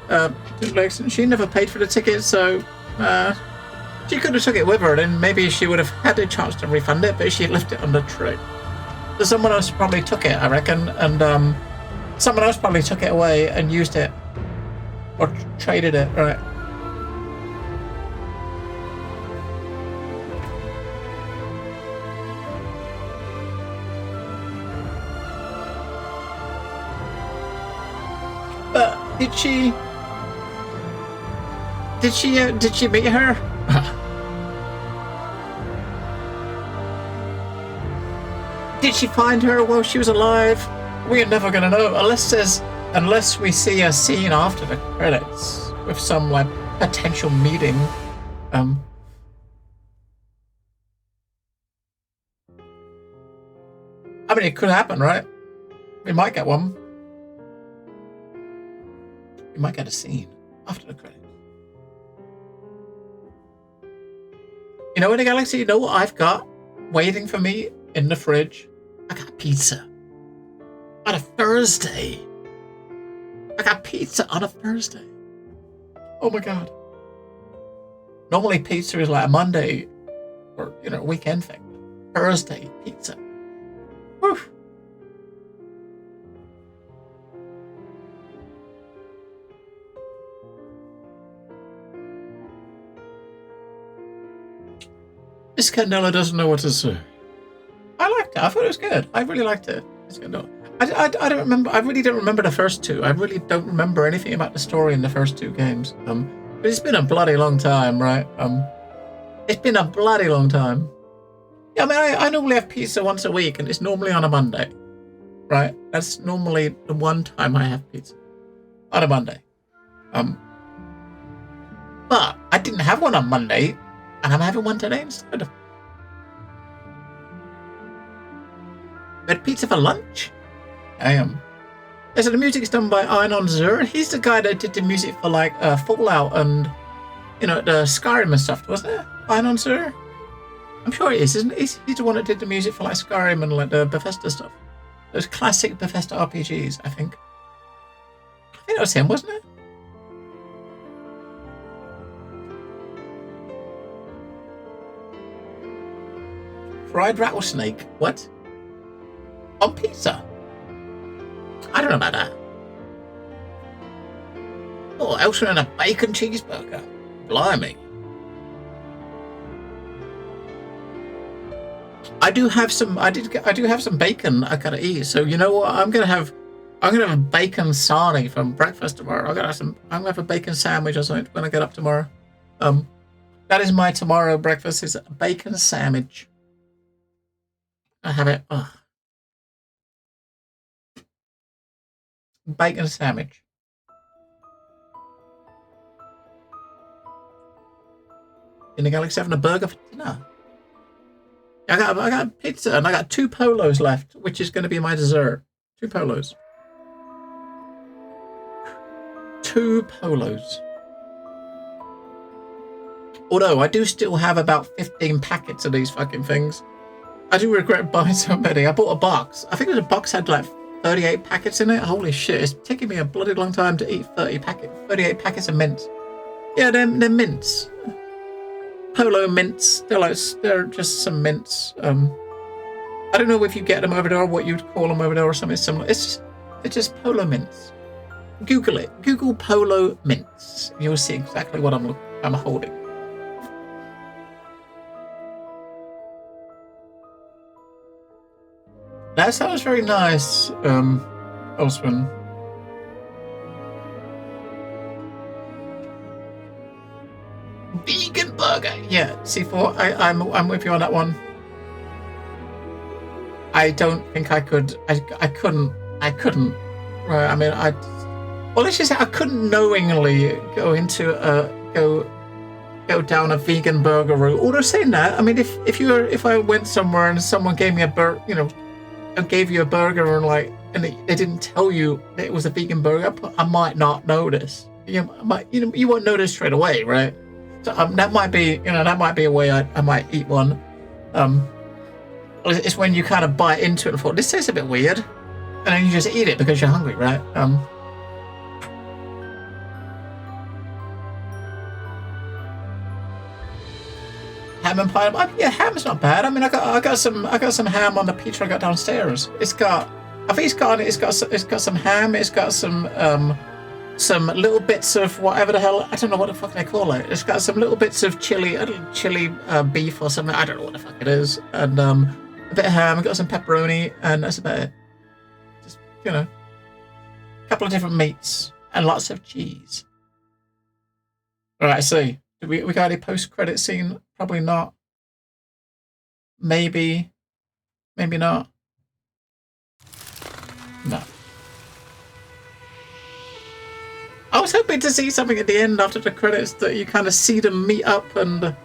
She never paid for the ticket, so she could have took it with her, and maybe she would have had a chance to refund it, but she left it on the train. So someone else probably took it, I reckon, and someone else probably took it away and used it, or traded it, right? Did she meet her? Did she find her while she was alive? We're never gonna know unless we see a scene after the credits with some like potential meeting. I mean, it could happen, right? We might get one. You might get a scene after the credits. You know, in the galaxy, you know what I've got waiting for me in the fridge? I got pizza on a Thursday. I got pizza on a Thursday. Oh my god. Normally pizza is like a Monday or, you know, weekend thing. Thursday pizza. Whew. Miss Candela doesn't know what to say. I liked it. I thought it was good. I really liked it. It's good. No, I don't remember. I really don't remember the first two. I really don't remember anything about the story in the first two games. But it's been a bloody long time, right? It's been a bloody long time. Yeah, I mean, I normally have pizza once a week, and it's normally on a Monday, right? That's normally the one time I have pizza on a Monday. But I didn't have one on Monday. And I'm having one today instead. We had pizza for lunch? I am. Yeah, so the music's done by Einon Zur. He's the guy that did the music for like Fallout and, you know, the Skyrim and stuff, wasn't it? Einon Zur? I'm sure it is, isn't he? He's the one that did the music for like Skyrim and like the Bethesda stuff. Those classic Bethesda RPGs, I think. I think that was him, wasn't it? Fried rattlesnake? What? On pizza? I don't know about that. Oh, Elsa and a bacon cheeseburger. Blimey. I do have some bacon I gotta eat. So you know what? I'm gonna have a bacon sarnie from breakfast tomorrow. I'm gonna have a bacon sandwich or something when I get up tomorrow. That That is my tomorrow breakfast, is a bacon sandwich. I have it. Ugh. Bacon sandwich. In the Galaxy having a burger for dinner. I got pizza and I got 2 polos left, which is going to be my dessert. 2 polos. 2 polos. Although I do still have about 15 packets of these fucking things. I do regret buying so many. I bought a box. I think the box had like 38 packets in it. Holy shit, it's taking me a bloody long time to eat 38 packets of mints. Yeah, they're mints. Polo mints. They're just some mints. I don't know if you get them over there or what you'd call them over there or something similar. It's just polo mints. Google it. Google polo mints. You'll see exactly what I'm holding. That sounds very nice, Osman. Vegan burger. Yeah, C4. I'm with you on that one. I don't think I could. I couldn't. Right. I mean, well, let's just say I couldn't knowingly go into go down a vegan burger route. Although saying that, I mean, if I went somewhere and someone gave me a burger, and gave you a burger and they didn't tell you that it was a vegan burger, I might not notice. You won't notice straight away, right? So that might be a way I might eat one. It's when you kind of bite into it and thought, this tastes a bit weird, and then you just eat it because you're hungry, right? Ham and pineapple. Yeah, ham's not bad. I mean, I got some ham on the pizza I got downstairs. It's got some ham. It's got some little bits of whatever the hell. I don't know what the fuck they call it. It's got some little bits of chili beef or something. I don't know what the fuck it is. And a bit of ham. I got some pepperoni, and that's about it. Just a couple of different meats and lots of cheese. All right, I see. We got any post-credit scene? Probably not. Maybe not. No. I was hoping to see something at the end after the credits that you kind of see them meet up and